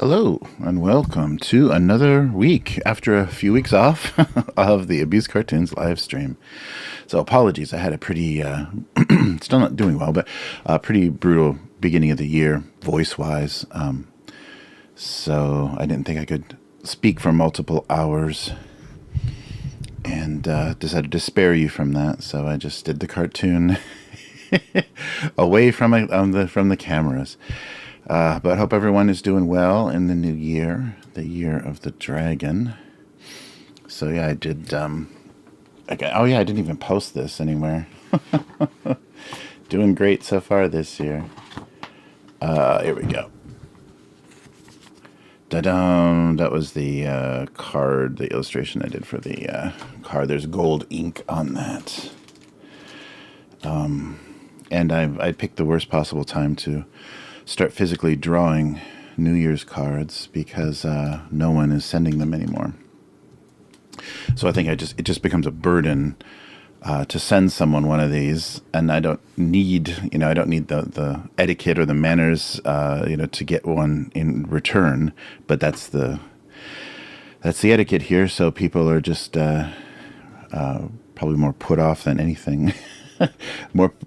Hello, and welcome to another week after a few weeks off of the Abusecartoons Livestream. So apologies, I had a pretty, still not doing well, but a pretty brutal beginning of the year, voice-wise. So I didn't think I could speak for multiple hours, and decided to spare you from that, so I just did the cartoon away from the cameras. But I hope everyone is doing well in the new year, the year of the dragon. So yeah, I did, oh yeah, I didn't even post this anywhere. Doing great so far this year. Here we go. Da-dum! That was the card, the illustration I did for the card. There's gold ink on that. And I picked the worst possible time to start physically drawing New Year's cards because no one is sending them anymore. So I think it just becomes a burden to send someone one of these, and I don't need the etiquette or the manners to get one in return. But that's the etiquette here. So people are just probably more put off than anything.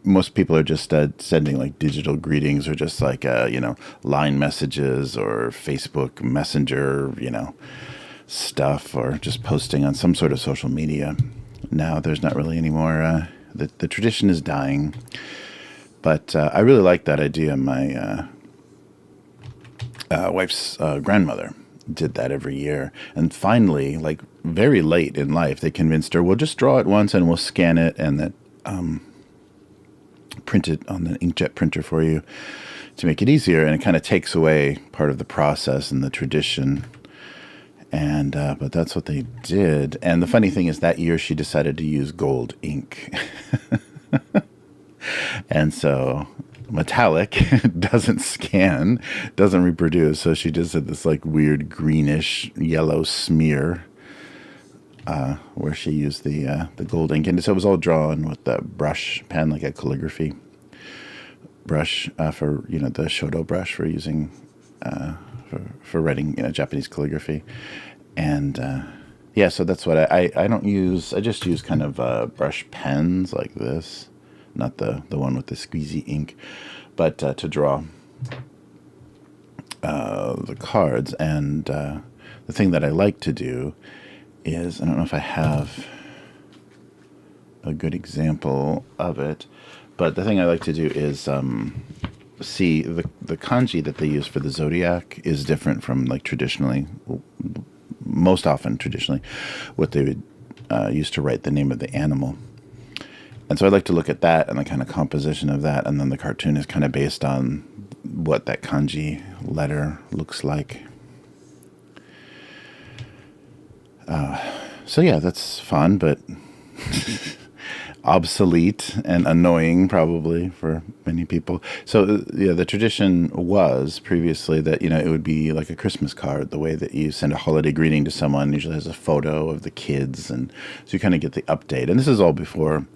Most people are just sending like digital greetings or just like line messages or Facebook Messenger stuff, or just posting on some sort of social media. Now there's not really any more. The tradition is dying, but I really like that idea. My wife's grandmother did that every year, and finally, like very late in life, they convinced her, we'll just draw it once and we'll scan it and that print it on the inkjet printer for you to make it easier, and it kind of takes away part of the process and the tradition. And but that's what they did. And the funny thing is, that year she decided to use gold ink. And so metallic doesn't scan, doesn't reproduce, so she just had this like weird greenish yellow smear where she used the gold ink. And so it was all drawn with the brush pen, like a calligraphy brush for the shodo brush for using for writing Japanese calligraphy. And yeah, so that's what I don't use. I just use kind of brush pens like this, not the one with the squeezy ink, but to draw the cards. And the thing that I like to do is, I don't know if I have a good example of it, but the thing I like to do is see the kanji that they use for the zodiac is different from like most often traditionally what they would use to write the name of the animal. And so I like to look at that and the kind of composition of that, and then the cartoon is kind of based on what that kanji letter looks like. So yeah, that's fun, but obsolete and annoying probably for many people. So yeah, the tradition was previously that it would be like a Christmas card, the way that you send a holiday greeting to someone usually has a photo of the kids, and so you kind of get the update. And this is all before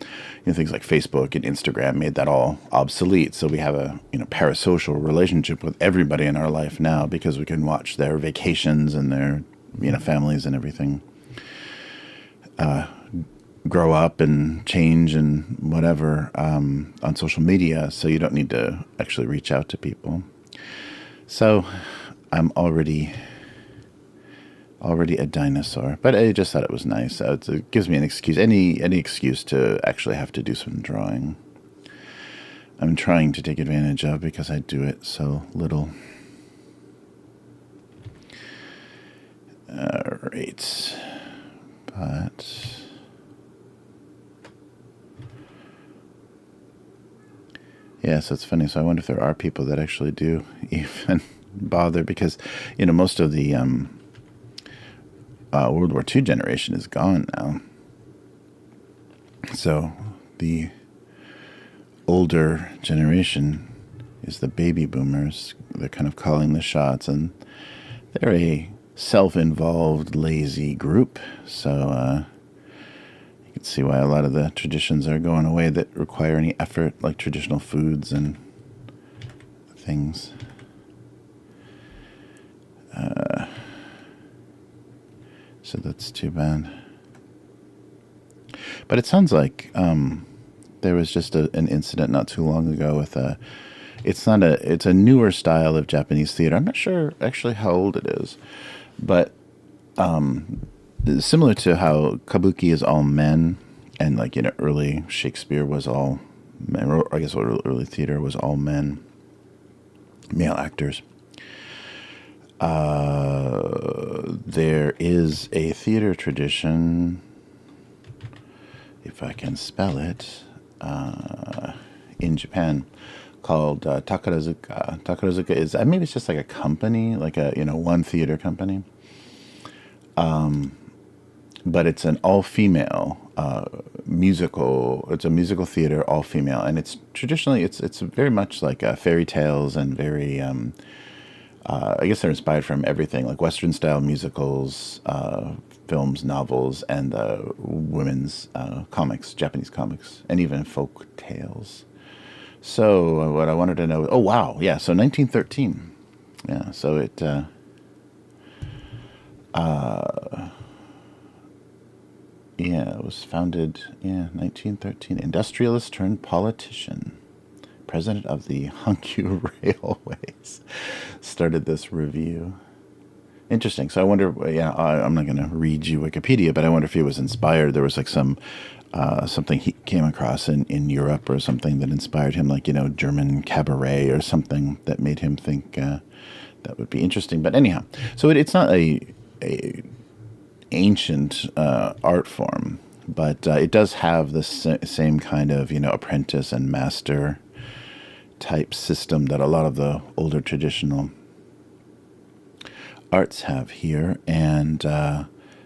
things like Facebook and Instagram made that all obsolete. So we have a parasocial relationship with everybody in our life now because we can watch their vacations and their families and everything grow up and change and whatever on social media, so you don't need to actually reach out to people. So I'm already a dinosaur, but I just thought it was nice. It gives me an excuse, any excuse to actually have to do some drawing. I'm trying to take advantage of because I do it so little. All right, but yeah, so it's funny. So I wonder if there are people that actually do even bother, because most of the World War II generation is gone now. So the older generation is the baby boomers. They're kind of calling the shots, and they're a self-involved, lazy group. So you can see why a lot of the traditions are going away that require any effort, like traditional foods and things. So that's too bad. But it sounds like there was just an incident not too long ago with it's a newer style of Japanese theater. I'm not sure actually how old it is, but similar to how kabuki is all men, and like, you know, early Shakespeare was all men, or I guess early theater was all men, male actors. There is a theater tradition, if I can spell it, in Japan, called Takarazuka. Takarazuka is, maybe it's just like a company, like a, you know, one theater company. But it's an all-female musical. It's a musical theater, all-female, and it's traditionally it's very much like fairy tales and very. I guess they're inspired from everything, like Western-style musicals, films, novels, and women's comics, Japanese comics, and even folk tales. So what I wanted to know... Oh, wow. Yeah, so 1913. Yeah, so it... yeah, it was founded, 1913. Industrialist turned politician. President of the Hankyu Railways started this review. Interesting. So I wonder, I'm not going to read you Wikipedia, but I wonder if he was inspired. There was like some something he came across in Europe or something that inspired him, like, you know, German cabaret or something that made him think that would be interesting. But anyhow, so it's not a ancient art form, but it does have the same kind of, you know, apprentice and master type system that a lot of the older traditional arts have here. And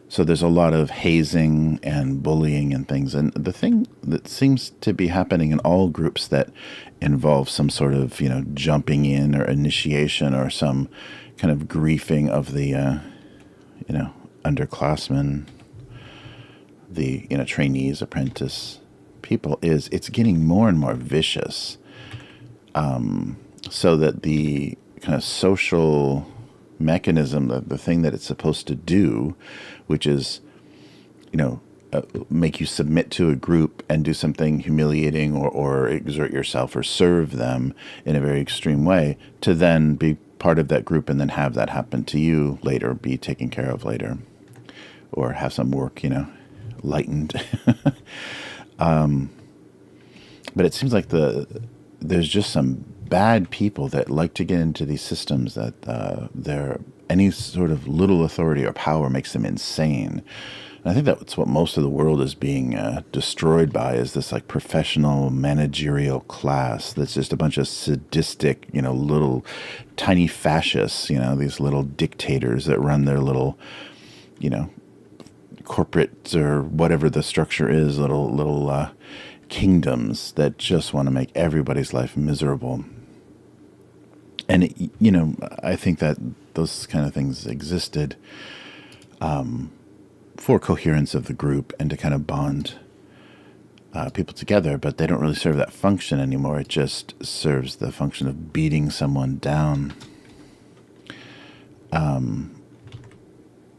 so there's a lot of hazing and bullying and things. And the thing that seems to be happening in all groups that involve some sort of, you know, jumping in or initiation or some kind of griefing of the, you know, underclassmen, the, you know, trainees, apprentice people, is it's getting more and more vicious. So that the kind of social mechanism, the thing that it's supposed to do, which is, you know, make you submit to a group and do something humiliating or exert yourself or serve them in a very extreme way, to then be part of that group and then have that happen to you later, be taken care of later, or have some work, you know, lightened. But it seems like there's just some bad people that like to get into these systems that any sort of little authority or power makes them insane. And I think that's what most of the world is being destroyed by, is this like professional managerial class that's just a bunch of sadistic, you know, little tiny fascists, you know, these little dictators that run their little, you know, corporate or whatever the structure is, little kingdoms that just want to make everybody's life miserable. And, you know, I think that those kind of things existed for coherence of the group and to kind of bond people together, but they don't really serve that function anymore. It just serves the function of beating someone down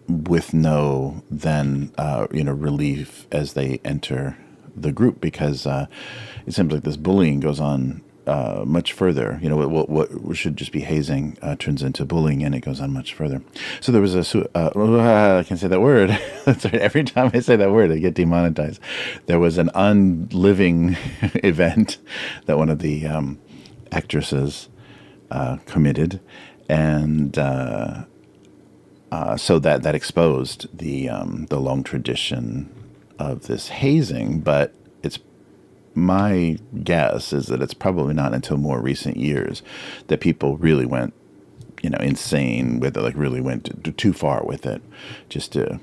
with no then, you know, relief as they enter the group, because it seems like this bullying goes on much further. You know, what should just be hazing turns into bullying, and it goes on much further. So there was I can't say that word. That's right. Every time I say that word, I get demonetized. There was an unliving event that one of the actresses committed, and so that exposed the long tradition of this hazing. But it's my guess is that it's probably not until more recent years that people really went, you know, insane with it, like really went too far with it, just to,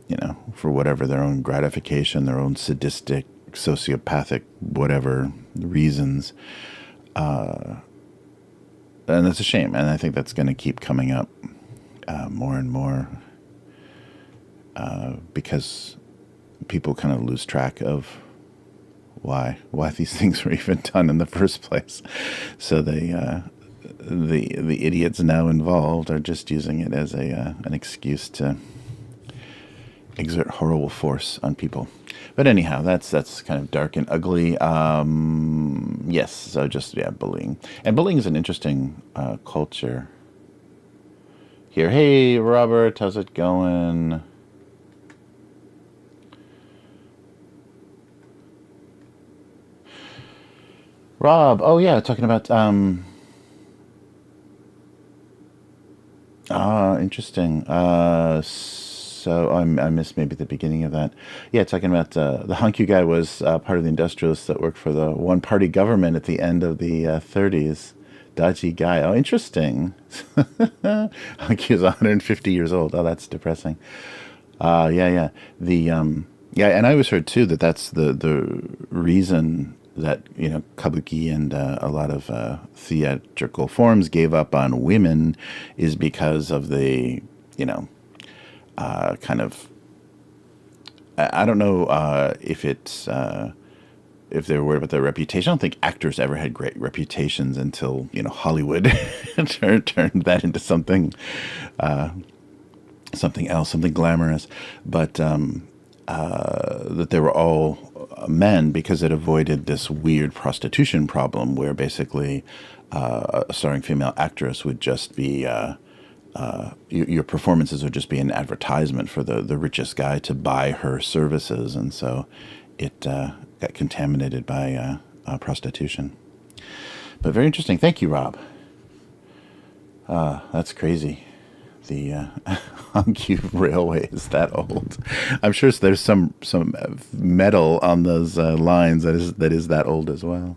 you know, for whatever their own gratification, their own sadistic, sociopathic, whatever reasons. And it's a shame, and I think that's going to keep coming up more and more because people kind of lose track of why these things were even done in the first place. So they the idiots now involved are just using it as an excuse to, exert horrible force on people. But anyhow, that's kind of dark and ugly. Yes, so just, yeah, bullying. And bullying is an interesting culture here. Hey, Robert, how's it going? Rob, oh yeah, talking about interesting. So I missed maybe the beginning of that. Yeah, talking about the Hunky guy was part of the industrialists that worked for the one-party government at the end of the 30s. Dodgy guy. Oh, interesting. Hunky is 150 years old. Oh, that's depressing. Yeah, yeah. The yeah, and I always heard too that that's the reason that kabuki and a lot of theatrical forms gave up on women is because of the kind of I don't know if they were worried about their reputation. I don't think actors ever had great reputations until Hollywood turned that into something else, something glamorous. But that they were all men because it avoided this weird prostitution problem where basically a starring female actress would just be your performances would just be an advertisement for the richest guy to buy her services, and so it got contaminated by prostitution. But very interesting. Thank you, Rob. That's crazy. The Hankyu Railway is that old. I'm sure there's some metal on those lines that is that old as well.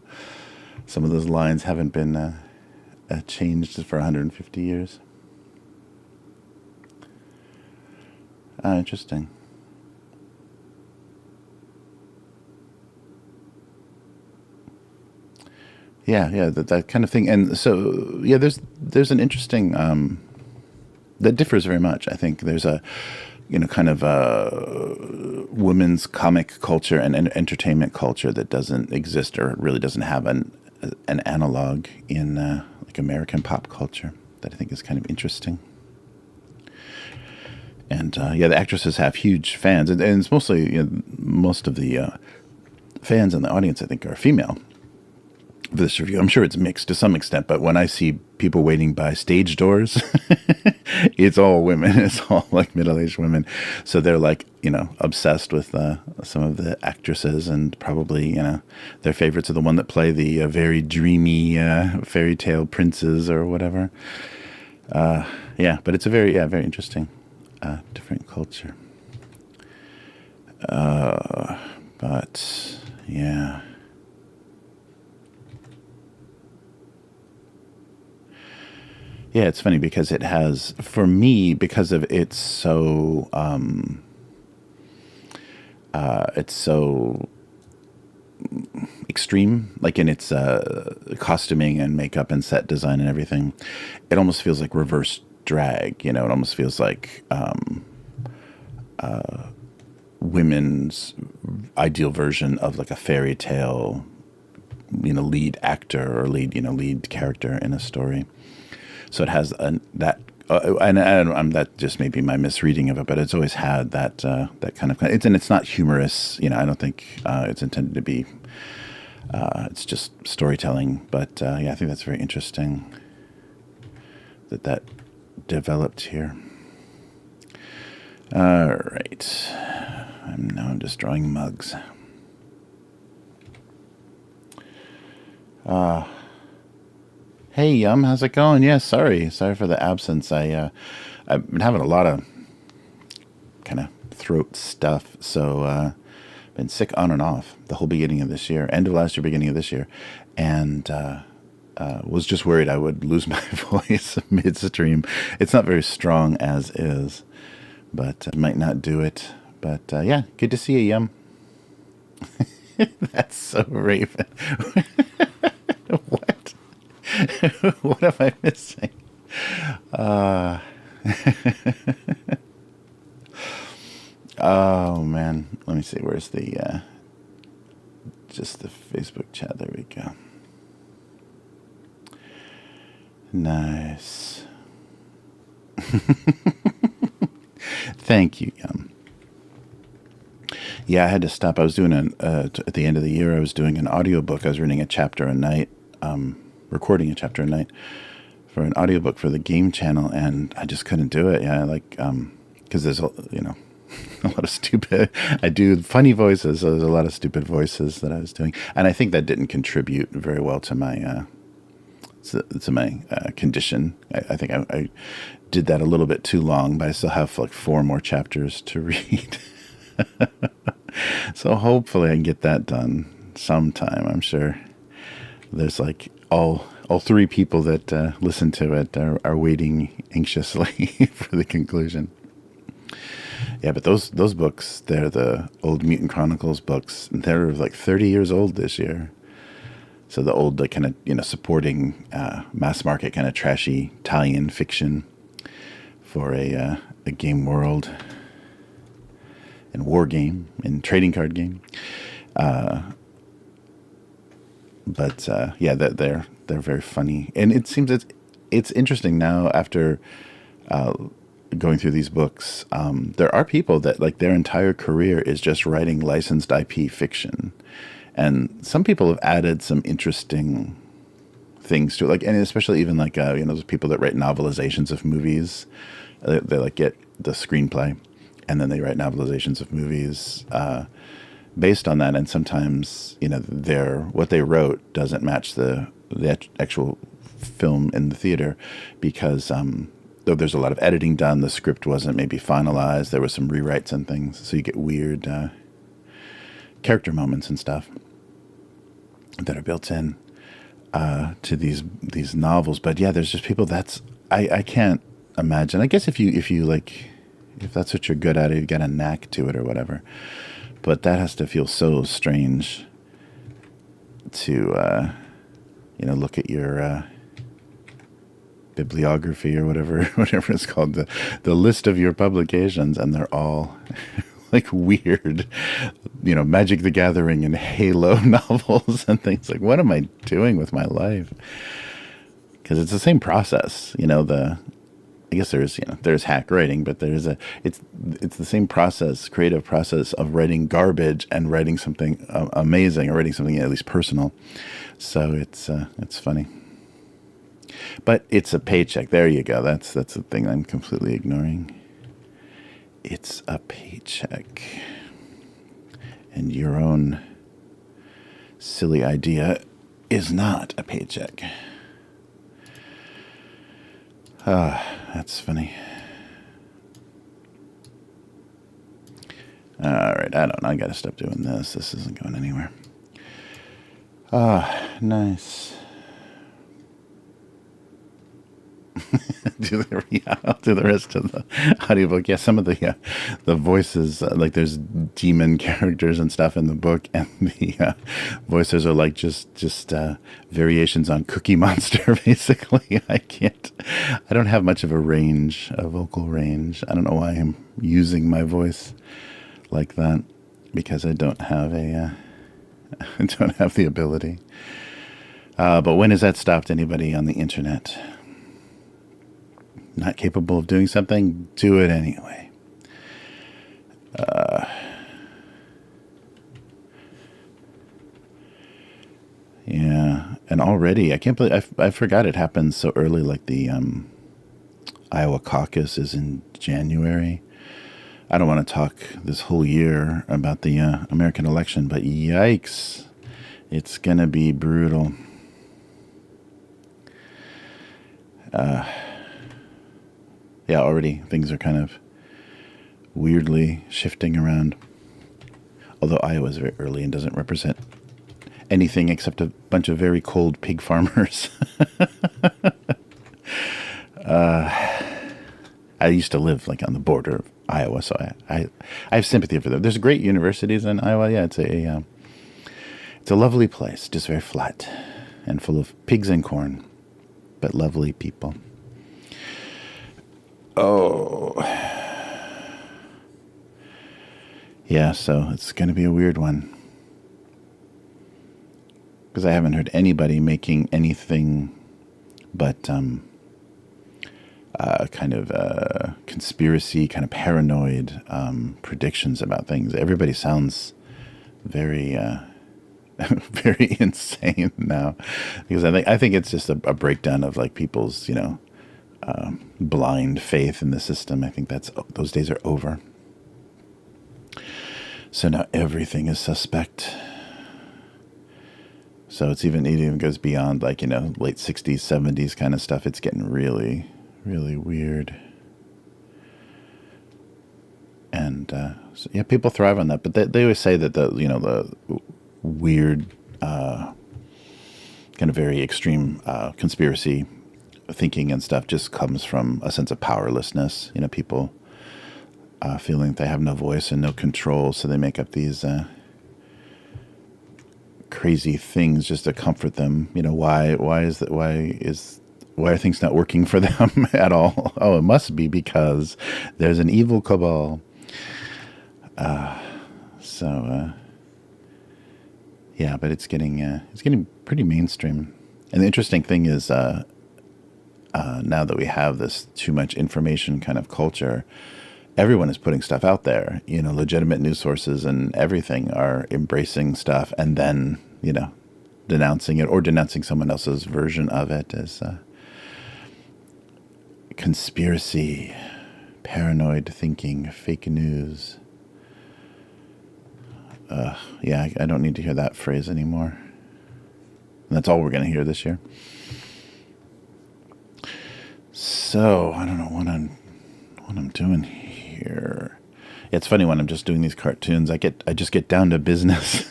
Some of those lines haven't been changed for 150 years. Interesting. Yeah, yeah, that kind of thing. And so, yeah, there's an interesting that differs very much. I think there's a kind of a women's comic culture and entertainment culture that doesn't exist or really doesn't have an analog in like American pop culture that I think is kind of interesting. And yeah, the actresses have huge fans, and it's mostly most of the fans in the audience I think are female. For this review, I'm sure it's mixed to some extent, but when I see people waiting by stage doors, it's all women. It's all like middle-aged women. So they're like, obsessed with some of the actresses, and probably, their favorites are the one that play the very dreamy fairy tale princes or whatever. Yeah, but it's a very interesting, different culture. But yeah. Yeah, it's funny because it has, for me, because of it's so extreme, like in its costuming and makeup and set design and everything. It almost feels like reverse drag. It almost feels like women's ideal version of like a fairy tale, lead actor or lead character in a story. So it has that, and that just may be my misreading of it, but it's always had that that kind of. It's not humorous, I don't think it's intended to be. It's just storytelling, but yeah, I think that's very interesting that developed here. All right, I'm just drawing mugs. Hey, how's it going? Yeah, sorry for the absence. I've been having a lot of kind of throat stuff, so been sick on and off the whole beginning of this year, end of last year, beginning of this year, and was just worried I would lose my voice midstream. It's not very strong as is, but I might not do it. But yeah, good to see you, Yum. That's so Raven. What? What am I missing? Oh man, let me see. Where's the just the Facebook chat? There we go. Nice. Thank you, Yum. Yeah, I had to stop. I was doing at the end of the year, I was doing an audiobook. I was reading a chapter a night, recording a chapter a night for an audiobook for the game channel, and I just couldn't do it. Yeah, like, because there's, a lot of stupid, I do funny voices, so there's a lot of stupid voices that I was doing. And I think that didn't contribute very well to my, condition. I think I did that a little bit too long, but I still have like 4 more chapters to read. So hopefully I can get that done sometime. I'm sure there's like all 3 people that listen to it are waiting anxiously for the conclusion. Yeah, but those books, they're the old Mutant Chronicles books. They're like 30 years old this year. So the old, like, kind of, supporting mass market kind of trashy tie-in fiction for a game world and war game and trading card game. But yeah, they're very funny, and it seems it's interesting now after going through these books. There are people that, like, their entire career is just writing licensed IP fiction, and some people have added some interesting things to it, like, and especially even like those people that write novelizations of movies. They like get the screenplay, and then they write novelizations of movies based on that. And sometimes, what they wrote doesn't match the actual film in the theater, because though there's a lot of editing done, the script wasn't maybe finalized. There was some rewrites and things, so you get weird character moments and stuff that are built in to these novels. But yeah, there's just people I can't imagine. I guess if that's what you're good at, you've got a knack to it or whatever. But that has to feel so strange to look at your bibliography or whatever it's called, the list of your publications, and they're all like weird, Magic the Gathering and Halo novels and things. Like, what am I doing with my life? Because it's the same process, I guess there's hack writing, but it's the same process, creative process of writing garbage and writing something amazing, or writing something at least personal. So it's funny, but it's a paycheck. There you go. That's the thing I'm completely ignoring. It's a paycheck, and your own silly idea is not a paycheck. That's funny. All right, I don't know. I got to stop doing this. This isn't going anywhere. Nice. I'll do the rest of the audiobook. Yeah, some of the voices, like there's demon characters and stuff in the book, and the voices are like just variations on Cookie Monster. Basically, I don't have much of a vocal range. I don't know why I'm using my voice like that, because I don't have I don't have the ability. But when has that stopped anybody on the internet? Not capable of doing something, do it anyway. Yeah, and already, I can't believe, I forgot it happened so early, like the Iowa caucus is in January. I don't want to talk this whole year about the American election, but yikes, it's going to be brutal. Yeah, already things are kind of weirdly shifting around. Although Iowa is very early and doesn't represent anything except a bunch of very cold pig farmers. I used to live like on the border of Iowa, so I have sympathy for them. There's great universities in Iowa. Yeah, it's a lovely place, just very flat and full of pigs and corn, but lovely people. Oh, yeah, so it's going to be a weird one, because I haven't heard anybody making anything but kind of conspiracy, kind of paranoid predictions about things. Everybody sounds very, very insane now, because I think it's just a breakdown of like people's, blind faith in the system. I think those days are over. So now everything is suspect. So it even goes beyond like, late 60s, 70s kind of stuff. It's getting really, really weird. And so, yeah, people thrive on that. But they always say that the weird, kind of very extreme conspiracy thinking and stuff just comes from a sense of powerlessness. People feeling they have no voice and no control, so they make up these crazy things just to comfort them. Why are things not working for them at all? Oh, it must be because there's an evil cabal. Yeah, but it's getting pretty mainstream. And the interesting thing is, now that we have this too much information kind of culture, everyone is putting stuff out there. Legitimate news sources and everything are embracing stuff and then, denouncing it or denouncing someone else's version of it as conspiracy, paranoid thinking, fake news. Yeah, I don't need to hear that phrase anymore. And that's all we're going to hear this year. So I don't know what I'm doing here. Yeah, it's funny when I'm just doing these cartoons. I just get down to business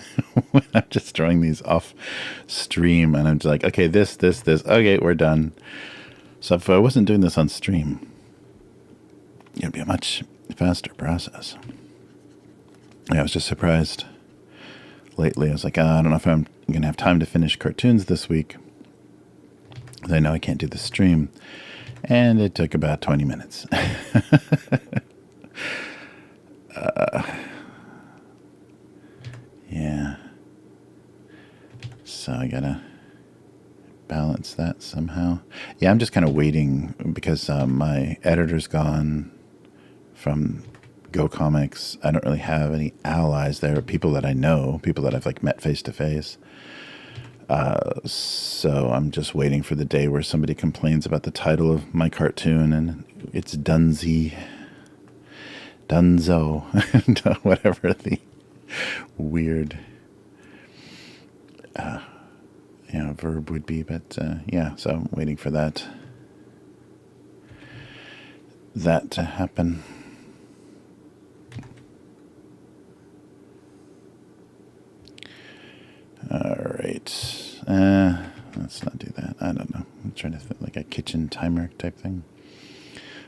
when I'm just drawing these off stream, and I'm just like, okay, this. Okay, we're done. So if I wasn't doing this on stream, it'd be a much faster process. Yeah, I was just surprised lately. I was like, I don't know if I'm going to have time to finish cartoons this week. I know I can't do the stream. And it took about 20 minutes. Yeah. So I gotta balance that somehow. Yeah, I'm just kind of waiting because my editor's gone from Go Comics. I don't really have any allies there, people that I know, people that I've like met face to face. So I'm just waiting for the day where somebody complains about the title of my cartoon and it's Dunzo, whatever the weird verb would be. But yeah, so I'm waiting for that to happen. All right. Let's not do that. I don't know. I'm trying to think like a kitchen timer type thing.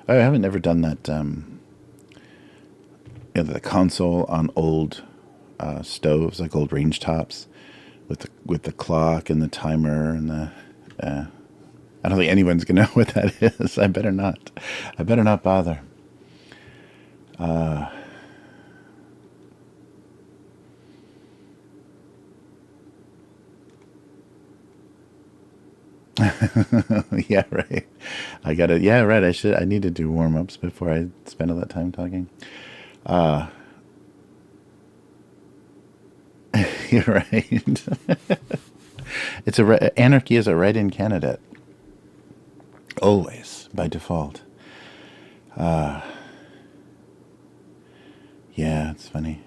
I haven't never done that. The console on old stoves, like old range tops, with the clock and the timer and the. I don't think anyone's gonna know what that is. I better not. I better not bother. Yeah, right. Yeah, right. I need to do warm-ups before I spend all that time talking. You're right. Anarchy is a write-in candidate. Always, by default. Yeah, it's funny.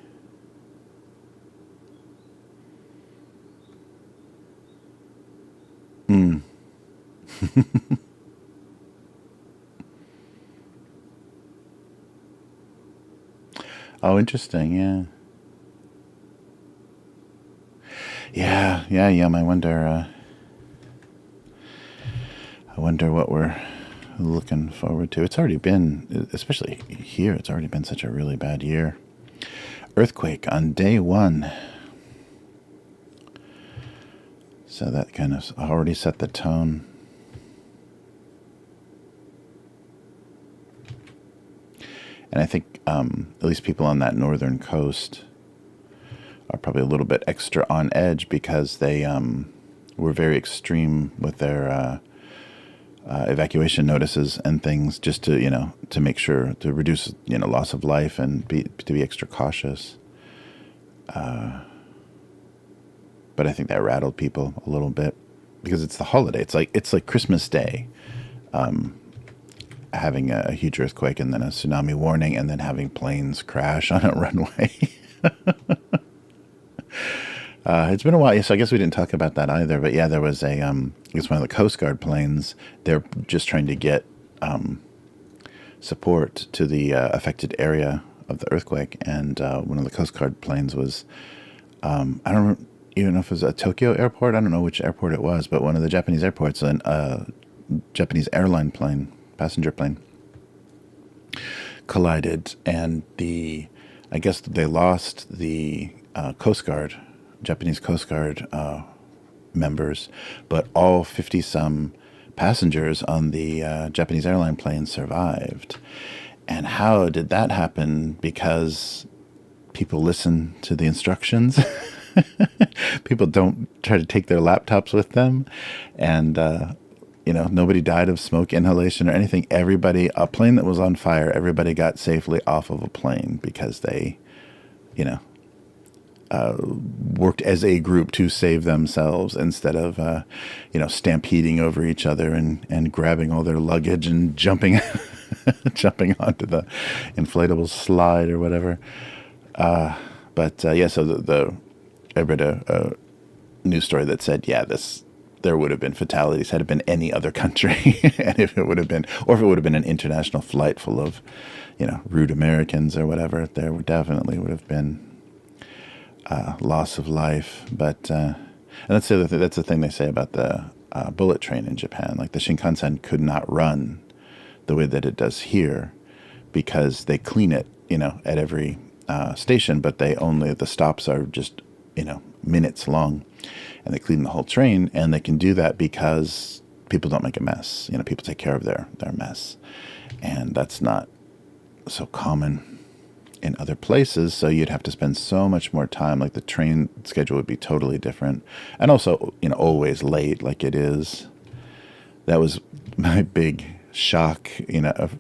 Oh, interesting. Yeah. Yeah. I wonder what we're looking forward to. It's already been, especially here, it's already been such a really bad year. Earthquake on day 1. So that kind of already set the tone. And I think at least people on that northern coast are probably a little bit extra on edge because they were very extreme with their evacuation notices and things, just to to make sure to reduce loss of life and to be extra cautious. But I think that rattled people a little bit because it's the holiday. It's like Christmas Day, having a huge earthquake and then a tsunami warning and then having planes crash on a runway. It's been a while, so I guess we didn't talk about that either. But yeah, there was I guess one of the Coast Guard planes. They're just trying to get support to the affected area of the earthquake, and one of the Coast Guard planes was, I don't even know if it was a Tokyo airport. I don't know which airport it was, but one of the Japanese airports, a Japanese airline plane, passenger plane, collided, and I guess they lost the Coast Guard, Japanese Coast Guard members, but all 50-some passengers on the Japanese airline plane survived. And how did that happen? Because people listen to the instructions. People don't try to take their laptops with them, and nobody died of smoke inhalation or anything. A plane that was on fire, everybody got safely off of a plane because they, worked as a group to save themselves instead of, stampeding over each other and grabbing all their luggage and jumping onto the inflatable slide or whatever. So I read a news story that said, there would have been fatalities had it been any other country, and if it would have been an international flight full of, rude Americans or whatever, there definitely would have been loss of life. But and that's the other thing. That's the thing they say about the bullet train in Japan. Like the Shinkansen could not run the way that it does here because they clean it, at every station, but the stops are just minutes long, and they clean the whole train, and they can do that because people don't make a mess. People take care of their mess, and that's not so common in other places. So you'd have to spend so much more time. Like the train schedule would be totally different, and also always late, like it is. That was my big shock,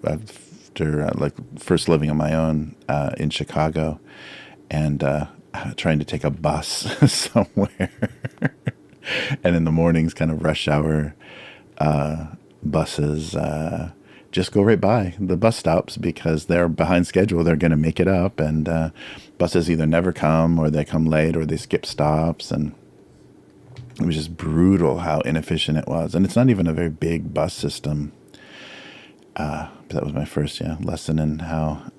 after first living on my own in Chicago, and trying to take a bus somewhere. And in the mornings, kind of rush hour buses just go right by the bus stops because they're behind schedule. They're going to make it up, and buses either never come or they come late or they skip stops. And it was just brutal how inefficient it was. And it's not even a very big bus system. But that was my first lesson in how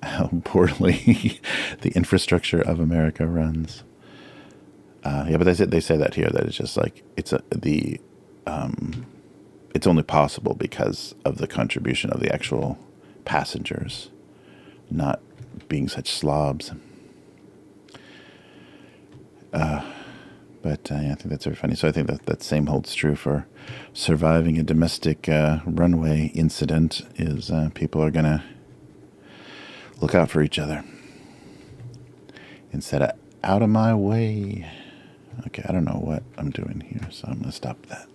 poorly the infrastructure of America runs. But they say that here, that it's just like it's only possible because of the contribution of the actual passengers, not being such slobs. But I think that's very funny. So I think that same holds true for surviving a domestic runway incident. Is people are gonna look out for each other instead of out of my way. Okay, I don't know what I'm doing here, so I'm gonna stop that.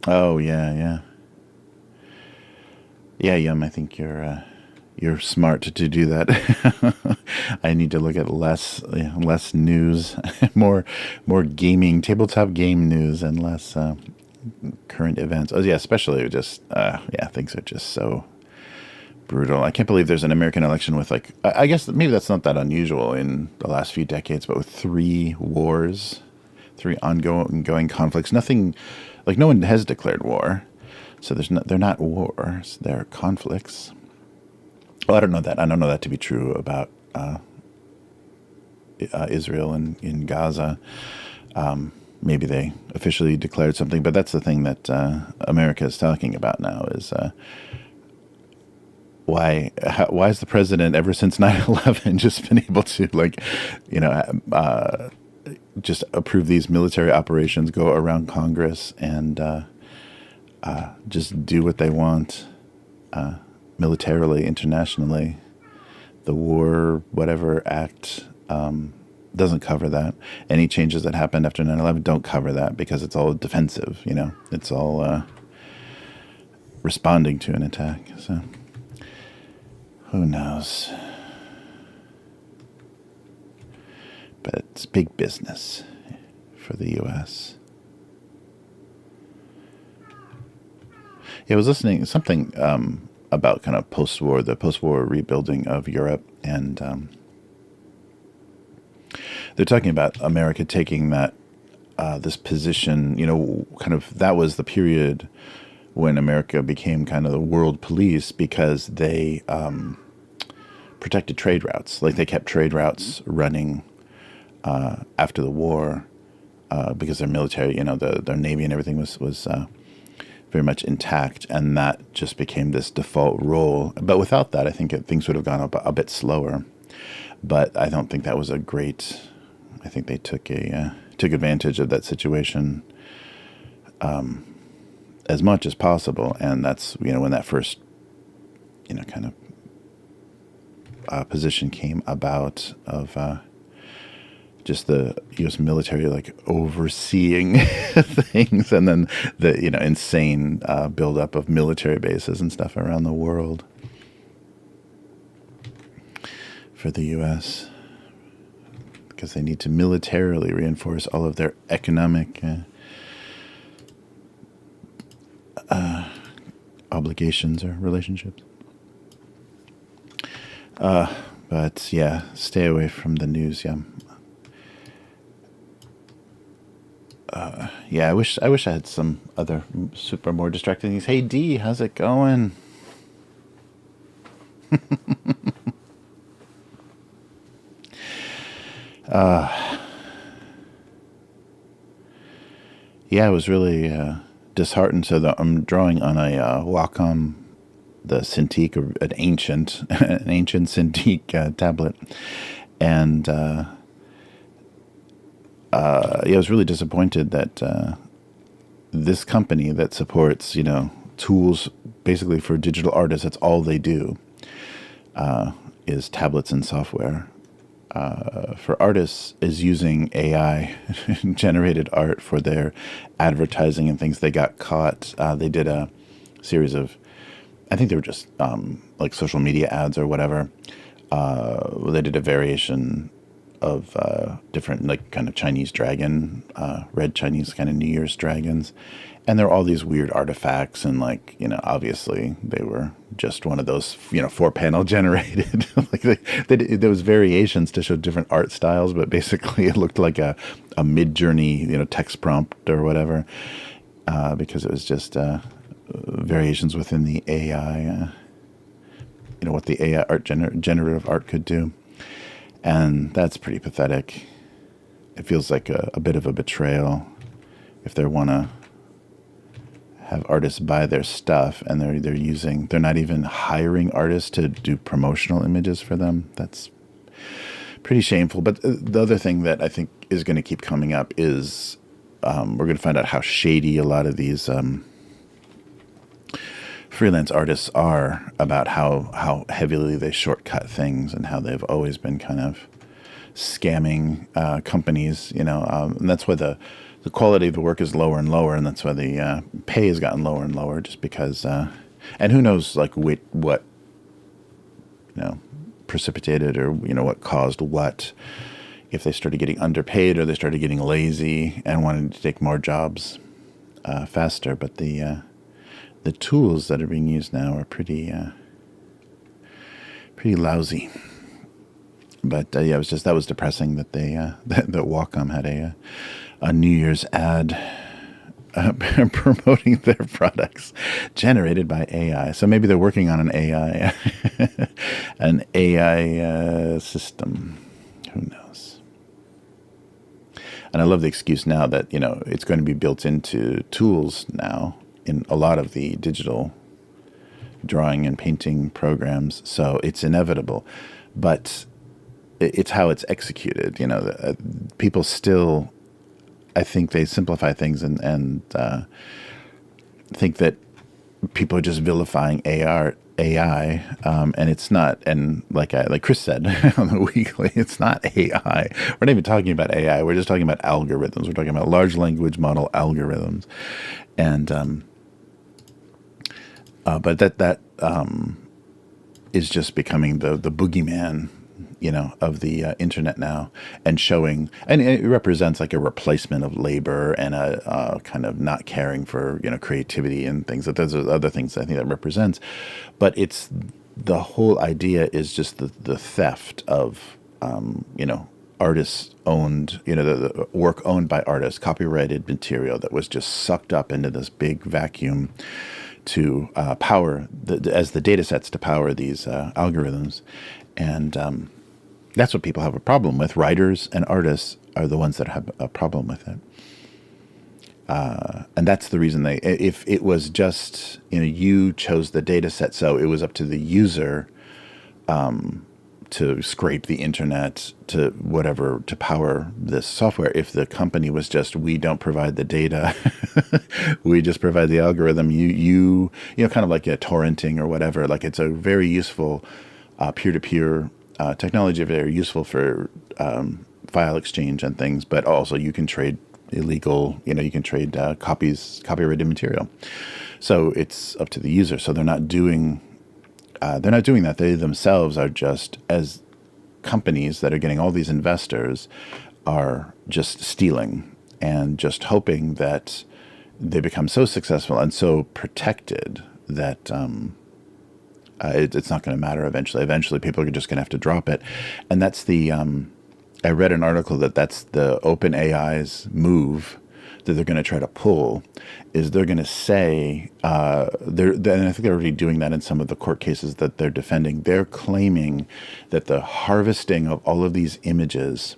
Oh yeah, Yum. I think you're smart to do that. I need to look at less news, more gaming, tabletop game news, and less current events. Oh yeah, especially just things are just so brutal. I can't believe there's an American election with I guess maybe that's not that unusual in the last few decades, but with 3 wars, 3 ongoing conflicts. Nothing, no one has declared war, so they're not wars, they're conflicts. Well, I don't know that. I don't know that to be true about Israel and in Gaza. Maybe they officially declared something, but that's the thing that America is talking about now is why is the president ever since 9/11 just been able to just approve these military operations, go around Congress, and just do what they want militarily, internationally. The War Whatever Act doesn't cover that. Any changes that happened after 9/11 don't cover that because it's all defensive, It's all responding to an attack. So who knows? But it's big business for the U.S. Yeah, I was listening to something about kind of the post-war rebuilding of Europe, and they're talking about America taking that this position, kind of that was the period when America became kind of the world police because they protected trade routes. Like they kept trade routes running after the war because their military, their navy and everything was very much intact, and that just became this default role. But without that, I think things would have gone up a bit slower. But I don't think that was a great. I think they took advantage of that situation as much as possible, and that's when that first kind of position came about of just the U.S. military like overseeing things, and then the insane buildup of military bases and stuff around the world for the U.S. because they need to militarily reinforce all of their economic obligations or relationships. But yeah, stay away from the news. Yeah, I wish I had some other super more distracting things. Hey D, how's it going? Yeah, I was really disheartened. So I'm drawing on a Wacom, the Cintiq, an ancient Cintiq tablet, and I was really disappointed that this company that supports tools basically for digital artists, that's all they do, is tablets and software. For artists is using AI generated art for their advertising and things. They got caught. They did a series of, I think they were just like social media ads or whatever. They did a variation of different like kind of Chinese dragon, red Chinese kind of New Year's dragons. And there were all these weird artifacts, and like, obviously they were just one of those, 4-panel generated. Like there was variations to show different art styles, but basically it looked like a Mid-Journey, text prompt or whatever, because it was just variations within the AI, what the AI art generative art could do, and that's pretty pathetic. It feels like a bit of a betrayal if they want to have artists buy their stuff and they're not even hiring artists to do promotional images for them. That's pretty shameful. But the other thing that I think is going to keep coming up is we're going to find out how shady a lot of these freelance artists are, about how heavily they shortcut things and how they've always been kind of scamming companies, and that's why the quality of the work is lower and lower, and that's why the pay has gotten lower and lower, just because, and who knows, like what precipitated or what caused what, if they started getting underpaid or they started getting lazy and wanted to take more jobs faster. But the tools that are being used now are pretty lousy. But yeah, that was depressing that they that Wacom had a New Year's ad promoting their products generated by AI. So maybe they're working on an AI system. Who knows? And I love the excuse now that it's going to be built into tools now in a lot of the digital drawing and painting programs. So it's inevitable, but it's how it's executed. People still, I think they simplify things and think that people are just vilifying AI AI, and it's not. And like Chris said on the weekly, it's not AI. We're not even talking about AI. We're just talking about algorithms. We're talking about large language model algorithms, and but that is just becoming the boogeyman, of the internet now, and showing, and it represents like a replacement of labor and a kind of not caring for creativity and things. That those are other things I think that represents, but it's the whole idea is just the theft of artists owned, the work owned by artists, copyrighted material that was just sucked up into this big vacuum to power as the data sets to power these algorithms. And that's what people have a problem with. Writers and artists are the ones that have a problem with it. And that's the reason if it was just, you chose the data set, so it was up to the user to scrape the internet to whatever to power this software. If the company was just, we don't provide the data, we just provide the algorithm, you kind of like a torrenting or whatever. Like, it's a very useful peer-to-peer technology, very useful for file exchange and things, but also you can trade illegal, you can trade copyrighted material. So it's up to the user. So they're not doing that. They themselves are just, as companies that are getting all these investors, are just stealing and just hoping that they become so successful and so protected that it's not going to matter eventually. Eventually, people are just going to have to drop it. And that's I read an article that's the OpenAI's move that they're going to try to pull, is they're going to say, and I think they're already doing that in some of the court cases that they're defending. They're claiming that the harvesting of all of these images,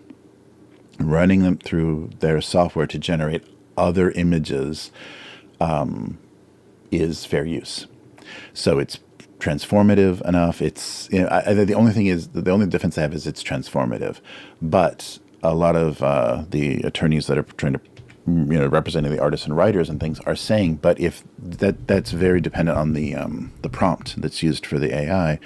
running them through their software to generate other images, is fair use. So it's transformative enough. It's the only thing is, the only difference I have is it's transformative, but a lot of the attorneys that are trying to representing the artists and writers and things are saying, but if that's very dependent on the prompt that's used for the AI,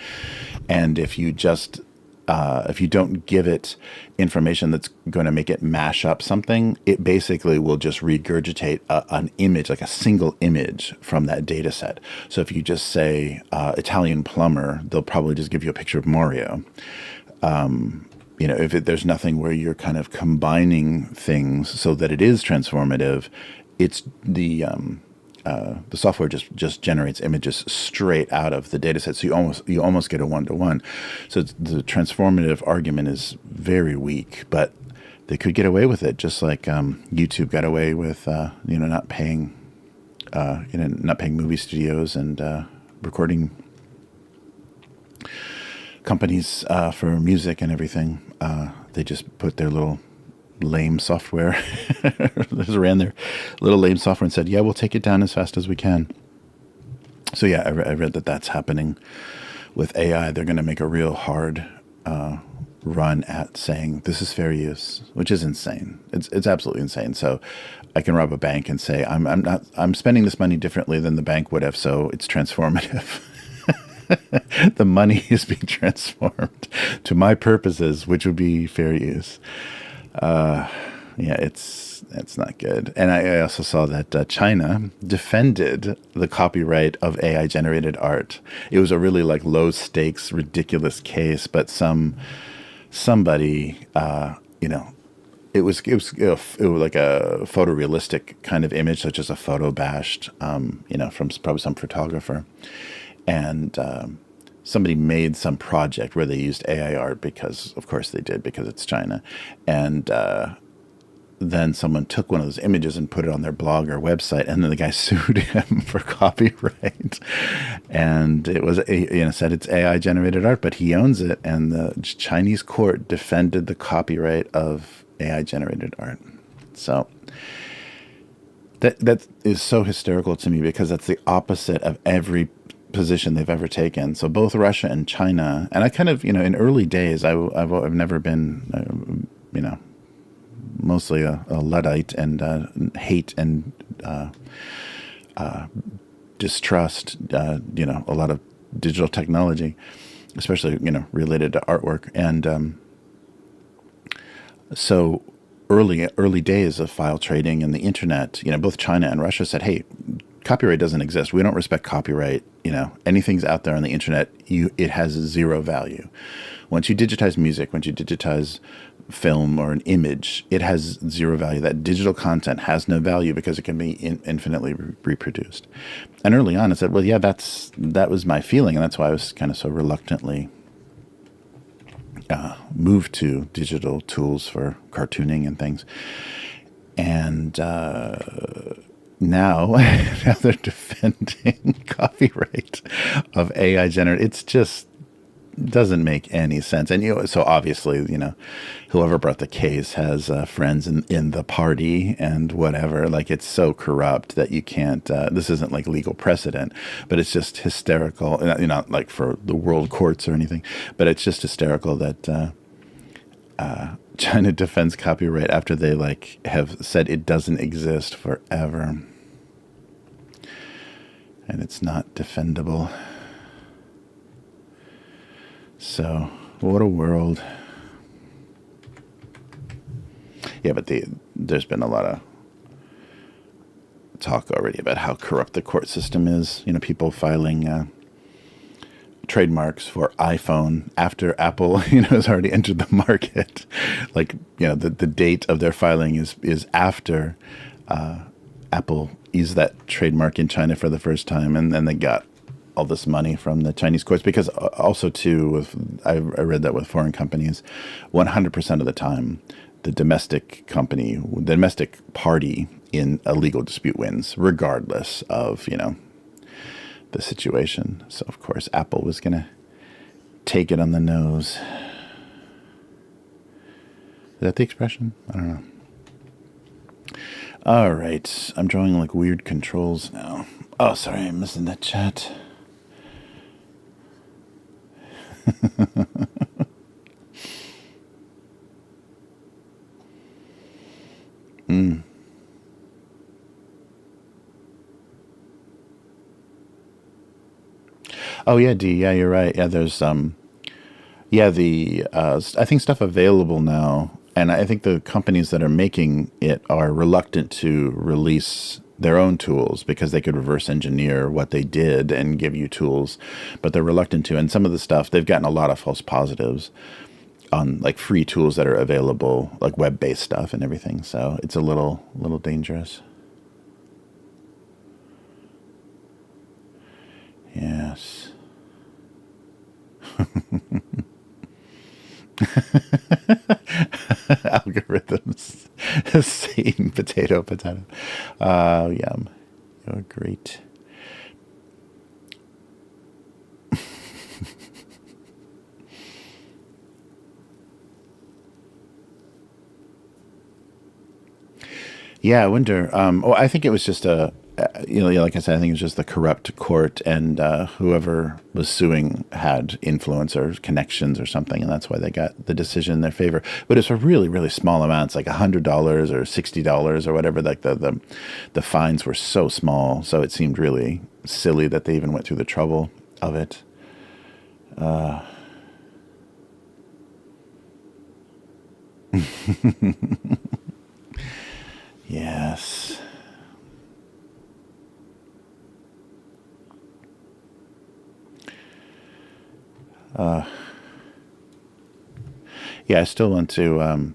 and if you don't give it information that's going to make it mash up something, it basically will just regurgitate an image, like a single image from that data set. So if you just say Italian plumber, they'll probably just give you a picture of Mario. If there's nothing where you're kind of combining things so that it is transformative, it's the software just generates images straight out of the data set. So you almost get a one-to-one. So the transformative argument is very weak, but they could get away with it, just like YouTube got away with not paying movie studios and recording companies for music and everything. They just put their little lame software, just ran their little lame software and said, yeah, we'll take it down as fast as we can. So yeah, I read that that's happening with AI. They're going to make a real hard run at saying this is fair use, which is insane. It's absolutely insane. So I can rob a bank and say I'm spending this money differently than the bank would have, so it's transformative. The money is being transformed to my purposes, which would be fair use. It's not good. And I also saw that China defended the copyright of AI generated art. It was a really low stakes, ridiculous case, but somebody, it was like a photorealistic kind of image, such as a photo bashed, from probably some photographer. And somebody made some project where they used AI art because, of course, they did, because it's China. And then someone took one of those images and put it on their blog or website, and then the guy sued him for copyright. And it was, said it's AI generated art, but he owns it. And the Chinese court defended the copyright of AI generated art. So that is so hysterical to me, because that's the opposite of every position they've ever taken. So both Russia and China, and I kind of, in early days, I've never been, mostly a Luddite and hate and distrust, a lot of digital technology, especially, related to artwork. And so early days of file trading and the internet, both China and Russia said, hey, copyright doesn't exist. We don't respect copyright. Anything's out there on the internet, it has zero value. Once you digitize music, once you digitize film or an image, it has zero value. That digital content has no value because it can be infinitely reproduced. And early on, I said, well, yeah, that was my feeling, and that's why I was kind of so reluctantly moved to digital tools for cartooning and things. And now they're defending copyright of AI generated. It's just doesn't make any sense. And so obviously, whoever brought the case has friends in the party and whatever. Like, it's so corrupt that you can't. This isn't like legal precedent, but it's just hysterical. Not like for the world courts or anything, but it's just hysterical that China defends copyright after they have said it doesn't exist forever, and it's not defendable. So, what a world. Yeah, but there's been a lot of talk already about how corrupt the court system is. People filing trademarks for iPhone after Apple, has already entered the market. The date of their filing is after Apple used that trademark in China for the first time, and then they got all this money from the Chinese courts. Because also too, I read that with foreign companies, 100% of the time, the domestic party in a legal dispute wins, regardless of the situation. So of course, Apple was gonna take it on the nose. Is that the expression? I don't know. All right, I'm drawing weird controls now. Oh, sorry, I'm missing that chat. Oh yeah, D. Yeah, you're right. Yeah, there's I think stuff available now, and I think the companies that are making it are reluctant to release their own tools because they could reverse engineer what they did and give you tools, but they're reluctant to. And some of the stuff, they've gotten a lot of false positives on free tools that are available, web-based stuff and everything. So it's a little dangerous. Yes. Algorithms. Satan, potato. Yum. You're great. Yeah, I wonder. I think it was just like I said, I think it was just the corrupt court, and whoever was suing had influence or connections or something, and that's why they got the decision in their favor. But it's for really, really small amounts, like $100 or $60 or whatever. The fines were so small, so it seemed really silly that they even went through the trouble of it. Yes. Yeah, I still want to,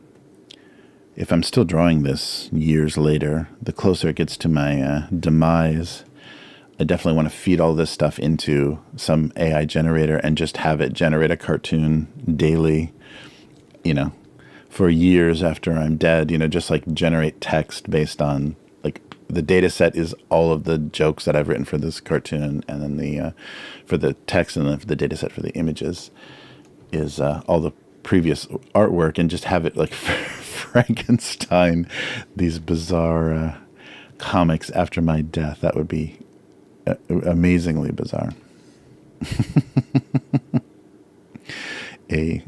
if I'm still drawing this years later, the closer it gets to my demise, I definitely want to feed all this stuff into some AI generator and just have it generate a cartoon daily, for years after I'm dead, just generate text based on the data set is all of the jokes that I've written for this cartoon, and then for the text, and then for the data set for the images is all the previous artwork, and just have it Frankenstein these bizarre comics after my death. That would be amazingly bizarre. A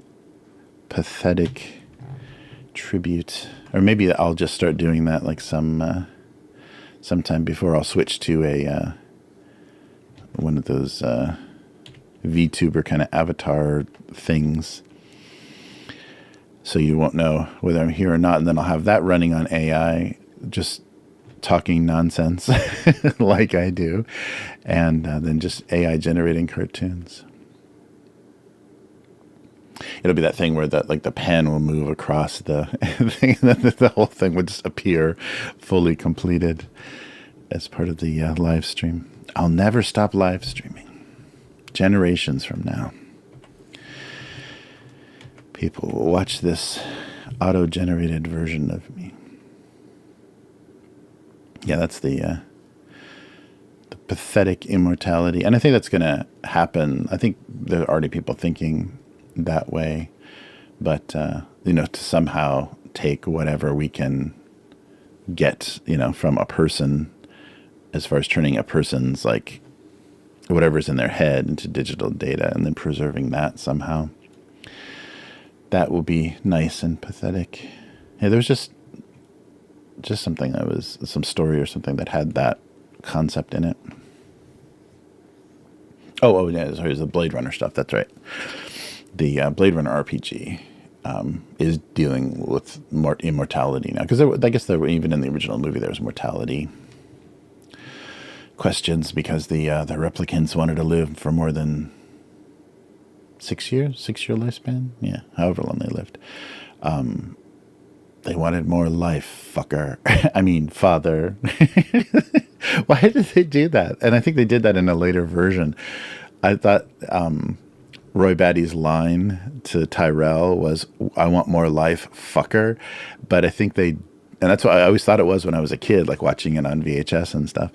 pathetic tribute, or maybe I'll just start doing that sometime before I'll switch to a one of those VTuber kind of avatar things. So you won't know whether I'm here or not. And then I'll have that running on AI, just talking nonsense like I do. And then just AI generating cartoons. It'll be that thing where that, like, the pen will move across the thing, and then the whole thing would just appear fully completed as part of the live stream. I'll never stop live streaming. Generations from now, people will watch this auto-generated version of me. Yeah, that's the pathetic immortality. And I think that's going to happen. I think there are already people thinking that way. But, to somehow take whatever we can get, from a person, as far as turning a person's, like, whatever's in their head into digital data and then preserving that somehow. That will be nice and pathetic. Yeah, there was just something that was some story or something that had that concept in it. Oh yeah, sorry, the Blade Runner stuff. That's right. The Blade Runner RPG is dealing with more immortality now, because I guess there were, even in the original movie, there was mortality questions because the replicants wanted to live for more than 6 years, 6-year lifespan. Yeah, however long they lived. They wanted more life, fucker. I mean, father. Why did they do that? And I think they did that in a later version. I thought Roy Batty's line to Tyrell was, "I want more life, fucker." But I think and that's what I always thought it was when I was a kid, like watching it on VHS and stuff.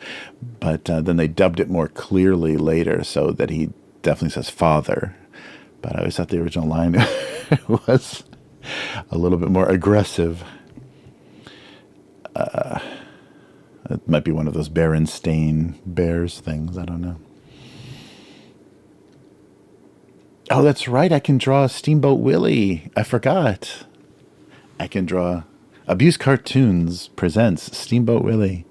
But then they dubbed it more clearly later so that he definitely says father. But I always thought the original line was a little bit more aggressive. It might be one of those Berenstain Bears things. I don't know. Oh, that's right. I can draw Steamboat Willie. I forgot. I can draw. Abusecartoons presents Steamboat Willie.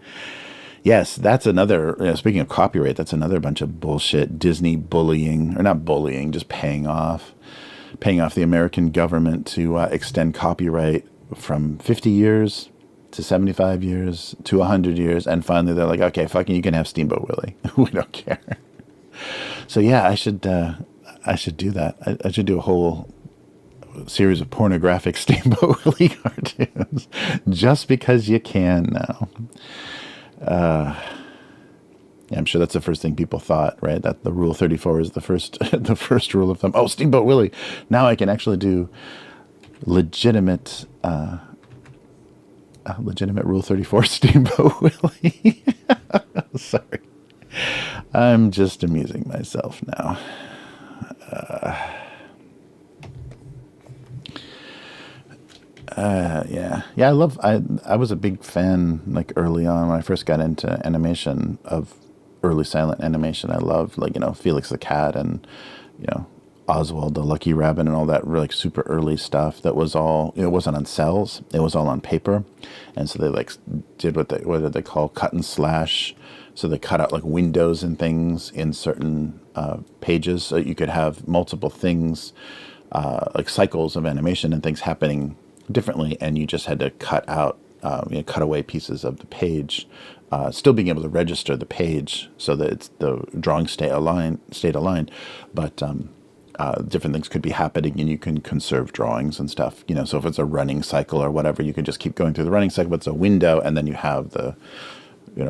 Yes, that's another, speaking of copyright, that's another bunch of bullshit. Disney bullying, or not bullying, just paying off the American government to extend copyright from 50 years to 75 years to 100 years. And finally they're like, okay, fucking, you can have Steamboat Willie. We don't care. So yeah, I should do that. I should do a whole series of pornographic Steamboat Willie cartoons just because you can now. Yeah, I'm sure that's the first thing people thought, right? That the Rule 34 is the first rule of thumb. Oh, Steamboat Willie. Now I can actually do legitimate Rule 34 Steamboat Willie. Sorry. I'm just amusing myself now. Yeah, I was a big fan, like, early on when I first got into animation, of early silent animation. I loved, like, Felix the Cat and, Oswald the Lucky Rabbit and all that, really, like, super early stuff that was all, it wasn't on cells, it was all on paper. And so they, like, did what did they call cut and slash. So they cut out, like, windows and things in certain pages, so you could have multiple things, like cycles of animation and things happening differently, and you just had to cut out, cut away pieces of the page, still being able to register the page so that the drawings stayed aligned, but different things could be happening, and you can conserve drawings and stuff. So if it's a running cycle or whatever, you can just keep going through the running cycle. But it's a window, and then you have the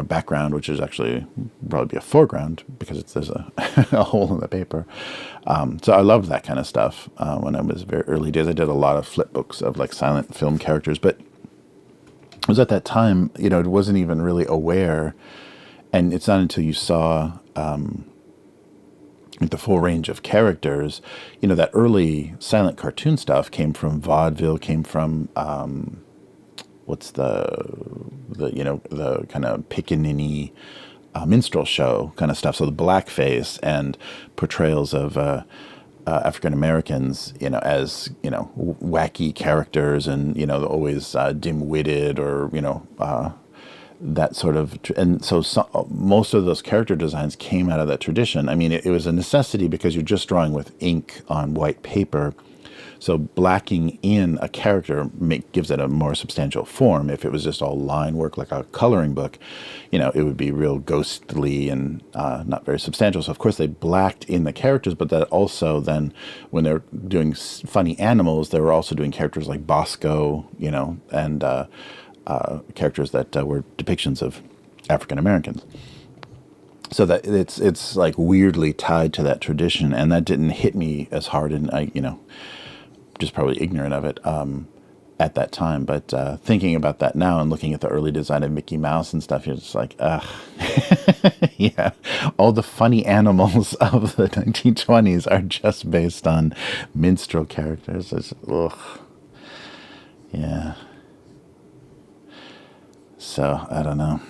background, which is actually probably be a foreground because there's a hole in the paper. So I loved that kind of stuff when I was very early days. I did a lot of flip books of, like, silent film characters, but it was at that time, it wasn't even really aware. And it's not until you saw the full range of characters, that early silent cartoon stuff came from vaudeville, came from what's the kind of pickaninny minstrel show kind of stuff. So the blackface and portrayals of African Americans, as wacky characters, and always dim-witted, or that sort of, and so most of those character designs came out of that tradition. I mean, it was a necessity because you're just drawing with ink on white paper. So blacking in a character gives it a more substantial form. If it was just all line work like a coloring book, it would be real ghostly and not very substantial. So of course they blacked in the characters, but that also then when they're doing funny animals, they were also doing characters like Bosco, and characters that were depictions of African Americans. So that it's like weirdly tied to that tradition, and that didn't hit me as hard, and I just probably ignorant of it at that time. But thinking about that now and looking at the early design of Mickey Mouse and stuff, you're just like, ugh. Yeah, all the funny animals of the 1920s are just based on minstrel characters. It's, ugh. Yeah. So, I don't know.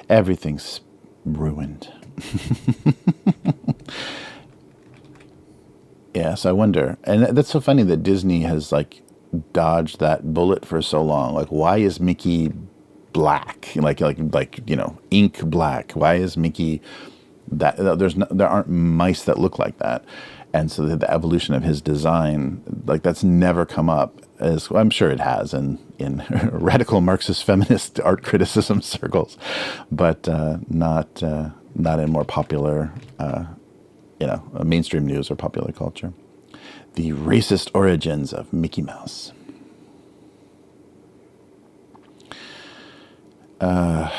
Everything's ruined. Yeah, so I wonder, and that's so funny that Disney has like dodged that bullet for so long. Like, why is Mickey black? Like ink black. Why is Mickey that? There aren't mice that look like that, and so the evolution of his design, like that's never come up. As I'm sure it has in radical Marxist feminist art criticism circles, but not in more popular. Mainstream news or popular culture. The racist origins of Mickey Mouse. Yeah.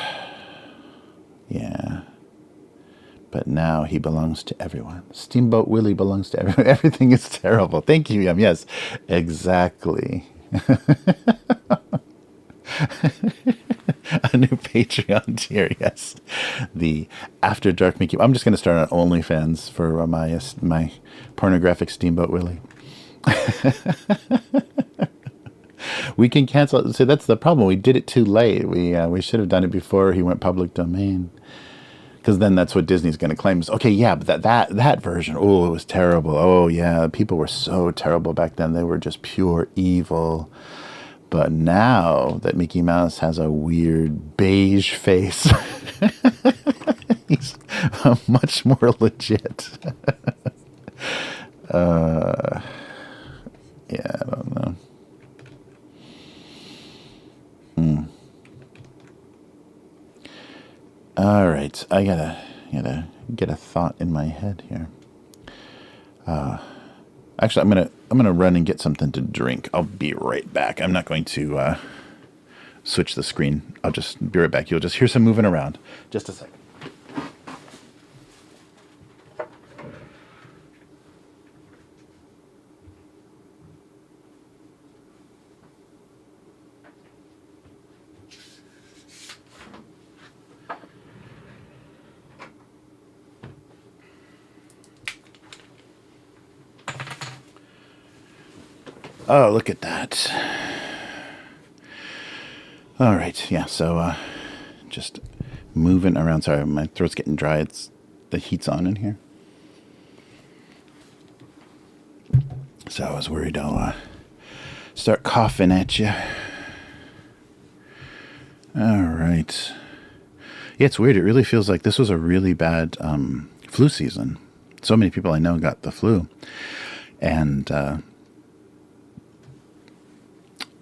But now he belongs to everyone. Steamboat Willie belongs to everyone. Everything is terrible. Thank you, Yum. Yes, exactly. A new Patreon tier, yes. The After Dark Mickey. I'm just going to start on OnlyFans for my pornographic Steamboat Willie. We can cancel. See, that's the problem. We did it too late. We should have done it before he went public domain. Because then that's what Disney's going to claim is, okay, yeah, but that version, oh, it was terrible. Oh, yeah, people were so terrible back then. They were just pure evil. But now that Mickey Mouse has a weird beige face, he's much more legit. Yeah, I don't know. All right, I gotta get a thought in my head here. Actually, I'm gonna run and get something to drink. I'll be right back. I'm not going to switch the screen. I'll just be right back. You'll just hear some moving around. Just a second. Oh, look at that. All right. Yeah, so just moving around. Sorry, my throat's getting dry. The heat's on in here. So I was worried I'll start coughing at you. All right. Yeah, it's weird. It really feels like this was a really bad flu season. So many people I know got the flu. And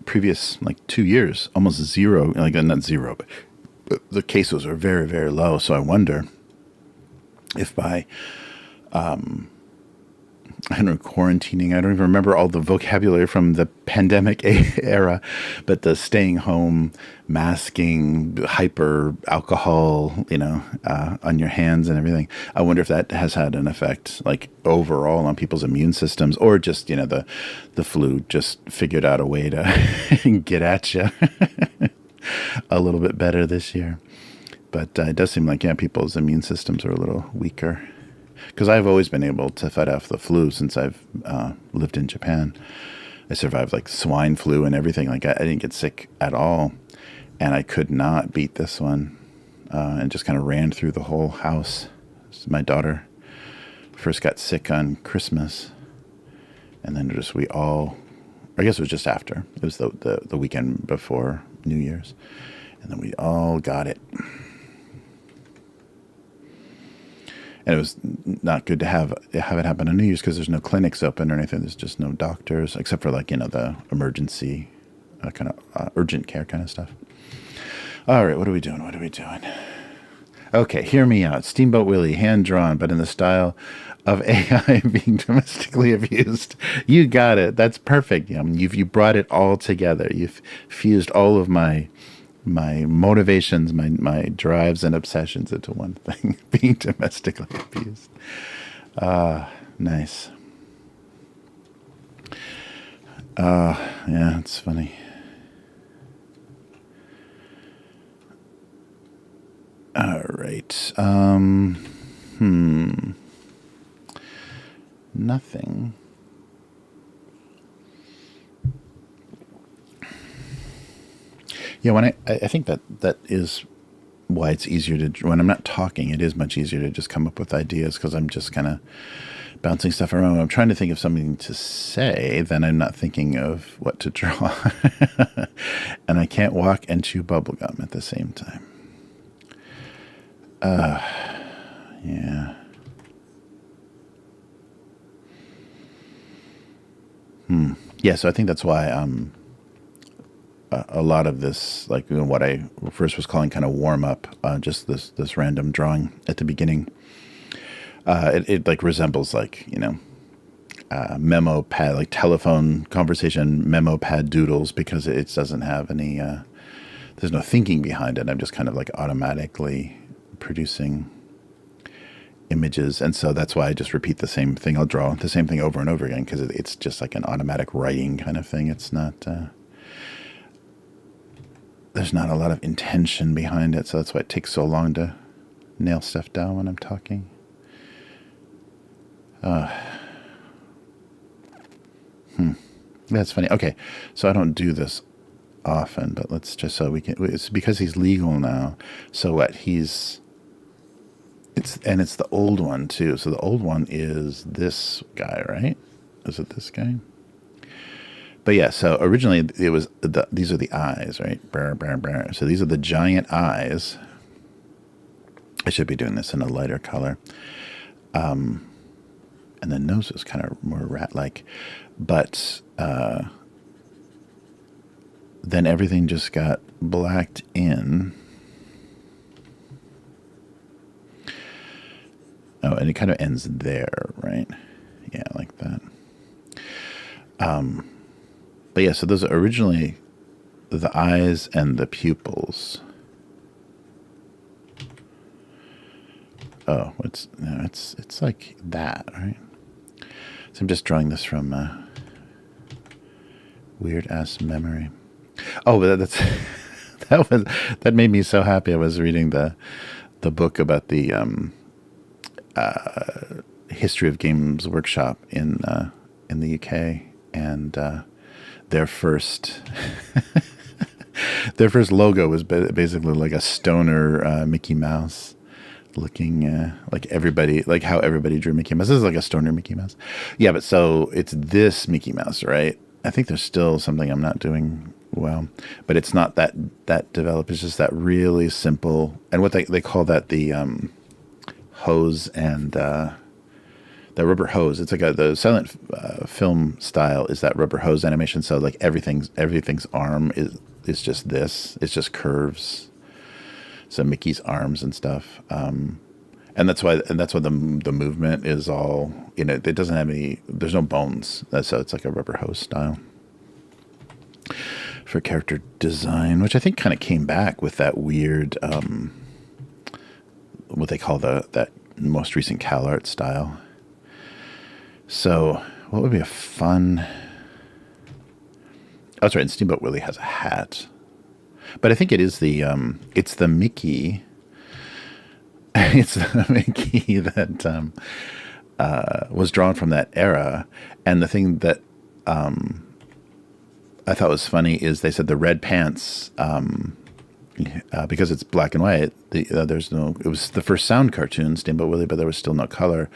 previous 2 years, almost zero, not zero, but the cases are very, very low. So I wonder if by I don't know, quarantining. I don't even remember all the vocabulary from the pandemic era, but the staying home, masking, hyper alcohol, on your hands and everything. I wonder if that has had an effect, overall on people's immune systems, or just, the flu just figured out a way to get at you a little bit better this year. But it does seem like, people's immune systems are a little weaker. Because I've always been able to fight off the flu since I've lived in Japan. I survived swine flu and everything. I didn't get sick at all. And I could not beat this one. And just kind of ran through the whole house. My daughter first got sick on Christmas. And then I guess it was just after. It was the weekend before New Year's. And then we all got it. And it was not good to have it happen on New Year's because there's no clinics open or anything. There's just no doctors, except for like, the emergency kind of urgent care kind of stuff. All right, what are we doing? Okay, hear me out. Steamboat Willie, hand-drawn, but in the style of AI being domestically abused. You got it. That's perfect. You brought it all together. You've fused all of my motivations, my drives and obsessions into one thing, being domestically abused. Nice. Yeah, it's funny. All right. Nothing. Yeah, when I think that is why it's easier to, when I'm not talking, it is much easier to just come up with ideas because I'm just kind of bouncing stuff around. When I'm trying to think of something to say, then I'm not thinking of what to draw. And I can't walk and chew bubblegum at the same time. Yeah. Yeah, so I think that's why a lot of this, like what I first was calling kind of warm up, just this random drawing at the beginning, it like resembles like memo pad, like telephone conversation memo pad doodles, because it doesn't have any there's no thinking behind it. I'm just kind of like automatically producing images, and so that's why I just repeat the same thing. I'll draw the same thing over and over again because it's just like an automatic writing kind of thing. It's not there's not a lot of intention behind it, so that's why it takes so long to nail stuff down when I'm talking. That's funny. Okay, so I don't do this often, but let's just, so we can, it's because he's legal now. So what it's the old one too. So the old one is this guy, right? Is it this guy? But yeah, so originally it was these are the eyes, right? Brr, brr, brr. So these are the giant eyes. I should be doing this in a lighter color. And the nose is kind of more rat-like. But then everything just got blacked in. Oh, and it kind of ends there, right? Yeah, like that. But yeah, so those are originally the eyes and the pupils. Oh, it's like that, right? So I'm just drawing this from weird ass memory. Oh, but that's that made me so happy. I was reading the book about the history of Games Workshop in the UK, and their first logo was basically like a stoner Mickey Mouse looking, like everybody, like how everybody drew Mickey Mouse. This is like a stoner Mickey Mouse. Yeah, but so it's this Mickey Mouse, right? I think there's still something I'm not doing well, but it's not that developed. It's just that really simple, and what they call that the hose and the rubber hose. It's like the silent film style is that rubber hose animation. So like everything's arm is just this. It's just curves. So Mickey's arms and stuff. And that's why the movement is all, it doesn't have any, there's no bones. So it's like a rubber hose style for character design, which I think kind of came back with that weird, what they call that most recent CalArt style. So what would be a fun, oh, that's right. And Steamboat Willie has a hat, but I think it is it's the Mickey. It's the Mickey that was drawn from that era. And the thing that I thought was funny is they said the red pants, because it's black and white, it was the first sound cartoon, Steamboat Willie, but there was still no color.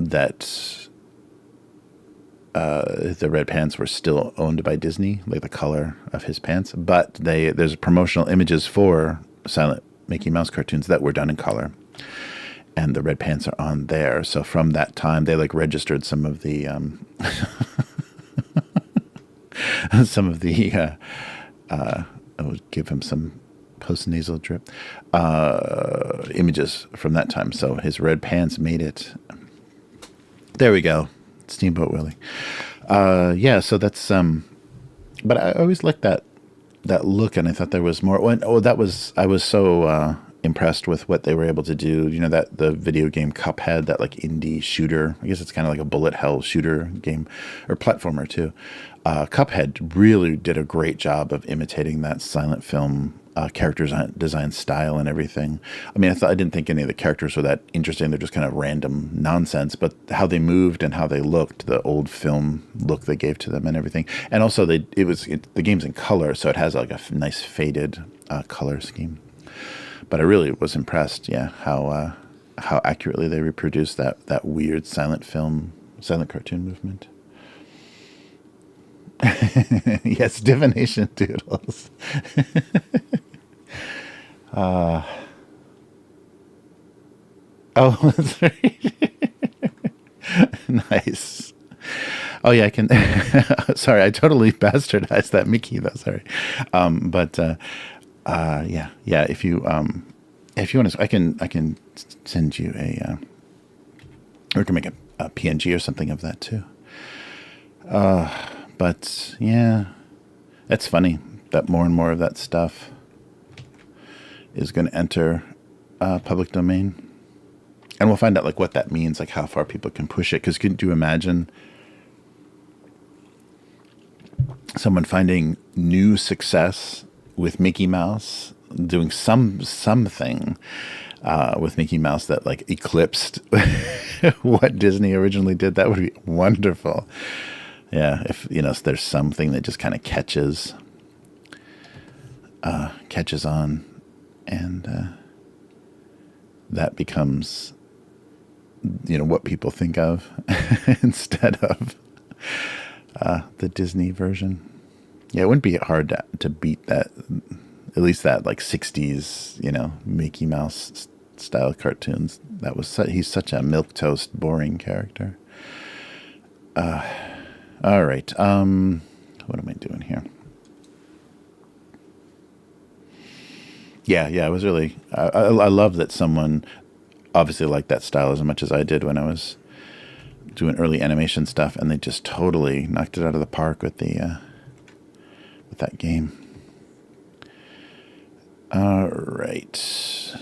That the red pants were still owned by Disney, like the color of his pants. But there's promotional images for Silent Mickey Mouse cartoons that were done in color, and the red pants are on there. So from that time, they like registered some of the I would give him some post-nasal drip images from that time. So his red pants made it. There we go. Steamboat Willie. Yeah, so that's but I always liked that look, and I thought there was more. I was so impressed with what they were able to do. You know, that the video game Cuphead, that like indie shooter. I guess it's kind of like a bullet hell shooter game or platformer too. Cuphead really did a great job of imitating that silent film character design style and everything. I mean, I didn't think any of the characters were that interesting. They're just kind of random nonsense, but how they moved and how they looked, the old film look they gave to them and everything. And also the game's in color, so it has like a nice faded color scheme. But I really was impressed, yeah, how accurately they reproduced that weird silent cartoon movement. Yes, divination doodles. Oh, that's right. Nice. Oh yeah, I can. Sorry, I totally bastardized that Mickey though. Sorry, yeah. If you want to, I can send you or can make a PNG or something of that too. But yeah, it's funny that more and more of that stuff is going to enter public domain, and we'll find out like what that means, like how far people can push it. Because couldn't you imagine someone finding new success with Mickey Mouse, doing something with Mickey Mouse that like eclipsed what Disney originally did? That would be wonderful. Yeah, if there's something that just kind of catches on, and that becomes what people think of instead of the Disney version. Yeah, it wouldn't be hard to beat that, at least that like 60s, Mickey Mouse style cartoons. That was he's such a milquetoast, boring character. All right. What am I doing here? Yeah. I was really. I love that someone obviously liked that style as much as I did when I was doing early animation stuff, and they just totally knocked it out of the park with with that game. All right.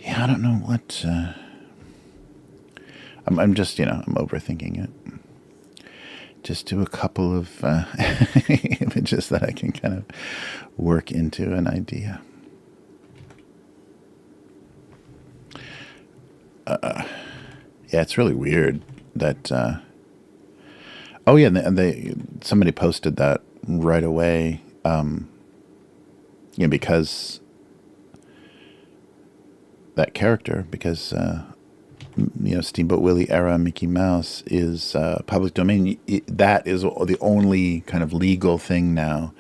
Yeah, I don't know what. I'm just, I'm overthinking it. Just do a couple of images that I can kind of work into an idea. Yeah, it's really weird that. Oh yeah, and somebody posted that right away. Because that character, because Steamboat Willie era Mickey Mouse is public domain. That is the only kind of legal thing now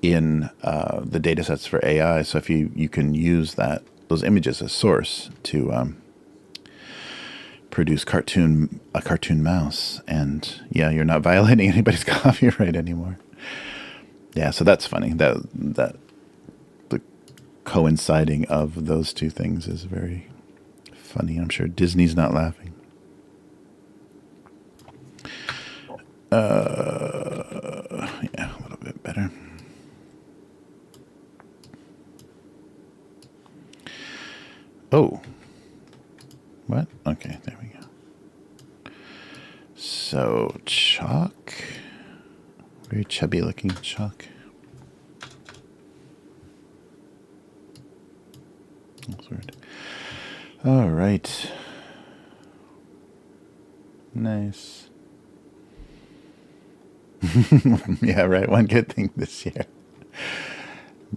in the data sets for AI. So if you can use those images as source to produce a cartoon mouse, and yeah, you're not violating anybody's copyright anymore. Yeah, so that's funny. That the coinciding of those two things is very funny. I'm sure Disney's not laughing. Yeah, a little bit better. Oh. What? Okay, there we go. So, Chalk. Very chubby looking Chalk. That's weird. All right. Nice. Yeah, right. One good thing this year.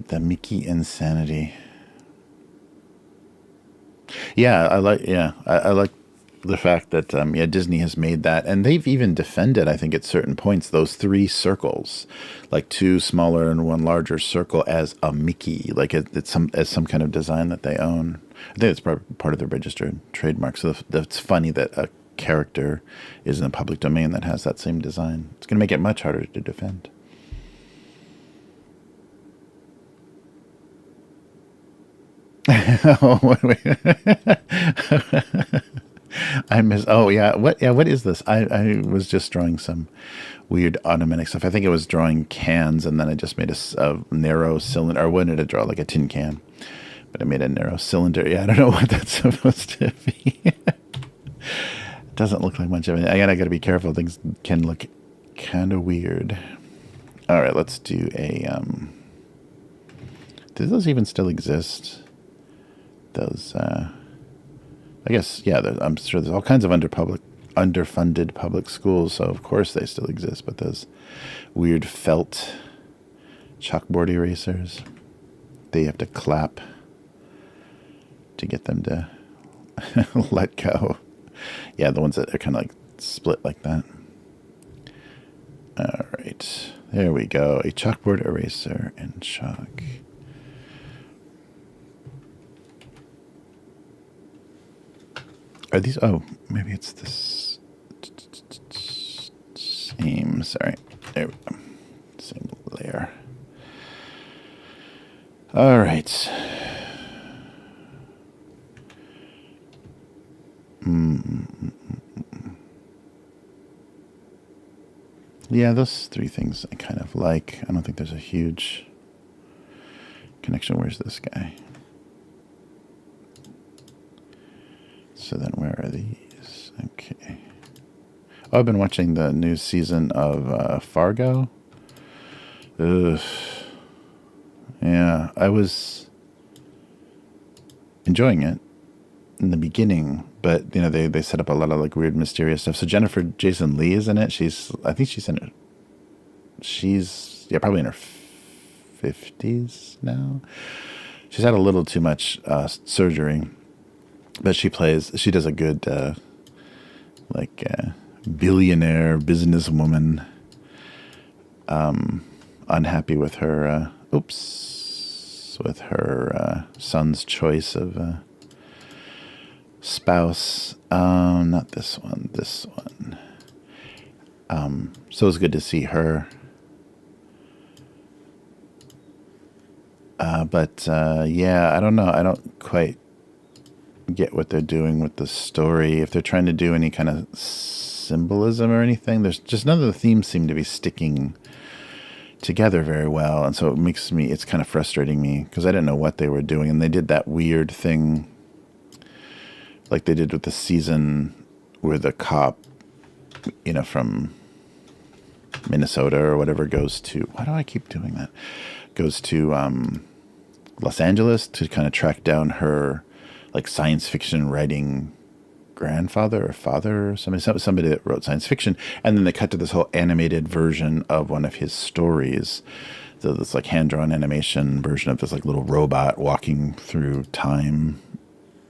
The Mickey insanity. Yeah, I like the fact that yeah, Disney has made that, and they've even defended, I think, at certain points, those three circles, like two smaller and one larger circle, as a Mickey, like it's some kind of design that they own. I think it's part of their registered trademark. So that's funny that a character is in the public domain that has that same design. It's going to make it much harder to defend. Oh, wait. I miss. Oh yeah. What? Yeah. What is this? I was just drawing some weird automatic stuff. I think it was drawing cans, and then I just made a narrow cylinder. Or wanted to draw like a tin can, but I made a narrow cylinder. Yeah. I don't know what that's supposed to be. It doesn't look like much of it. I gotta be careful. Things can look kind of weird. All right. Let's do a. Do those even still exist? Those. I guess, yeah, I'm sure there's all kinds of underfunded public schools, so of course they still exist, but those weird felt chalkboard erasers, they have to clap to get them to let go. Yeah, the ones that are kind of like split like that. All right, there we go. A chalkboard eraser and chalk. Are these? Oh, maybe it's this same. Sorry, there we go. Same layer. All right. Yeah, those three things I kind of like. I don't think there's a huge connection. Where's this guy? So then where are these? Okay. Oh, I've been watching the new season of Fargo. Ugh. Yeah, I was enjoying it in the beginning, but you know they set up a lot of like weird mysterious stuff. So Jennifer Jason Leigh is in it. I think she's in it. She's probably in her 50s now. She's had a little too much surgery. But she does a good, billionaire businesswoman, unhappy with her, with her son's choice of spouse. Not this one, this one. So it was good to see her. Yeah, I don't know. I don't quite get what they're doing with the story. If they're trying to do any kind of symbolism or anything, there's just none of the themes seem to be sticking together very well, and so it's kind of frustrating me because I didn't know what they were doing, and they did that weird thing like they did with the season where the cop, from Minnesota or whatever goes to, why do I keep doing that? Goes to Los Angeles to kind of track down her like science fiction writing grandfather or father or somebody that wrote science fiction, and then they cut to this whole animated version of one of his stories. So this like hand-drawn animation version of this like little robot walking through time,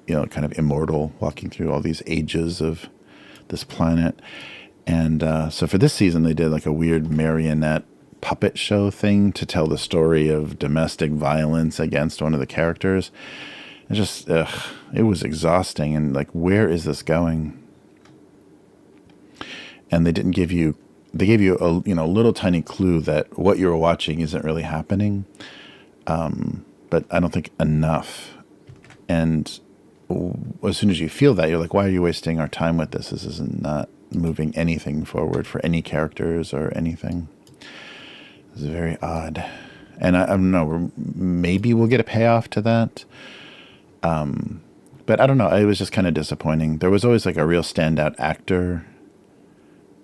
kind of immortal, walking through all these ages of this planet. And so for this season, they did like a weird marionette puppet show thing to tell the story of domestic violence against one of the characters. It just, it was exhausting. And like, where is this going? And they didn't give you, they gave you a little tiny clue that what you were watching isn't really happening. But I don't think enough. And as soon as you feel that, you're like, why are you wasting our time with this? This is not moving anything forward for any characters or anything. It's very odd. And I don't know, maybe we'll get a payoff to that. But I don't know. It was just kind of disappointing. There was always like a real standout actor.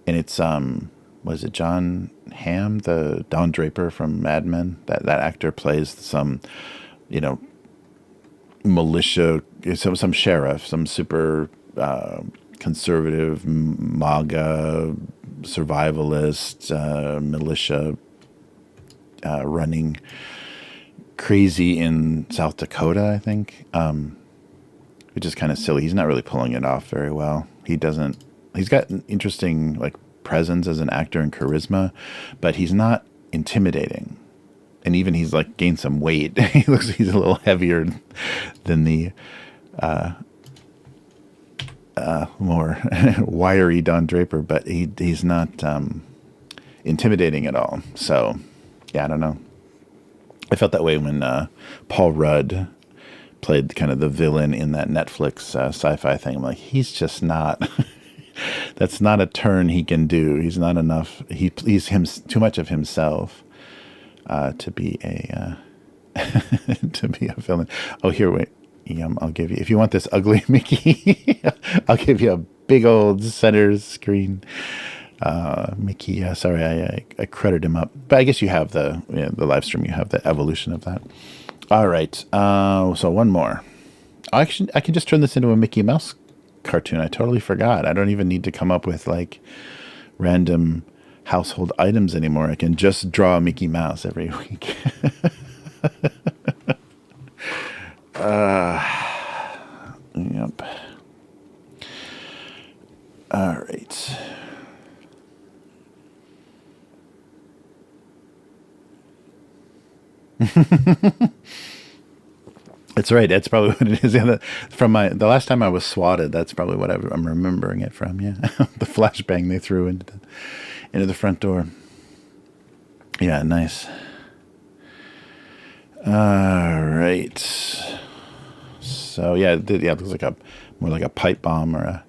And it's, was it John Hamm, the Don Draper from Mad Men? That actor plays some, militia, some sheriff, some super conservative MAGA survivalist militia running crazy in South Dakota, I think, which is kind of silly. He's not really pulling it off very well. He's got an interesting like presence as an actor and charisma, but he's not intimidating. And even he's like gained some weight. He looks like he's a little heavier than the more wiry Don Draper, but he's not intimidating at all. So, yeah, I don't know. I felt that way when Paul Rudd played kind of the villain in that Netflix sci-fi thing. I'm like, he's just not. That's not a turn he can do. He's not enough. He's too much of himself to be a to be a villain. Oh, here, wait. I'll give you, if you want this ugly Mickey, I'll give you a big old center screen Mickey. Sorry, I credited him up, but I guess you have the live stream. You have the evolution of that. All right. So one more. I can just turn this into a Mickey Mouse cartoon. I totally forgot. I don't even need to come up with like random household items anymore. I can just draw a Mickey Mouse every week. Yep. All right. That's right. That's probably what it is. Yeah, from the last time I was swatted, that's probably what I'm remembering it from. Yeah, the flashbang they threw into the front door. Yeah, nice. All right. So yeah, it looks like more like a pipe bomb or a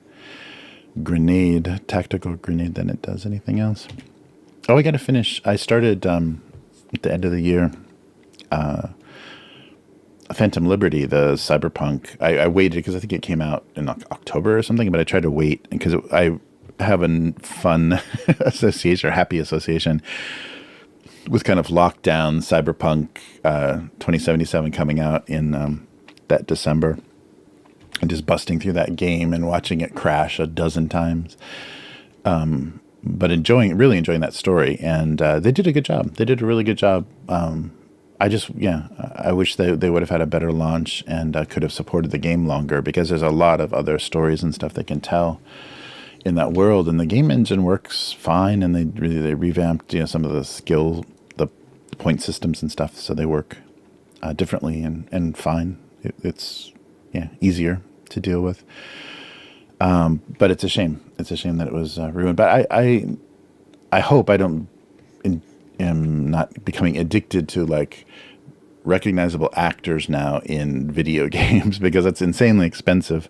grenade, tactical grenade, than it does anything else. Oh, I got to finish. I started at the end of the year. Phantom Liberty, the cyberpunk. I waited because I think it came out in October or something, but I tried to wait because I have a fun association or happy association with kind of lockdown cyberpunk 2077 coming out in that December, and just busting through that game and watching it crash a dozen times. But really enjoying that story, and they did a good job. They did a really good job. I wish they would have had a better launch and could have supported the game longer, because there's a lot of other stories and stuff they can tell in that world, and the game engine works fine, and they revamped some of the point systems and stuff, so they work differently and fine. It's easier to deal with. But it's a shame. It's a shame that it was ruined. But I hope I don't am not becoming addicted to like recognizable actors now in video games, because it's insanely expensive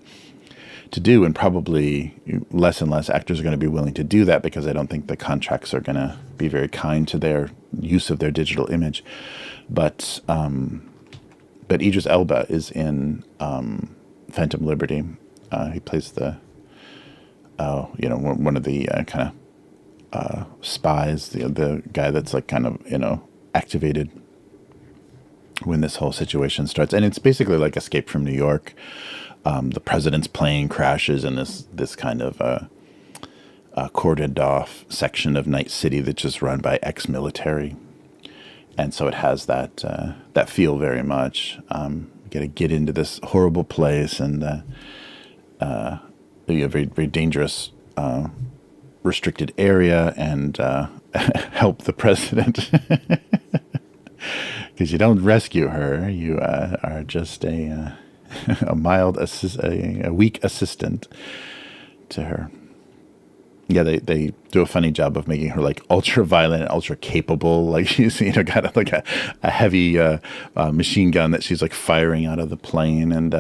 to do, and probably less and less actors are going to be willing to do that, because I don't think the contracts are going to be very kind to their use of their digital image. But Idris Elba is in Phantom Liberty. He plays one of the kind of spies, the guy that's like kind of activated when this whole situation starts, and it's basically like Escape from New York. The president's plane crashes in this kind of cordoned off section of Night City that's just run by ex-military, and so it has that feel very much. You got to get into this horrible place and a very, very dangerous restricted area, and help the president. Because you don't rescue her, you are just a weak assistant to her. Yeah, they do a funny job of making her like ultra violent and ultra capable. Like she's got like a heavy machine gun that she's like firing out of the plane, and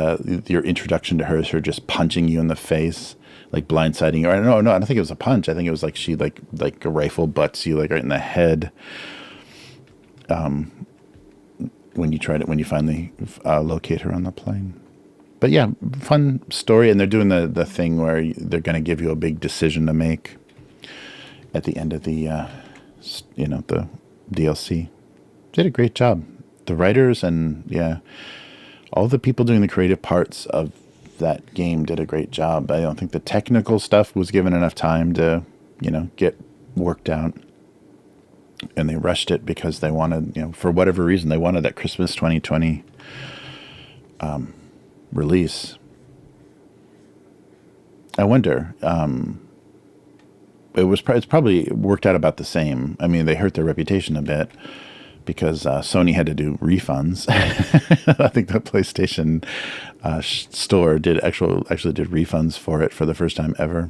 your introduction to her is her just punching you in the face, like blindsiding you. Or no, I don't think it was a punch. I think it was like she like a rifle butts you like right in the head. When you finally locate her on the plane. But yeah, fun story, and they're doing the thing where they're going to give you a big decision to make at the end of the the DLC. Did a great job. The writers and all the people doing the creative parts of that game did a great job. I don't think the technical stuff was given enough time to get worked out, and they rushed it because they wanted, for whatever reason, they wanted that Christmas 2020 release. I wonder. It's probably worked out about the same. I mean, they hurt their reputation a bit because Sony had to do refunds. I think the PlayStation store actually did refunds for it for the first time ever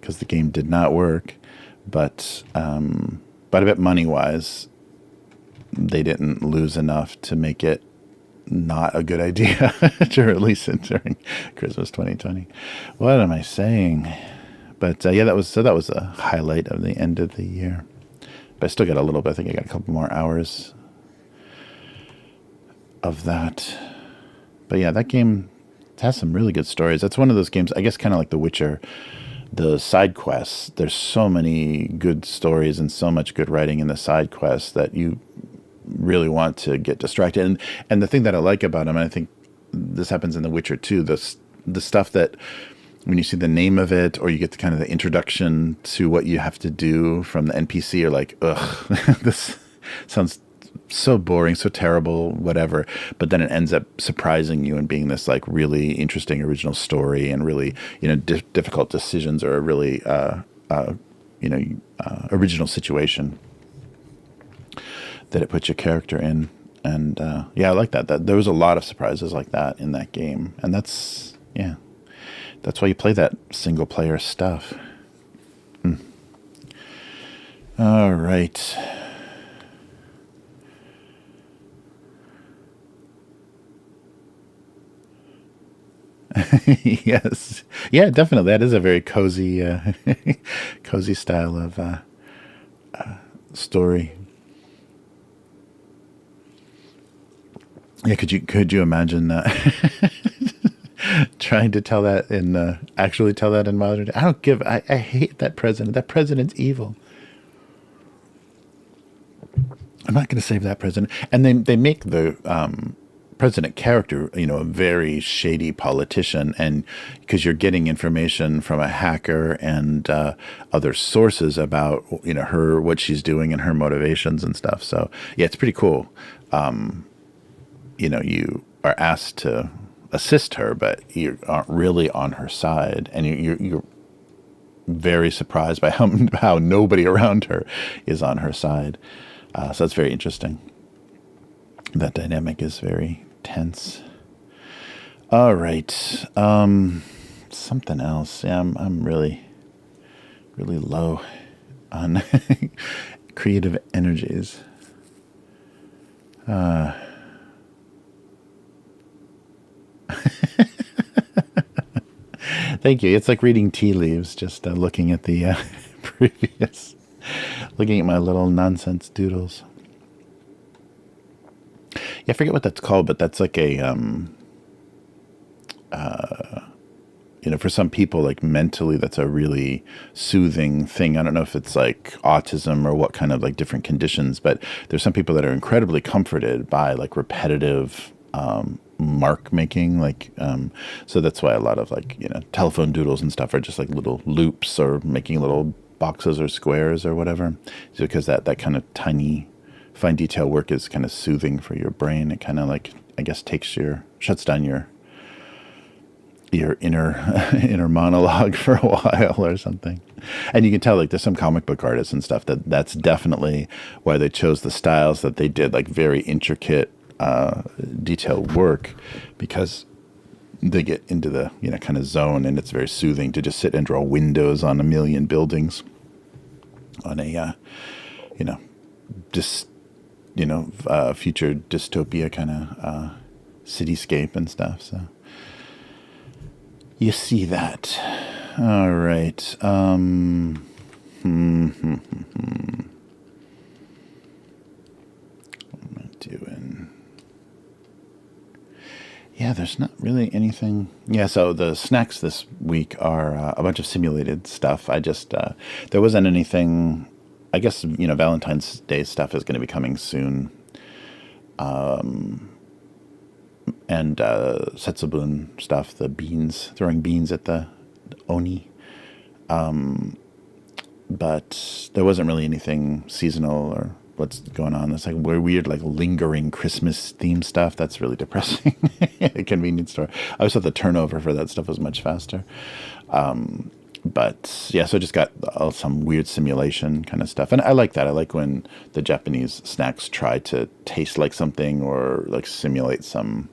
because the game did not work. But I bet money-wise, they didn't lose enough to make it not a good idea to release it during Christmas 2020. What am I saying? But that was a highlight of the end of the year. But I still got a little bit. I think I got a couple more hours of that. But yeah, that game has some really good stories. That's one of those games, I guess, kind of like The Witcher. The side quests, there's so many good stories and so much good writing in the side quests that you really want to get distracted. And the thing that I like about them, and I think this happens in The Witcher too, the stuff that when you see the name of it or you get the kind of the introduction to what you have to do from the NPC, you're like, ugh, this sounds so boring, so terrible, whatever. But then it ends up surprising you and being this like really interesting original story and really, difficult decisions or a really, original situation that it puts your character in. And I like that. There was a lot of surprises like that in that game. And that's why you play that single player stuff. All right. Yes. Yeah, definitely. That is a very cozy, cozy style of story. Yeah, could you imagine trying to tell that actually tell that in modern day? I hate that president. That president's evil. I'm not going to save that president. And they make the president character, a very shady politician, and because you're getting information from a hacker and other sources about what she's doing and her motivations and stuff. So yeah, it's pretty cool. You are asked to assist her, but you aren't really on her side, and you're very surprised by how nobody around her is on her side. So that's very interesting. That dynamic is very tense. All right. Something else. Yeah, I'm really, really low on creative energies. Thank you. It's like reading tea leaves, just looking at the looking at my little nonsense doodles. Yeah, I forget what that's called, but that's like a, for some people, like mentally, that's a really soothing thing. I don't know if it's like autism or what kind of like different conditions, but there's some people that are incredibly comforted by like repetitive mark making, so that's why a lot of like telephone doodles and stuff are just like little loops or making little boxes or squares or whatever, because that kind of tiny fine detail work is kind of soothing for your brain. It kind of like, I guess, shuts down your inner monologue for a while or something. And you can tell like there's some comic book artists and stuff that's definitely why they chose the styles that they did, like very intricate detailed work, because they get into the kind of zone, and it's very soothing to just sit and draw windows on a million buildings on a future dystopia kind of cityscape and stuff. So you see that. All right. What am I doing? Yeah, there's not really anything. Yeah, so the snacks this week are a bunch of simulated stuff. I just, there wasn't anything. I guess, Valentine's Day stuff is going to be coming soon. And Setsubun stuff, the beans, throwing beans at the Oni. but there wasn't really anything seasonal or what's going on. It's like weird, like lingering Christmas theme stuff. That's really depressing. A convenience store. I always thought the turnover for that stuff was much faster. But yeah, so I just got some weird simulation kind of stuff. And I like that. I like when the Japanese snacks try to taste like something or like simulate some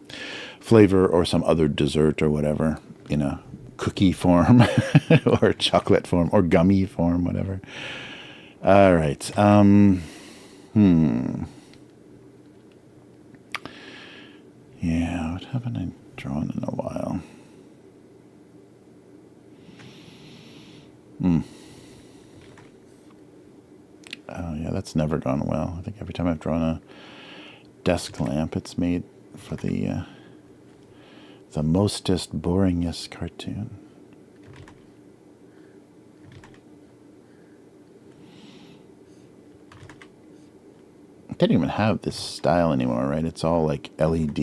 flavor or some other dessert or whatever, you know, cookie form or chocolate form or gummy form, whatever. All right. Yeah, what haven't I drawn in a while? Oh, yeah, that's never gone well. I think every time I've drawn a desk lamp, it's made for the mostest boringest cartoon. I don't even have this style anymore, right? It's all like LED.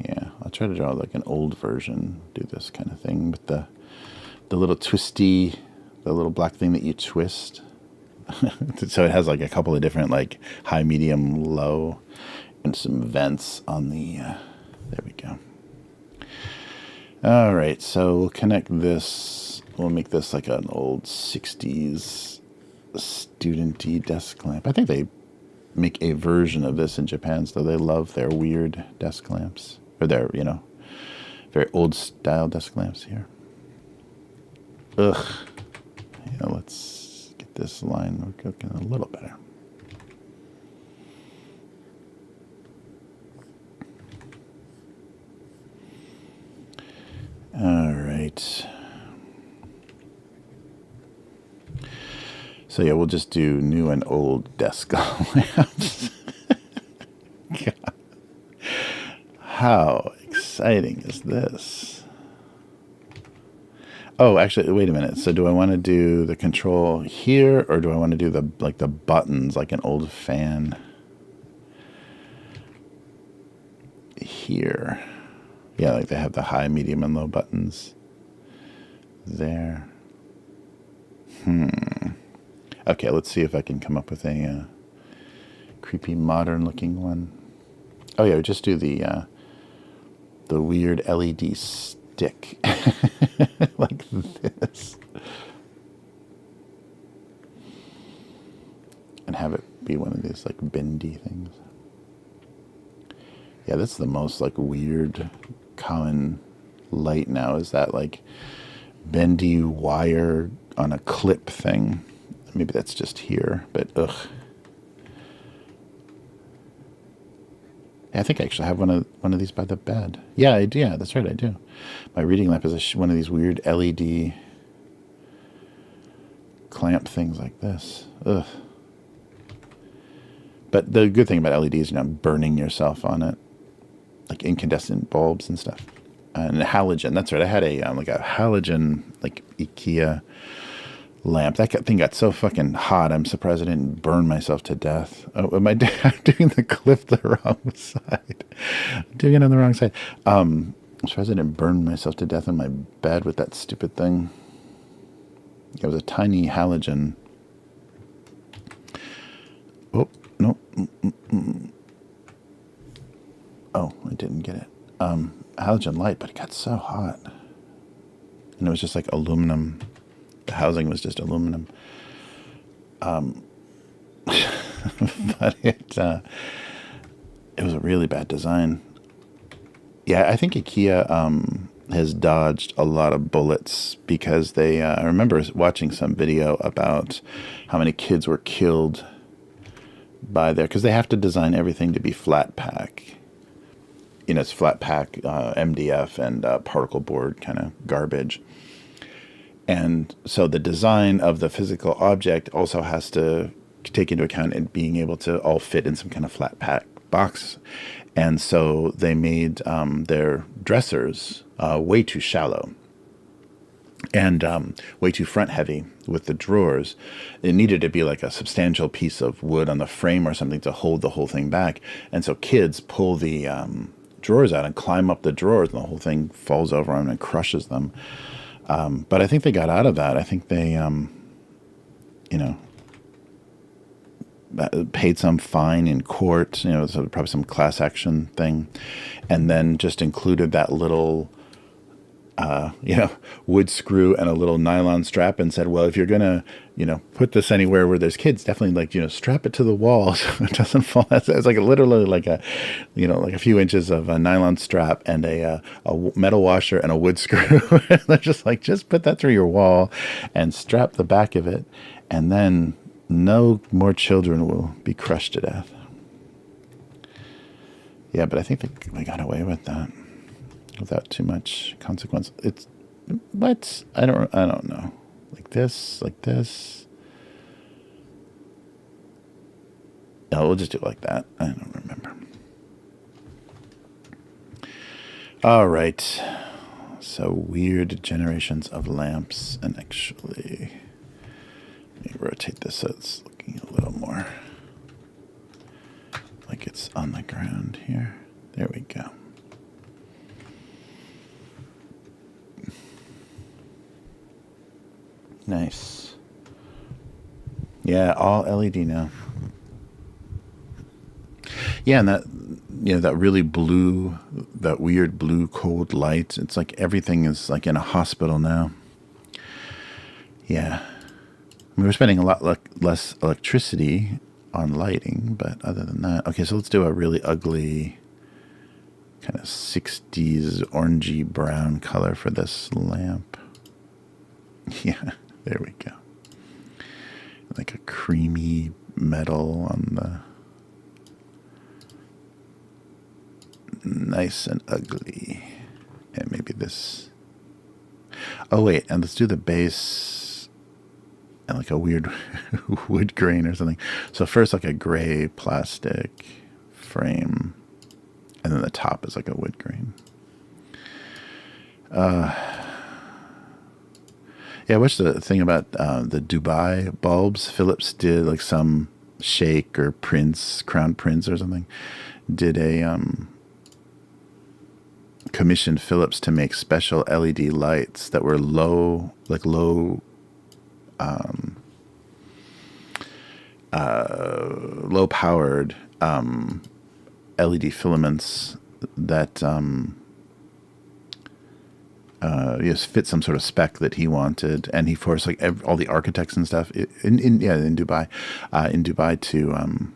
Yeah, I'll try to draw like an old version, do this kind of thing with the little twisty, the little black thing that you twist. So it has like a couple of different like high, medium, low, and some vents on the, there we go. All right, so we'll connect this, we'll make this like an old 60s student-y desk lamp. I think they make a version of this in Japan, so they love their weird desk lamps. Or their, you know, very old-style desk lamps here. Ugh. Yeah, let's get this line looking a little better. All right. So yeah, we'll just do new and old desk lamps. God. How exciting is this? Oh, actually, wait a minute. So do I want to do the control here, or do I want to do the buttons like an old fan here? Yeah, like they have the high, medium, and low buttons there. Okay, let's see if I can come up with a creepy modern-looking one. Oh yeah, just do the weird LED stick like this, and have it be one of these like bendy things. Yeah, that's the most like weird common light now, is that like bendy wire on a clip thing. Maybe that's just here, but ugh. I think I actually have one of these by the bed. Yeah, yeah, that's right, I do. My reading lamp is one of these weird LED clamp things like this. Ugh. But the good thing about LEDs, you're not burning yourself on it, like incandescent bulbs and stuff. And halogen, that's right. I had a like a halogen like IKEA lamp. That thing got so fucking hot. I'm surprised I didn't burn myself to death. Oh, am I doing the clip the wrong side? I'm doing it on the wrong side. I'm surprised I didn't burn myself to death in my bed with that stupid thing. It was a tiny halogen. Oh, no. Oh, I didn't get it. Halogen light, but it got so hot. And it was just like aluminum. The housing was just aluminum. But it was a really bad design. Yeah, I think IKEA has dodged a lot of bullets because they, I remember watching some video about how many kids were killed by their, because they have to design everything to be flat pack. You know, it's flat pack, MDF and particle board kind of garbage. And so the design of the physical object also has to take into account it being able to all fit in some kind of flat pack box. And so they made their dressers way too shallow and way too front heavy with the drawers. It needed to be like a substantial piece of wood on the frame or something to hold the whole thing back. And so kids pull the drawers out and climb up the drawers, and the whole thing falls over on them and crushes them. But I think they got out of that. I think they, you know, paid some fine in court, you know, so probably some class action thing, and then just included that little, you know, wood screw and a little nylon strap, and said, well, if you're gonna, you know, put this anywhere where there's kids, definitely, like, you know, strap it to the wall so it doesn't fall. It's like literally like a, you know, like a few inches of a nylon strap and a metal washer and a wood screw. They're just like, just put that through your wall and strap the back of it, and then no more children will be crushed to death. Yeah, but I think they got away with that without too much consequence. It's, but I don't know. Like this. No, we'll just do it like that. I don't remember. All right. So weird generations of lamps, and actually, let me rotate this so it's looking a little more like it's on the ground here. There we go. Nice. Yeah, all LED now. Yeah, and that, you know, that really blue, that weird blue cold light. It's like everything is like in a hospital now. Yeah. I mean, we're spending a lot less electricity on lighting, but other than that. Okay, so let's do a really ugly kind of 60s orangey brown color for this lamp. Yeah, there we go. Like a creamy metal on the... Nice and ugly. And maybe this... Oh, wait, and let's do the base and like a weird wood grain or something. So first like a gray plastic frame, and then the top is like a wood grain. Yeah, I wish the thing about the Dubai bulbs, Philips did like some sheikh or prince, crown prince or something, did a commissioned Philips to make special LED lights that were low powered LED filaments that just fit some sort of spec that he wanted, and he forced like all the architects and stuff in Dubai to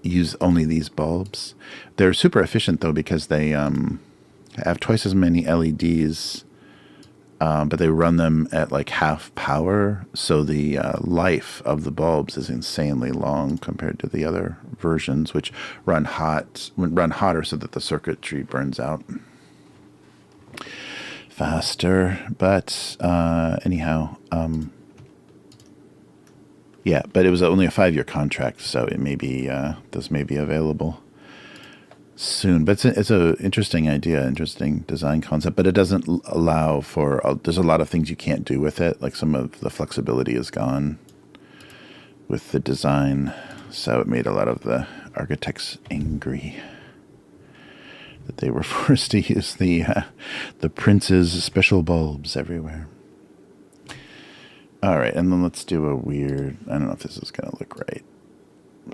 use only these bulbs. They're super efficient though, because they have twice as many LEDs, but they run them at like half power, so the life of the bulbs is insanely long compared to the other versions, which run hotter so that the circuitry burns out faster. But anyhow, yeah, but it was only a 5-year contract, so it may be those may be available soon. But it's a interesting idea, interesting design concept, but it doesn't allow for there's a lot of things you can't do with it. Like some of the flexibility is gone with the design, so it made a lot of the architects angry that they were forced to use the Prince's special bulbs everywhere. All right, and then let's do a weird, I don't know if this is going to look right,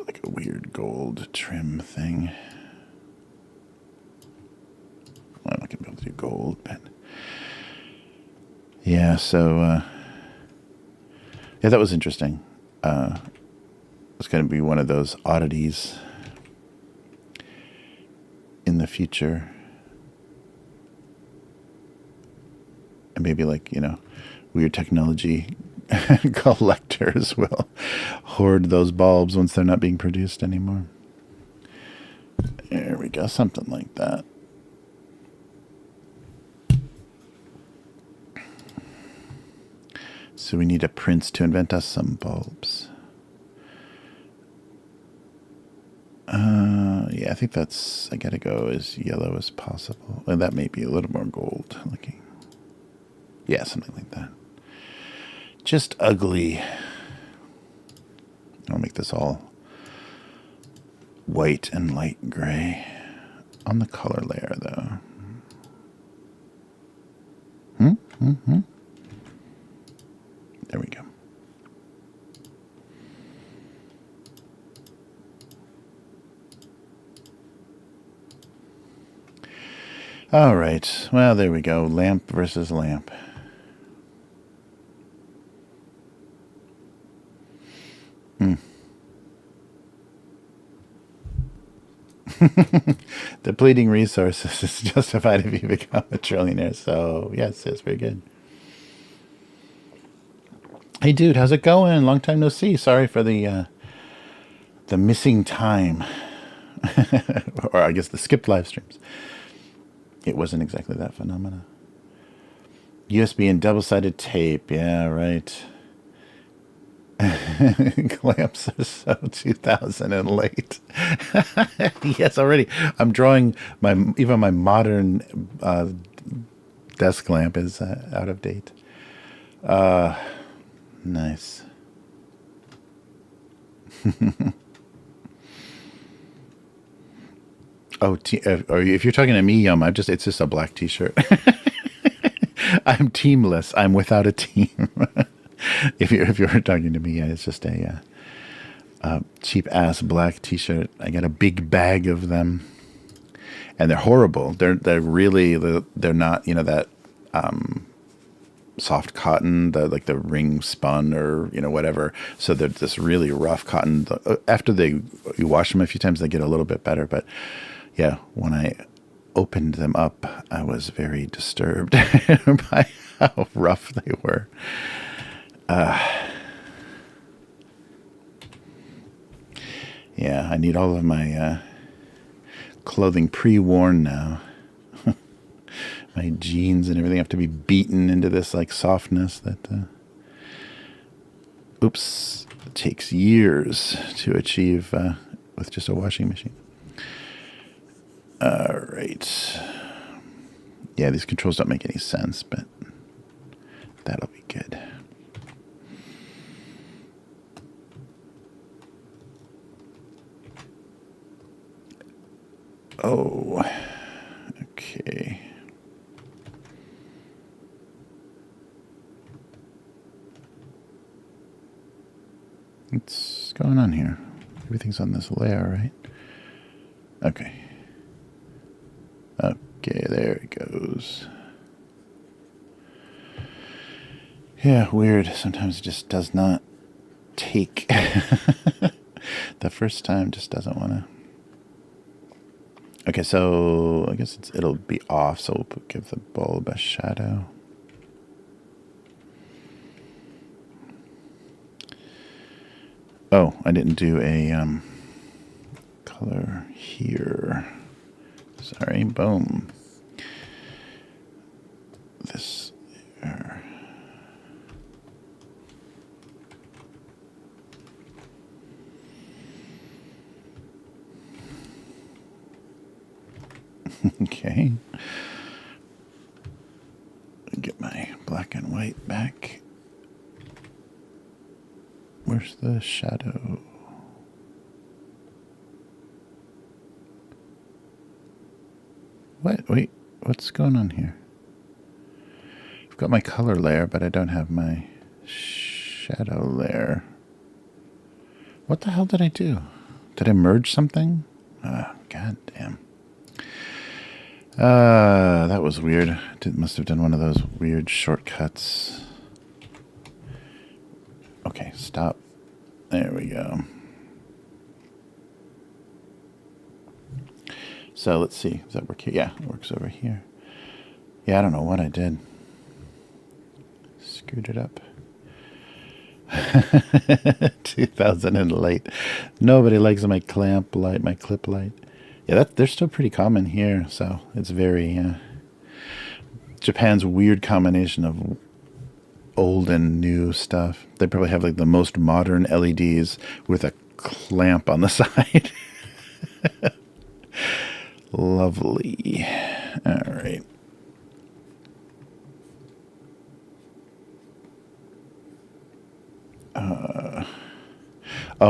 like a weird gold trim thing. Well, I'm not going to be able to do gold, but yeah, so yeah, that was interesting. It's going to be one of those oddities in the future. And maybe like, you know, weird technology collectors will hoard those bulbs once they're not being produced anymore. There we go, something like that. So we need a prince to invent us some bulbs. Yeah, I think I gotta go as yellow as possible. And that may be a little more gold looking. Yeah, something like that. Just ugly. I'll make this all white and light gray on the color layer, though. There we go. All right. Well, there we go. Lamp versus lamp. Depleting resources is justified if you become a trillionaire. So, yes, it's very good. Hey, dude, how's it going? Long time no see. Sorry for the missing time. Or I guess the skipped live streams. It wasn't exactly that phenomena. USB and double-sided tape. Yeah, right. Clamps are so 2000 and late. Yes, already. I'm drawing even my modern desk lamp is out of date. Nice. Oh, or if you're talking to me, it's just a black T-shirt. I'm teamless. I'm without a team. If you're talking to me, yeah, it's just a cheap ass black T-shirt. I got a big bag of them, and they're horrible. They're really they're not that soft cotton, like the ring spun or whatever. So they're this really rough cotton. After you wash them a few times, they get a little bit better. But yeah, when I opened them up, I was very disturbed by how rough they were. Yeah, I need all of my clothing pre-worn now. My jeans and everything have to be beaten into this like softness that takes years to achieve with just a washing machine. All right. Yeah, these controls don't make any sense, but that'll be good. Oh, okay. What's going on here? Everything's on this layer, right? Okay. Okay, there it goes. Yeah, weird. Sometimes it just does not take. The first time just doesn't want to. Okay, so I guess it'll be off, so we'll give the bulb a shadow. Oh, I didn't do a color here. Sorry, boom. This there. Okay. Get my black and white back. Where's the shadow? What? Wait, what's going on here? I've got my color layer, but I don't have my shadow layer. What the hell did I do? Did I merge something? God damn. That was weird. Must have done one of those weird shortcuts. Okay, stop. There we go. So let's see. Does that work here? Yeah, it works over here. Yeah, I don't know what I did. Screwed it up. 2000 and late. Nobody likes my clamp light, my clip light. Yeah, they're still pretty common here, so it's very Japan's weird combination of old and new stuff. They probably have like the most modern LEDs with a clamp on the side. Lovely. All right.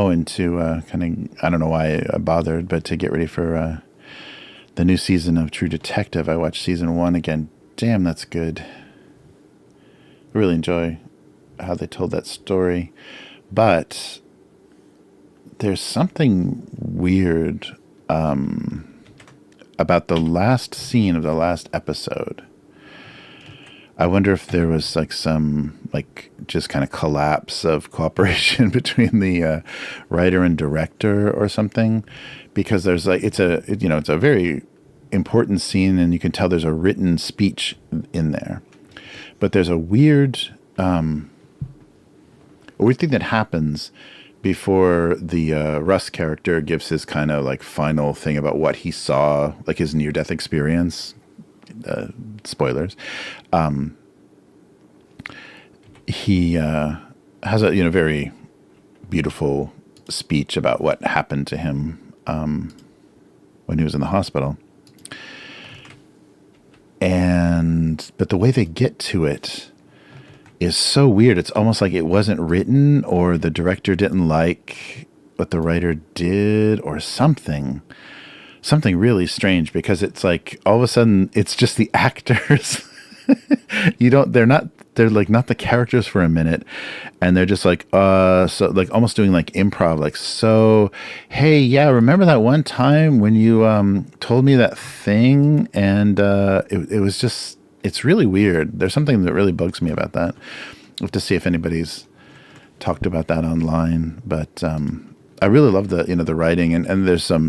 And to kind of, I don't know why I bothered, but to get ready for the new season of True Detective, I watched season 1 again. Damn, that's good. really enjoy how they told that story. But there's something weird about the last scene of the last episode. I wonder if there was like some like just kind of collapse of cooperation between the writer and director or something, because there's like it's a very important scene, and you can tell there's a written speech in there, but there's a weird thing that happens before the Russ character gives his kind of like final thing about what he saw, like his near-death experience. Spoilers. He has a very beautiful speech about what happened to him when he was in the hospital. But the way they get to it is so weird. It's almost like it wasn't written, or the director didn't like what the writer did, or something really strange, because it's like all of a sudden it's just the actors. They're like not the characters for a minute, and they're just like so like almost doing like improv, like, so hey, yeah, remember that one time when you told me that thing, and it was just, it's really weird. There's something that really bugs me about that. I'll have to see if anybody's talked about that online, but I really love the writing, and there's some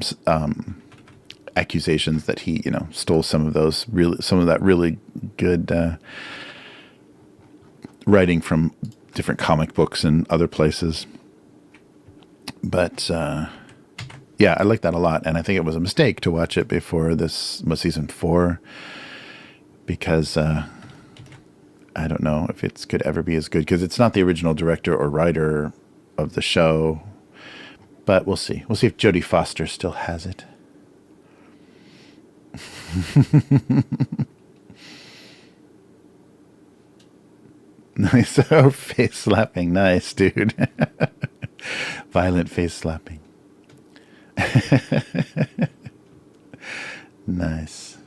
accusations that he stole some of that really good writing from different comic books and other places. But yeah, I like that a lot, and I think it was a mistake to watch it before this was season 4, because I don't know if it could ever be as good, because it's not the original director or writer of the show. But we'll see. We'll see if Jodie Foster still has it. Nice. Oh, face slapping. Nice, dude. Violent face slapping. Nice.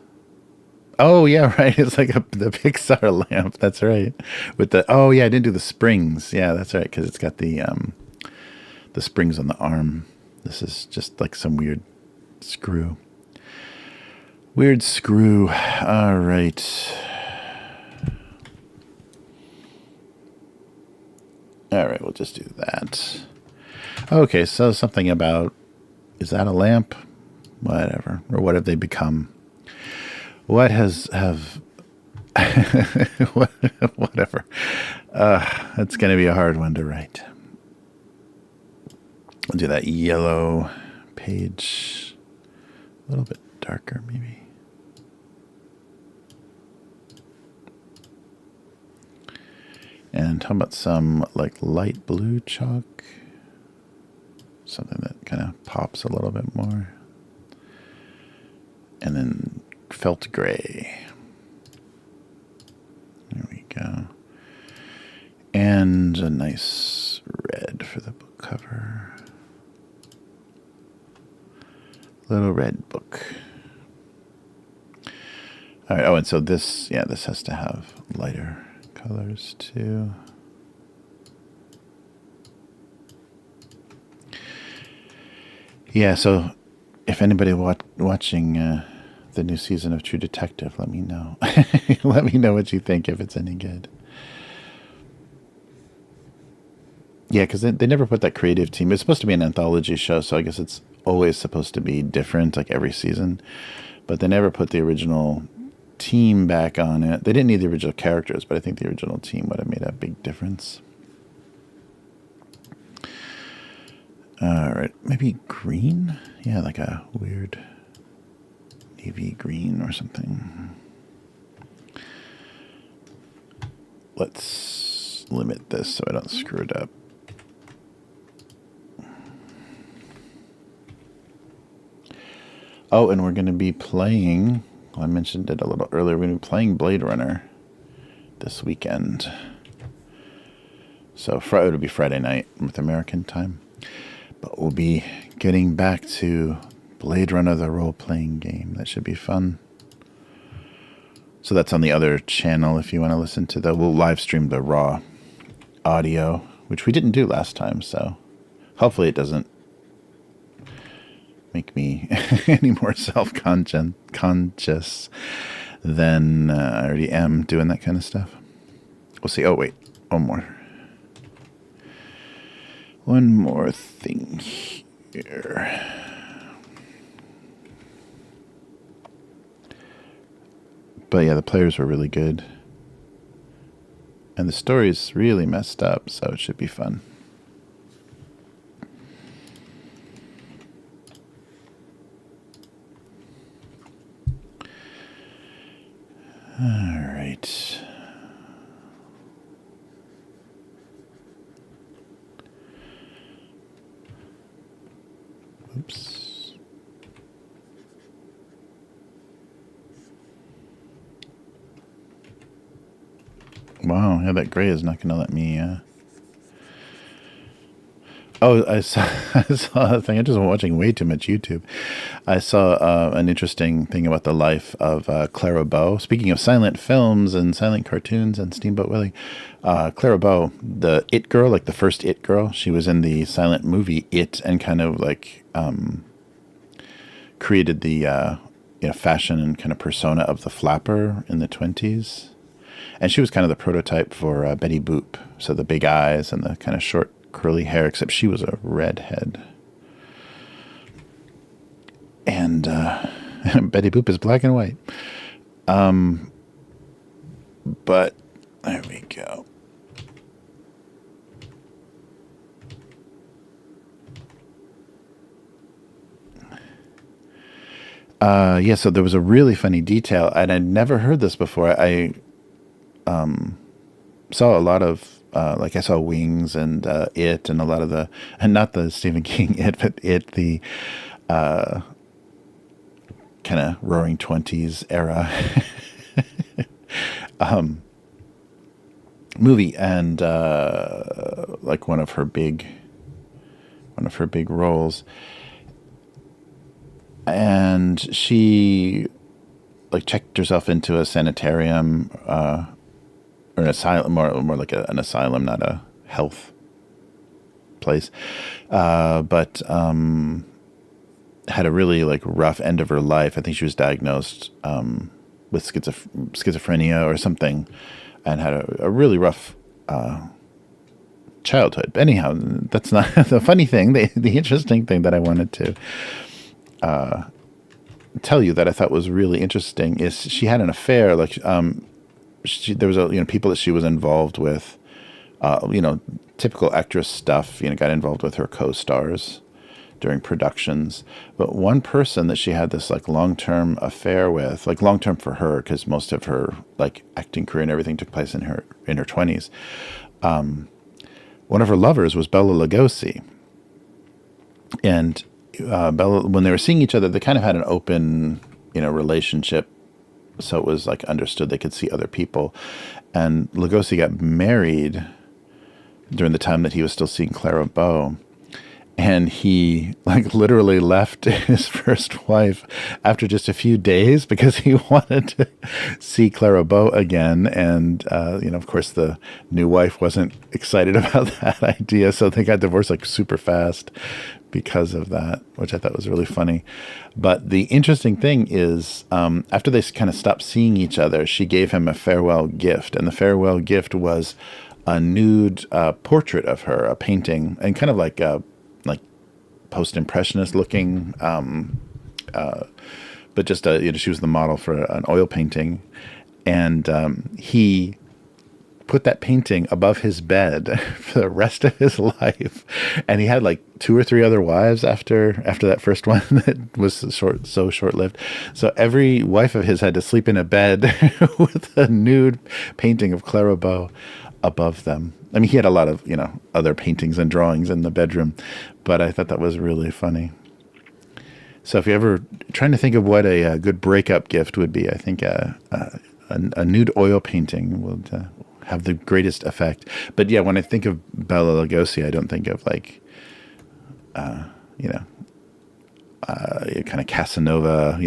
Oh, yeah, right. It's like the Pixar lamp. That's right. With the, oh, yeah, I didn't do the springs. Yeah, that's right, because it's got the springs on the arm. This is just like some weird screw. Weird screw. All right. All right, we'll just do that. Okay, so something about, is that a lamp? Whatever. Or what have they become? What have whatever. It's going to be a hard one to write. I'll do that yellow page a little bit darker, maybe. And how about some like light blue chalk? Something that kind of pops a little bit more. And then felt gray. There we go. And a nice red for the book cover. Little red book. All right. Oh, and so this has to have lighter colors too. Yeah, so if anybody watching the new season of True Detective, let me know. Let me know what you think, if it's any good. Yeah, because they never put that creative team. It's supposed to be an anthology show, so I guess it's always supposed to be different, like every season. But they never put the original team back on it. They didn't need the original characters, but I think the original team would have made a big difference. All right, maybe green? Yeah, like a weird navy green or something. Let's limit this so I don't screw it up. Oh, and we're going to be playing, I mentioned it a little earlier, we're going to be playing Blade Runner this weekend. So it'll be Friday night with American time. But we'll be getting back to Blade Runner, the role-playing game. That should be fun. So that's on the other channel if you want to listen to the. We'll live stream the raw audio, which we didn't do last time. So hopefully it doesn't make me any more self-conscious than I already am doing that kind of stuff. We'll see. Oh, wait. One more. One more thing here. But yeah, the players were really good. And the story's really messed up, so it should be fun. All right. Oops. Wow, yeah, that gray is not going to let me... Oh, I saw a thing. I'm just watching way too much YouTube. I saw an interesting thing about the life of Clara Bow. Speaking of silent films and silent cartoons and Steamboat Willie, Clara Bow, the It girl, like the first It girl, she was in the silent movie It and kind of like created the fashion and kind of persona of the flapper in the 20s. And she was kind of the prototype for Betty Boop. So the big eyes and the kind of short curly hair, except she was a redhead. And Betty Boop is black and white. But there we go. Yeah, so there was a really funny detail, and I'd never heard this before. I saw a lot of I saw Wings and It and a lot of the, and not the Stephen King It, but It, the kind of Roaring Twenties era movie, and like one of her big roles, and she like checked herself into a sanitarium. Or an asylum, more like an asylum, not a health place. But had a really like rough end of her life. I think she was diagnosed with schizophrenia or something, and had a really rough childhood. But anyhow, that's not the funny thing. The interesting thing that I wanted to tell you that I thought was really interesting is she had an affair. Like there was people that she was involved with, typical actress stuff. Got involved with her co-stars during productions. But one person that she had this like long-term affair with, like long-term for her, because most of her like acting career and everything took place in her 20s. One of her lovers was Bela Lugosi, and Bela, when they were seeing each other, they kind of had an open, relationship. So it was like understood they could see other people. And Lugosi got married during the time that he was still seeing Clara Bow. And he like literally left his first wife after just a few days because he wanted to see Clara Bow again. And, of course, the new wife wasn't excited about that idea. So they got divorced like super fast because of that, which I thought was really funny. But the interesting thing is after they kind of stopped seeing each other, she gave him a farewell gift. And the farewell gift was a nude portrait of her, a painting, and kind of like post-impressionist looking, but just she was the model for an oil painting, and he put that painting above his bed for the rest of his life, and he had like 2 or 3 other wives after that first one that was so short-lived. So every wife of his had to sleep in a bed with a nude painting of Clara Bow above them. I mean, he had a lot of, other paintings and drawings in the bedroom, but I thought that was really funny. So if you're ever trying to think of what a good breakup gift would be, I think a nude oil painting would have the greatest effect. But yeah, when I think of Bela Lugosi, I don't think of like, kind of Casanova,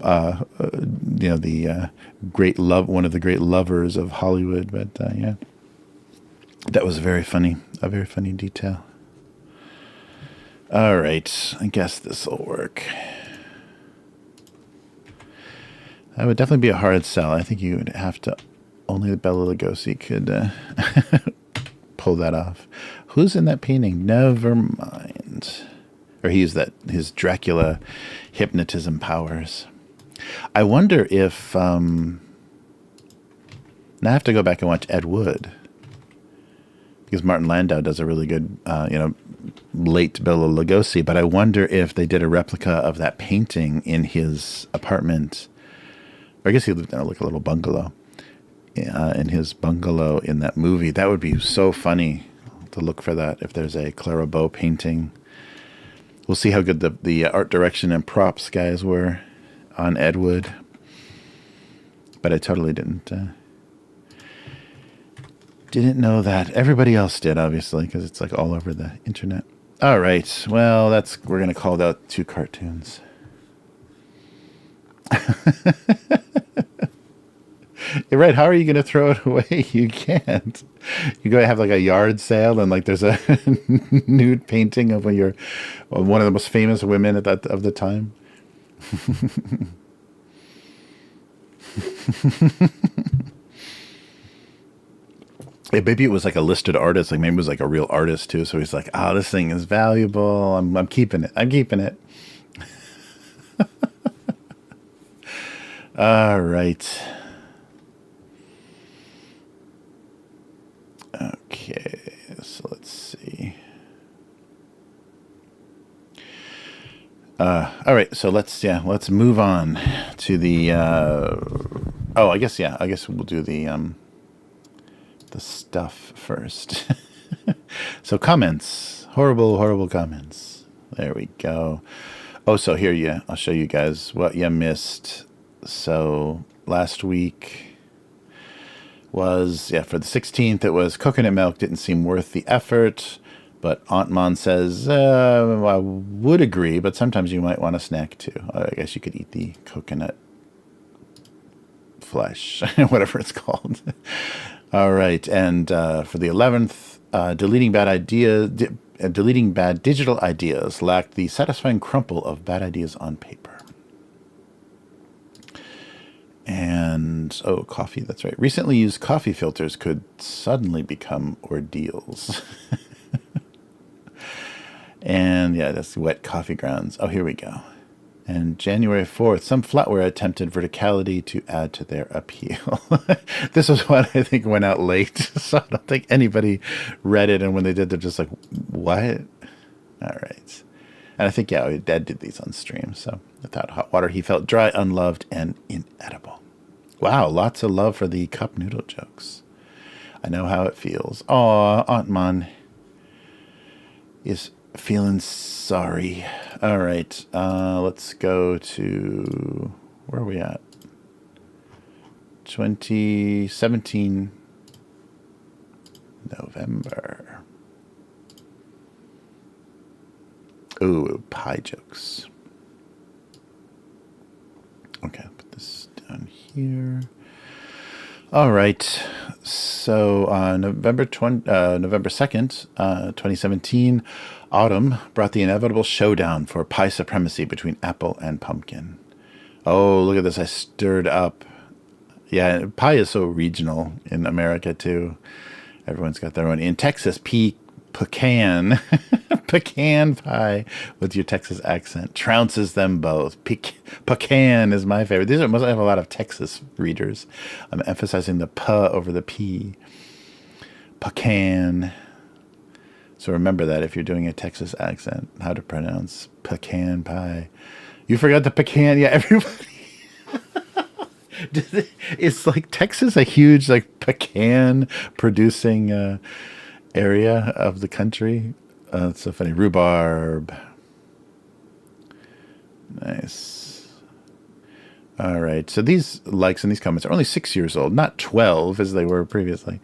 the great love, one of the great lovers of Hollywood. But yeah, that was very funny, a very funny detail. All right, I guess this will work. That would definitely be a hard sell. I think you would have to, only Bela Lugosi could pull that off. Who's in that painting? Never mind. Or he used his Dracula hypnotism powers. I wonder if now I have to go back and watch Ed Wood, because Martin Landau does a really good late Bela Lugosi, but I wonder if they did a replica of that painting in his apartment. Or I guess he lived in a little bungalow. In his bungalow in that movie. That would be so funny to look for that if there's a Clara Bow painting. We'll see how good the art direction and props guys were on Ed Wood. But I totally didn't know that. Everybody else did, obviously, because it's like all over the internet. All right. Well, we're going to call that 2 cartoons. You're right. How are you going to throw it away? You can't. You go have like a yard sale and like there's a nude painting of one of the most famous women of the time. Maybe it was like a listed artist. Like maybe it was like a real artist too. So he's like, "Oh, this thing is valuable. I'm keeping it. I'm keeping it." All right. Okay, so let's see. All right, so let's move on to the. I guess we'll do the stuff first. So comments, horrible comments. There we go. Oh, so here I'll show you guys what you missed. So last week was, for the 16th, it was coconut milk didn't seem worth the effort, but Aunt Mon says, I would agree, but sometimes you might want a snack too. I guess you could eat the coconut flesh, whatever it's called. All right, and for the 11th, deleting bad digital ideas lacked the satisfying crumple of bad ideas on paper. And, coffee, that's right. Recently used coffee filters could suddenly become ordeals. And, that's wet coffee grounds. Oh, here we go. And January 4th, some flatware attempted verticality to add to their appeal. This was one I think went out late, so I don't think anybody read it. And when they did, they're just like, what? All right. And I think, Dad did these on stream. So without hot water, he felt dry, unloved, and inedible. Wow, lots of love for the cup noodle jokes. I know how it feels. Aw, Aunt Mon is feeling sorry. All right, let's go to, where are we at? 2017 November. Ooh, pie jokes. Okay, put this down here. All right. So November 2nd, 2017, autumn brought the inevitable showdown for pie supremacy between apple and pumpkin. Oh, look at this. I stirred up. Yeah, pie is so regional in America, too. Everyone's got their own. In Texas, pecan pie with your Texas accent trounces them both. Pecan is my favorite. These must have a lot of Texas readers. I'm emphasizing the p over the p. Pecan. So remember that if you're doing a Texas accent, how to pronounce pecan pie. You forgot the pecan. Yeah, everybody. It's like Texas a huge like pecan producing area of the country. It's so funny. Rhubarb. Nice. All right. So these likes and these comments are only 6 years old, not 12 as they were previously.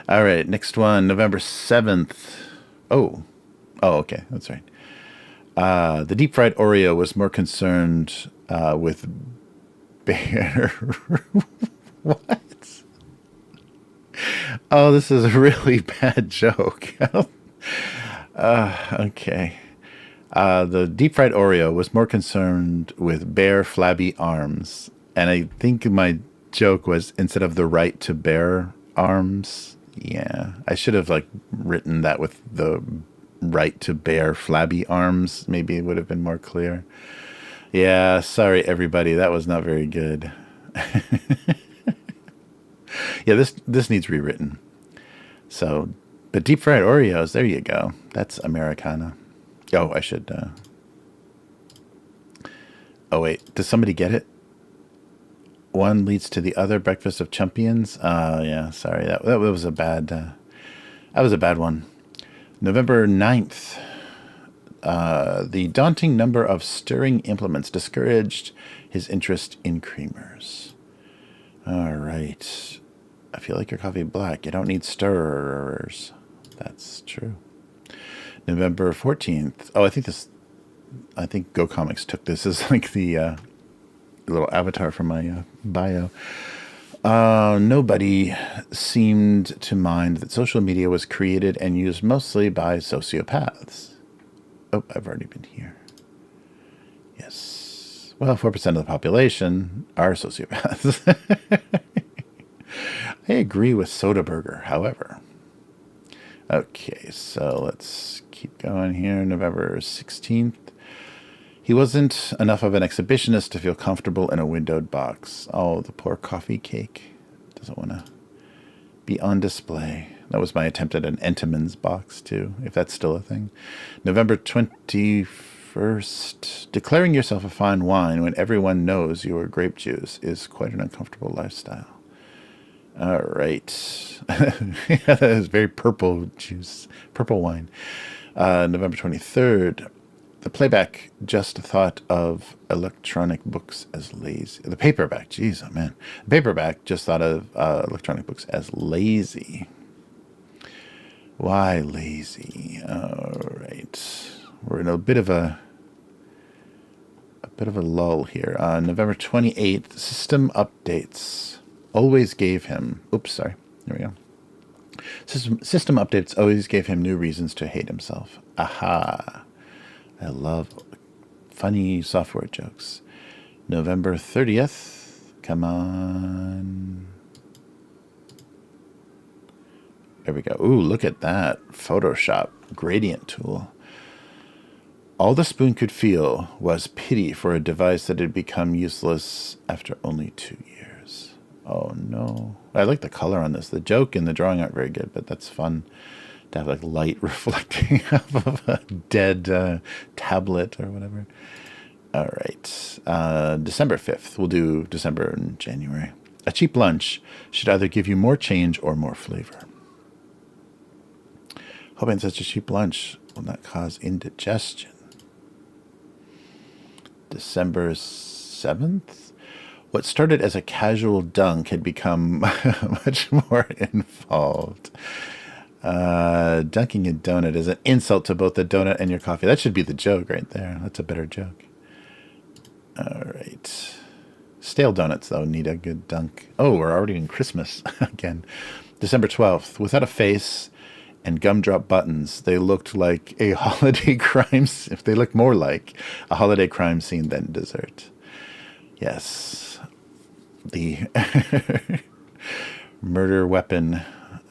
All right. Next one, November 7th. Oh, okay. That's right. The deep fried Oreo was more concerned with bear. What? Oh, this is a really bad joke. Okay. The deep fried Oreo was more concerned with bare, flabby arms. And I think my joke was instead of the right to bear arms. Yeah. I should have like written that with the right to bear flabby arms. Maybe it would have been more clear. Yeah. Sorry, everybody. That was not very good. Yeah, this needs rewritten. So, but deep fried Oreos, there you go. That's Americana. Oh, I should. Oh wait, does somebody get it? One leads to the other. Breakfast of Champions. Yeah, sorry, that was a bad. That was a bad one. November 9th. The daunting number of stirring implements discouraged his interest in creamers. All right. I feel like your coffee black. You don't need stirrers. That's true. November 14th. Oh, I think Go Comics took this as like the little avatar for my bio. Nobody seemed to mind that social media was created and used mostly by sociopaths. Oh, I've already been here. Yes. Well, 4% of the population are sociopaths. I agree with Soderbergh, however. Okay, so let's keep going here. November 16th. He wasn't enough of an exhibitionist to feel comfortable in a windowed box. Oh, the poor coffee cake. Doesn't want to be on display. That was my attempt at an Entenmann's box, too, if that's still a thing. November 21st. Declaring yourself a fine wine when everyone knows you are grape juice is quite an uncomfortable lifestyle. All right. That is very purple juice, purple wine. November 23rd. The playback just thought of electronic books as lazy. The paperback, geez, oh man. The paperback just thought of electronic books as lazy. Why lazy? All right. We're in a bit of a lull here. November 28th. System updates. Always gave him, oops, sorry, here we go. System updates always gave him new reasons to hate himself. Aha. I love funny software jokes. November 30th. Come on. There we go. Ooh, look at that. Photoshop gradient tool. All the spoon could feel was pity for a device that had become useless after only 2 years. Oh, no. I like the color on this. The joke and the drawing aren't very good, but that's fun to have like light reflecting off of a dead tablet or whatever. All right. December 5th. We'll do December and January. A cheap lunch should either give you more change or more flavor. Hoping such a cheap lunch will not cause indigestion. December 7th. What started as a casual dunk had become much more involved. Dunking a donut is an insult to both the donut and your coffee. That should be the joke right there. That's a better joke. All right. Stale donuts, though, need a good dunk. Oh, we're already in Christmas again. December 12th. Without a face and gumdrop buttons, they looked like a holiday crime scene. They looked more like a holiday crime scene than dessert. Yes. The murder weapon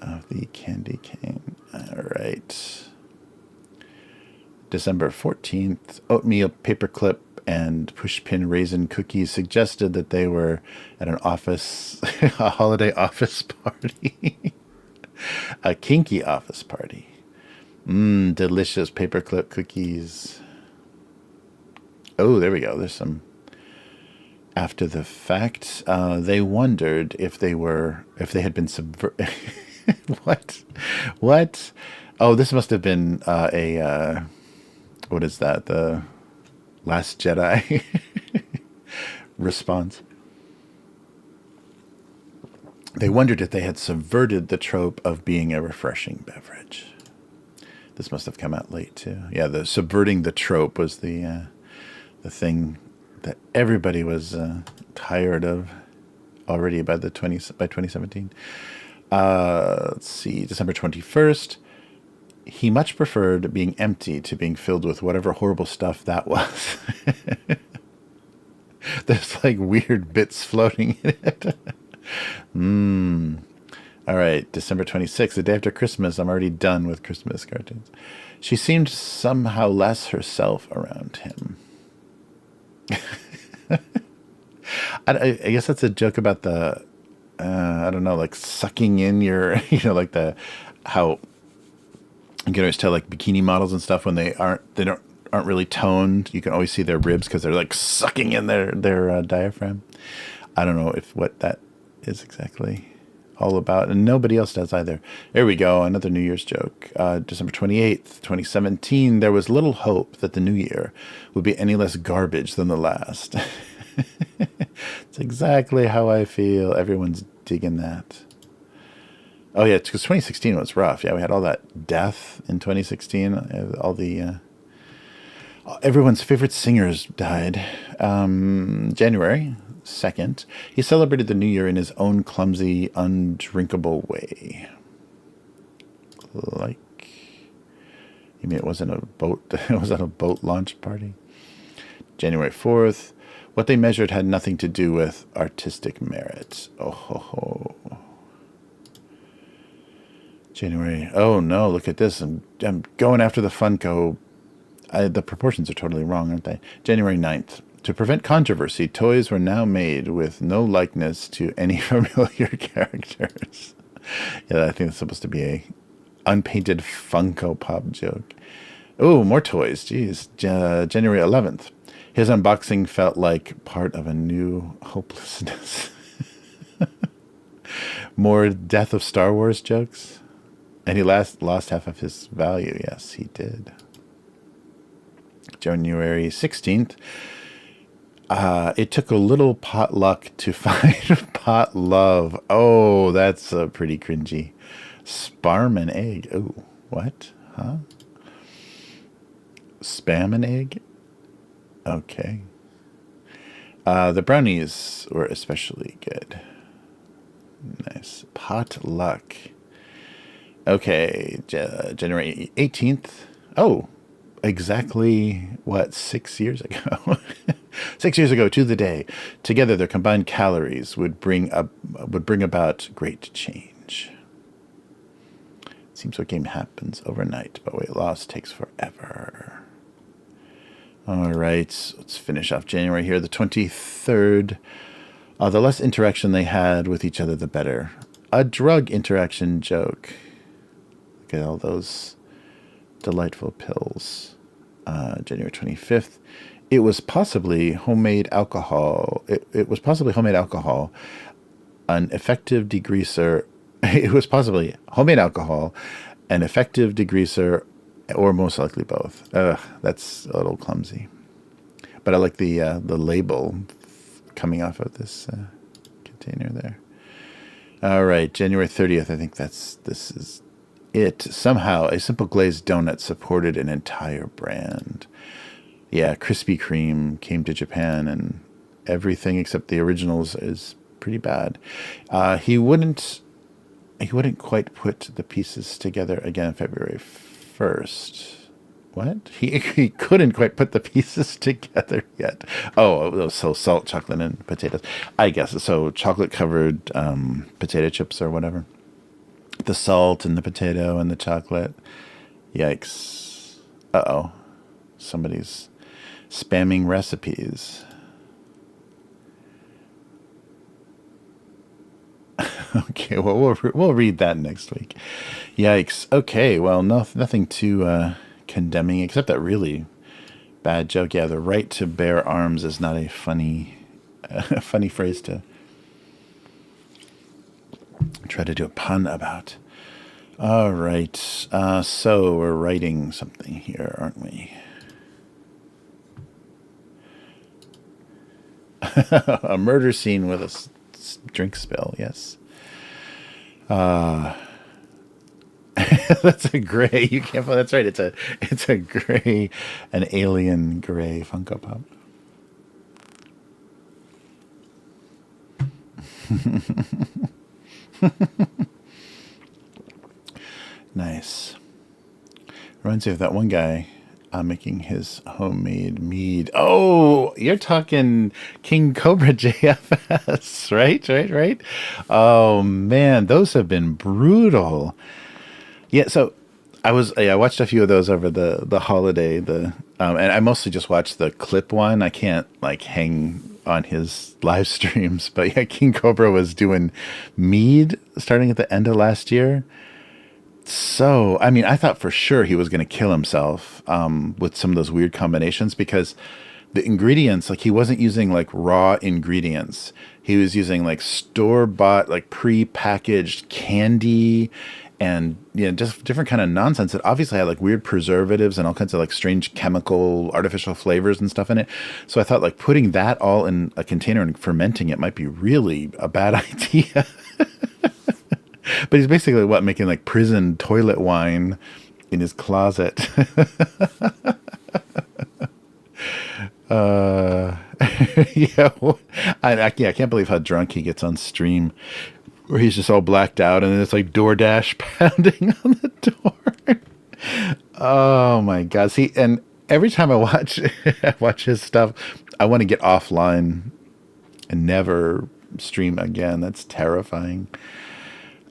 of the candy cane. All right. December 14th. Oatmeal paperclip and pushpin raisin cookies suggested that they were at an office, a holiday office party. A kinky office party. Delicious paperclip cookies. Oh, there we go. There's some. After the fact, they wondered if they had been subverted. What? Oh, this must have been what is that? The Last Jedi response. They wondered if they had subverted the trope of being a refreshing beverage. This must have come out late too. Yeah, the subverting the trope was the thing that everybody was tired of already by 2017. Let's see, December 21st. He much preferred being empty to being filled with whatever horrible stuff that was. There's like weird bits floating in it. All right, December 26th, the day after Christmas. I'm already done with Christmas cartoons. She seemed somehow less herself around him. I guess that's a joke about the, I don't know, like sucking in your, like how you can always tell like bikini models and stuff when they aren't really toned. You can always see their ribs because they're like sucking in their diaphragm. I don't know what that is exactly all about, and nobody else does either. There we go, another New Year's joke. December 28th, 2017, there was little hope that the new year would be any less garbage than the last. It's exactly how I feel. Everyone's digging that. Oh yeah, because 2016 was rough. Yeah, we had all that death in 2016. All the everyone's favorite singers died. January 2nd, he celebrated the new year in his own clumsy, undrinkable way. Like, you mean it wasn't a boat? It wasn't a boat launch party. January 4th, what they measured had nothing to do with artistic merit. Oh ho ho. January. Oh no! Look at this. I'm going after the Funko. The proportions are totally wrong, aren't they? January 9th. To prevent controversy, toys were now made with no likeness to any familiar characters. Yeah, I think it's supposed to be a unpainted Funko Pop joke. Oh, more toys. Jeez. January 11th. His unboxing felt like part of a new hopelessness. More Death of Star Wars jokes. And he lost half of his value. Yes, he did. January 16th. It took a little potluck to find pot love. Oh, that's pretty cringy. Sparm and egg. Oh, what? Huh? Spam and egg? Okay. The brownies were especially good. Nice. Potluck. Okay. January 18th. Oh, exactly, 6 years ago? 6 years ago to the day. Together, their combined calories would bring about great change. Seems like game happens overnight, but weight loss takes forever. All right, let's finish off January here. The 23rd. The less interaction they had with each other, the better. A drug interaction joke. Look at all those delightful pills. January 25th. It was possibly homemade alcohol. It was possibly homemade alcohol, an effective degreaser. It was possibly homemade alcohol, an effective degreaser, or most likely both. That's a little clumsy. But I like the label coming off of this container there. All right, January 30th. I think this is it. Somehow, a simple glazed donut supported an entire brand. Yeah, Krispy Kreme came to Japan, and everything except the originals is pretty bad. He wouldn't quite put the pieces together again on February 1st. What? He couldn't quite put the pieces together yet. Oh, so salt, chocolate, and potatoes. I guess so. Chocolate covered potato chips or whatever. The salt and the potato and the chocolate. Yikes. Uh-oh. Somebody's spamming recipes. Okay, well, we'll read that next week. Yikes. Okay, well, nothing too condemning, except that really bad joke. Yeah, the right to bear arms is not a funny phrase to try to do a pun about. All right, so we're writing something here, aren't we? A murder scene with a drink spill, yes. That's a gray. You can't. That's right. It's a gray, an alien gray Funko Pop. Nice. Reminds me of that one guy making his homemade mead. Oh, you're talking King Cobra JFS, right? Right. Oh man, those have been brutal. Yeah, so I watched a few of those over the holiday. And I mostly just watched the clip one. I can't like hang on his live streams, but yeah, King Cobra was doing mead starting at the end of last year. So, I mean, I thought for sure he was going to kill himself with some of those weird combinations because the ingredients, like he wasn't using like raw ingredients. He was using like store-bought, like pre-packaged candy and just different kind of nonsense that obviously had like weird preservatives and all kinds of like strange chemical artificial flavors and stuff in it. So I thought like putting that all in a container and fermenting it might be really a bad idea. But he's basically making like prison toilet wine in his closet. Yeah, I can't believe how drunk he gets on stream, where he's just all blacked out, and then it's like DoorDash pounding on the door. Oh my God! See, and every time I watch watch his stuff, I want to get offline and never stream again. That's terrifying.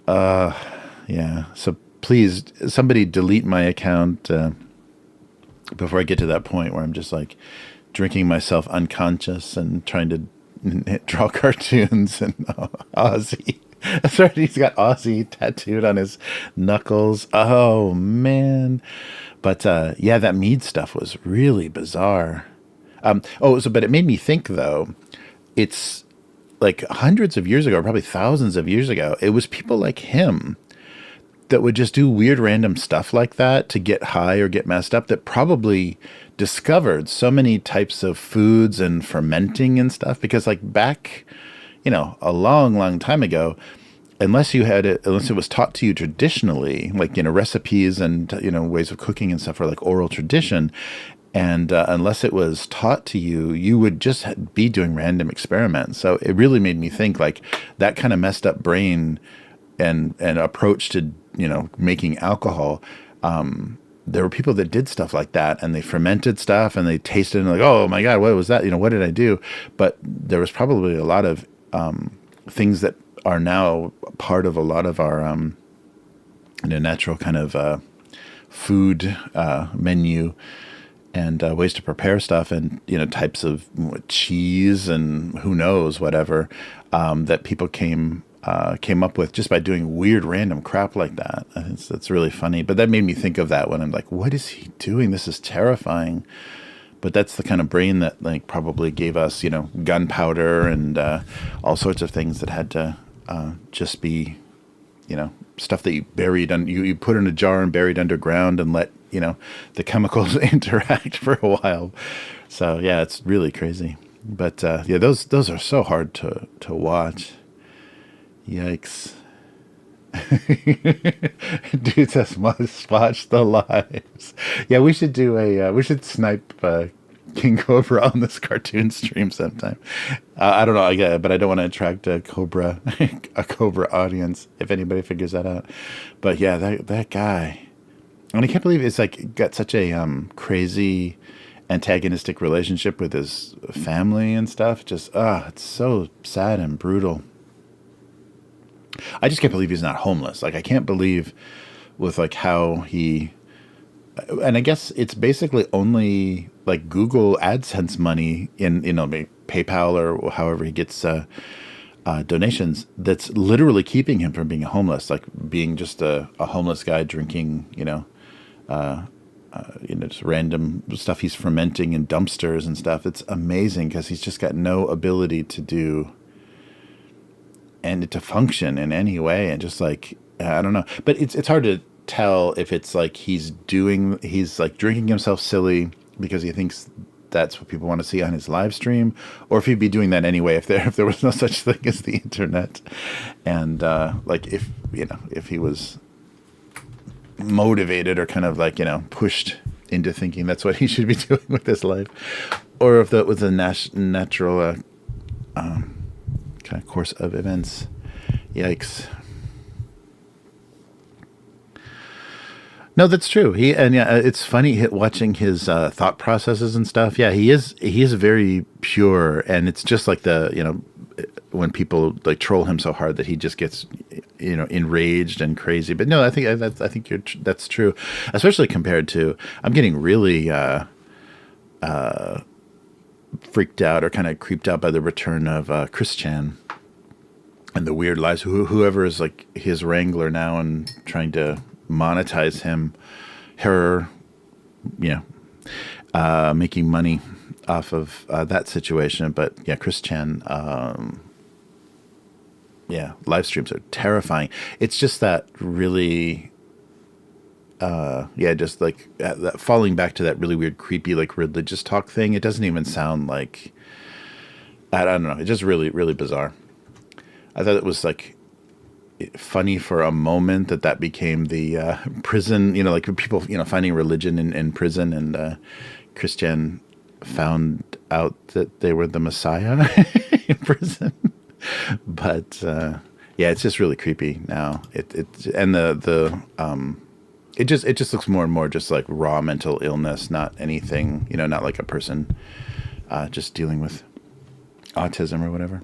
Yeah. So please, somebody delete my account before I get to that point where I'm just like drinking myself unconscious and trying to draw cartoons and Ozzy. That's right. He's got Ozzy tattooed on his knuckles. Oh man. But yeah, that mead stuff was really bizarre. But it made me think though. It's like hundreds of years ago, or probably thousands of years ago, it was people like him that would just do weird random stuff like that to get high or get messed up that probably discovered so many types of foods and fermenting and stuff. Because like back, a long time ago, unless it was taught to you traditionally, like, recipes and, ways of cooking and stuff are like oral tradition. And unless it was taught to you, you would just be doing random experiments. So it really made me think like that kind of messed up brain and approach to, making alcohol. There were people that did stuff like that, and they fermented stuff and they tasted and like, oh my God, what was that? What did I do? But there was probably a lot of things that are now part of a lot of our natural kind of food menu. And ways to prepare stuff, and types of cheese and who knows whatever that people came up with just by doing weird random crap like that. That's really funny. But that made me think of that when I'm like, what is he doing? This is terrifying. But that's the kind of brain that like probably gave us gunpowder and all sorts of things that had to just be stuff that you buried you put in a jar and buried underground and let the chemicals interact for a while. So yeah, it's really crazy. But yeah, those are so hard to watch. Yikes. Dude says must watch the lives. Yeah, we should do we should snipe King Cobra on this cartoon stream sometime. I don't know, but I don't want to attract a Cobra audience if anybody figures that out. But yeah, that guy. And I can't believe it's like got such a crazy antagonistic relationship with his family and stuff. Just it's so sad and brutal. I just can't believe he's not homeless. Like I can't believe with like how he, and I guess it's basically only like Google AdSense money in maybe PayPal or however he gets donations that's literally keeping him from being homeless, like being just a homeless guy drinking just random stuff he's fermenting in dumpsters and stuff. It's amazing because he's just got no ability to do and to function in any way. And just like, I don't know, but it's hard to tell if it's like he's like drinking himself silly because he thinks that's what people want to see on his live stream, or if he'd be doing that anyway if there was no such thing as the internet. And like if he was motivated or kind of like pushed into thinking that's what he should be doing with his life, or if that was a natural kind of course of events. Yikes. No, that's true. It's funny watching his thought processes and stuff. Yeah, he is very pure, and it's just like when people like troll him so hard that he just gets enraged and crazy. But no, I think that's true, especially compared to I'm getting really freaked out or kind of creeped out by the return of Chris Chan and the weird lies. Whoever is like his wrangler now and trying to monetize her, making money off of that situation. But yeah, Chris Chan, live streams are terrifying. It's just that really, just like that falling back to that really weird, creepy, like religious talk thing. It doesn't even sound like, I don't know. It's just really, really bizarre. I thought it was like funny for a moment that became the prison, like people, finding religion in prison, and Christian found out that they were the Messiah in prison. But it's just really creepy now. It just looks more and more just like raw mental illness, not anything, not like a person just dealing with autism or whatever.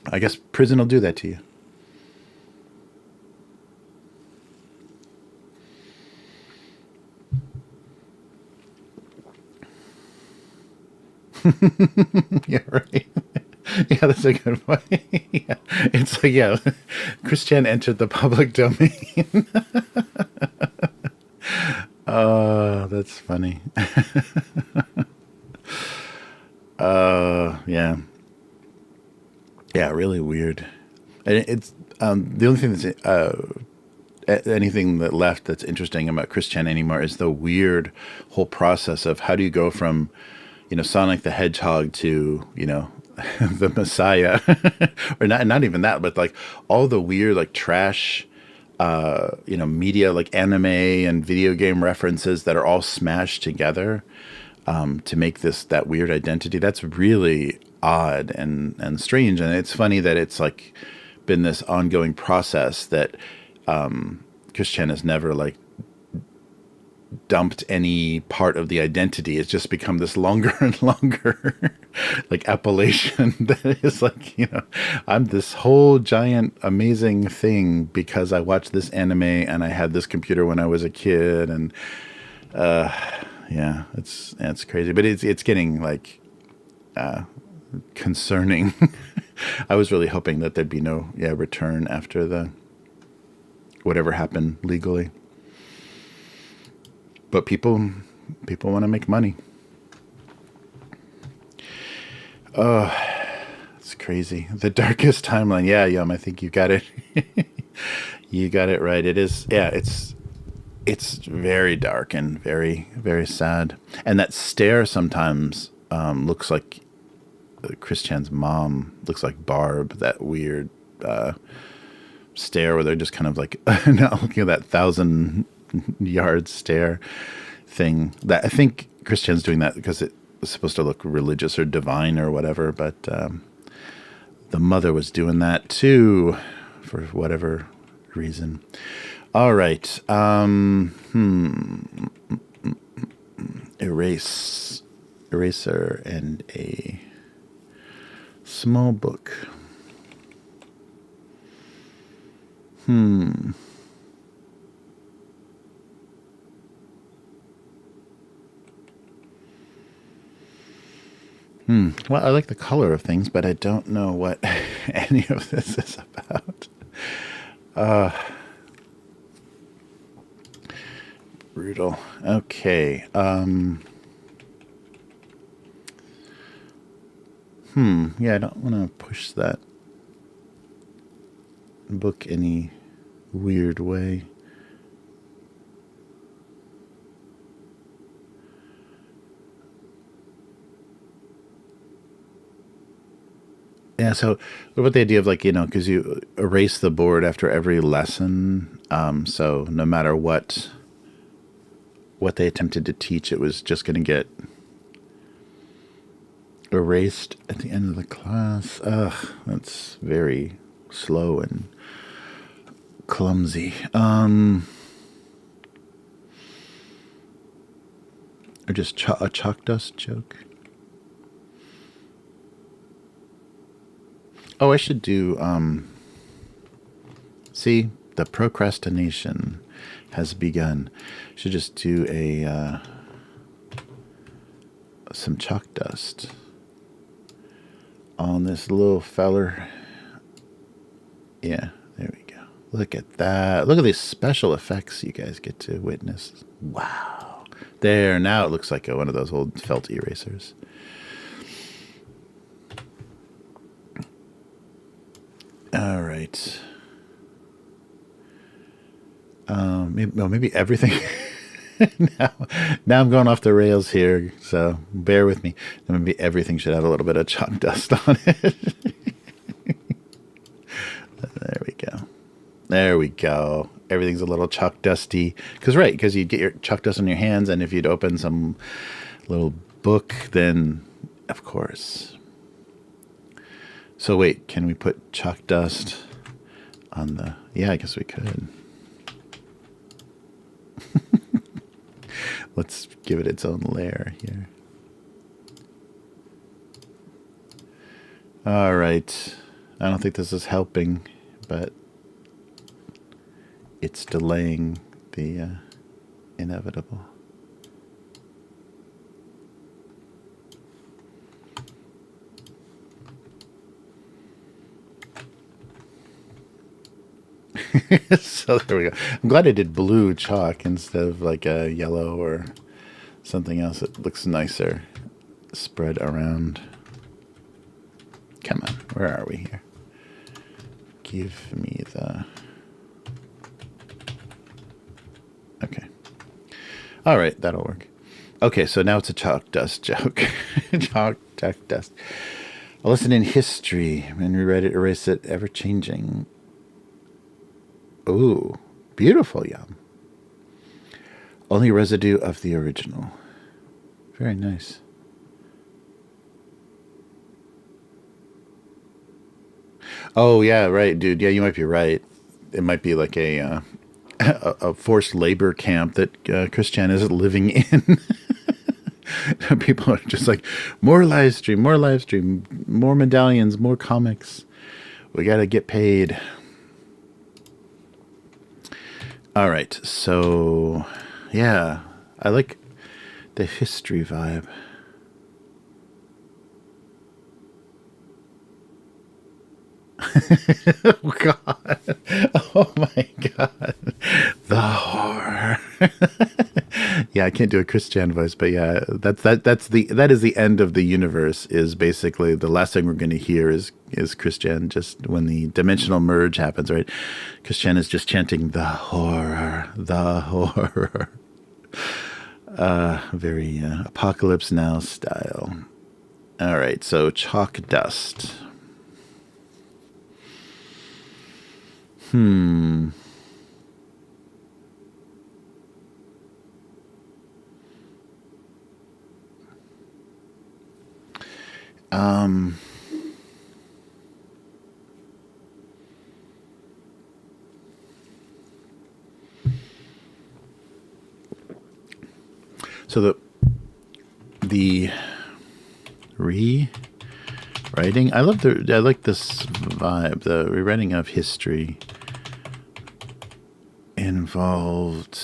I guess prison will do that to you. Yeah, right. Yeah, that's a good point. Yeah. It's like, Christian entered the public domain. Oh, that's funny. Yeah. Yeah, really weird. And it's the only thing that's anything that left that's interesting about Christian anymore is the weird whole process of how do you go from Sonic the Hedgehog to, the Messiah, or not even that, but like all the weird, like trash, media, like anime and video game references that are all smashed together, to make that weird identity. That's really odd and strange. And it's funny that it's like been this ongoing process that, Christian has never like dumped any part of the identity. It's just become this longer and longer like appellation that is like, I'm this whole giant amazing thing because I watched this anime and I had this computer when I was a kid, and it's crazy, but it's getting like concerning. I was really hoping that there'd be no return after the whatever happened legally. But people want to make money. Oh, it's crazy. The darkest timeline. Yeah, Yum, I think you got it. You got it right. It is. Yeah, it's very dark and very, very sad. And that stare sometimes looks like Christian's mom. Looks like Barb. That weird stare where they're just kind of like not looking at that 1,000-yard stare thing. That I think Christian's doing that because it was supposed to look religious or divine or whatever, but the mother was doing that too for whatever reason. All right. Eraser and a small book. Well, I like the color of things, but I don't know what any of this is about. Brutal. Okay. Yeah, I don't want to push that book any weird way. Yeah, so what about the idea of like, because you erase the board after every lesson, so no matter what they attempted to teach, it was just going to get erased at the end of the class. Ugh, that's very slow and clumsy. Or just a chalk dust joke. Oh, I should do, see, the procrastination has begun. Should just do some chalk dust on this little feller. Yeah, there we go. Look at that. Look at these special effects you guys get to witness. Wow. There, now it looks like one of those old felt erasers. All right. Maybe everything. now I'm going off the rails here, so bear with me. Maybe everything should have a little bit of chalk dust on it. There we go. There we go. Everything's a little chalk dusty. Because you'd get your chalk dust on your hands, and if you'd open some little book, then, of course. So wait, can we put chalk dust on the... Yeah, I guess we could. Let's give it its own layer here. All right. I don't think this is helping, but it's delaying the inevitable. So there we go. I'm glad I did blue chalk instead of like a yellow or something else. It looks nicer spread around. Come on, where are we here? Give me the... Okay. All right, that'll work. Okay, so now it's a chalk dust joke. chalk dust. A lesson in history and rewrite it, erase it, ever changing. Ooh, beautiful, Yum. Only residue of the original. Very nice. Oh, yeah, right, dude. Yeah, you might be right. It might be like a forced labor camp that Christian is living in. People are just like, more live stream, more medallions, more comics. We got to get paid. All right, so, yeah, I like the history vibe. Oh, God. Oh, my God. The horror. Yeah, I can't do a Christian voice, but yeah, that is the end of the universe, is basically the last thing we're going to hear is Christian, just when the dimensional merge happens, right? Christian is just chanting the horror, the horror. Very Apocalypse Now style. All right, so chalk dust. So the rewriting, I like this vibe. The rewriting of history involved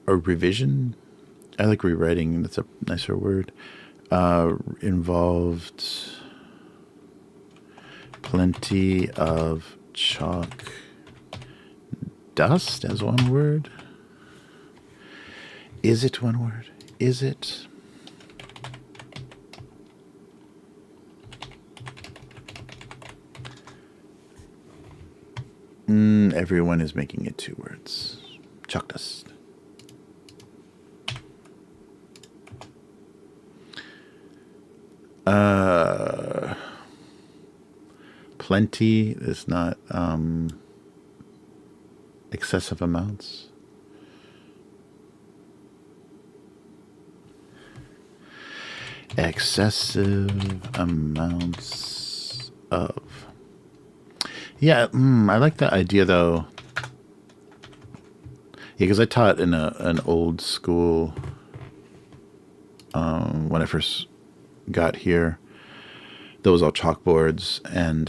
a revision. I like rewriting. That's a nicer word. Involved plenty of chalk dust as one word. Is it one word? Is it? Everyone is making it 2 words. Chalk dust. Plenty is not excessive amounts. excessive amounts of. Yeah, I like that idea though. Yeah, because I taught in an old school when I first got here. That was all chalkboards, and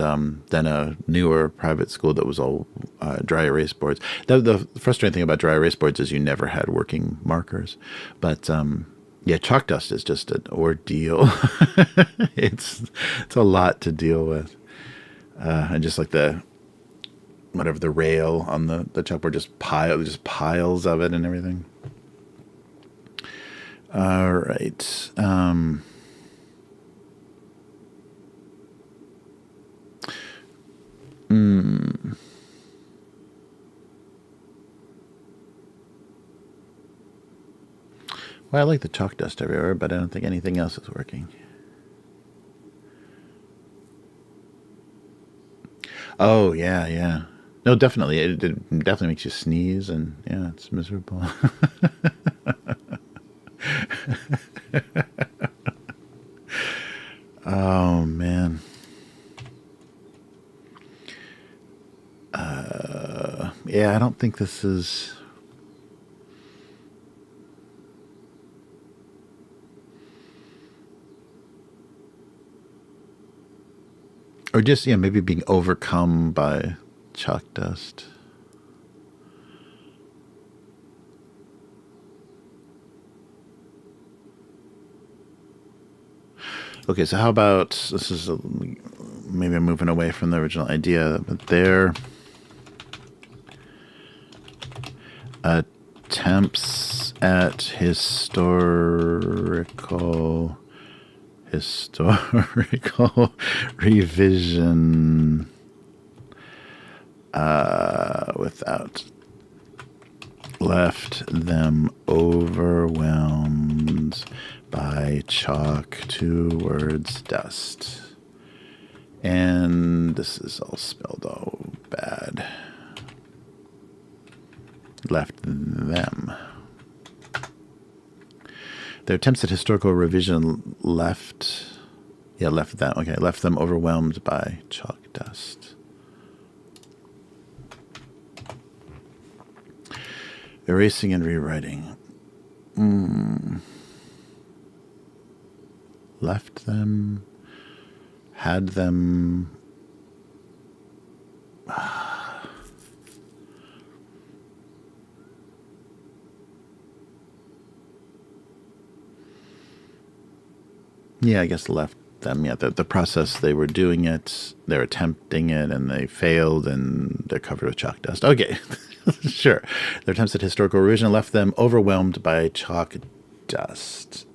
then a newer private school that was all dry erase boards. The frustrating thing about dry erase boards is you never had working markers. But yeah, chalk dust is just an ordeal. It's a lot to deal with, and just like the rail on the chalkboard, just piles of it and everything. All right. Well, I like the chalk dust everywhere, but I don't think anything else is working. Oh, yeah, yeah. No, definitely. It definitely makes you sneeze, and yeah, it's miserable. Oh, man. Yeah, I don't think this is... Or just, yeah, maybe being overcome by chalk dust. Okay, so how about, this is, maybe I'm moving away from the original idea, but their attempts at historical revision without left them overwhelmed by chalk, 2 words, dust. And this is all spelled all bad. Left them. Their attempts at historical revision left them overwhelmed by chalk dust. Erasing and rewriting. Left them, had them. Yeah, I guess left them. Yeah, the process, they were doing it, they're attempting it, and they failed, and they're covered with chalk dust. Okay, sure. Their attempts at historical revision left them overwhelmed by chalk dust.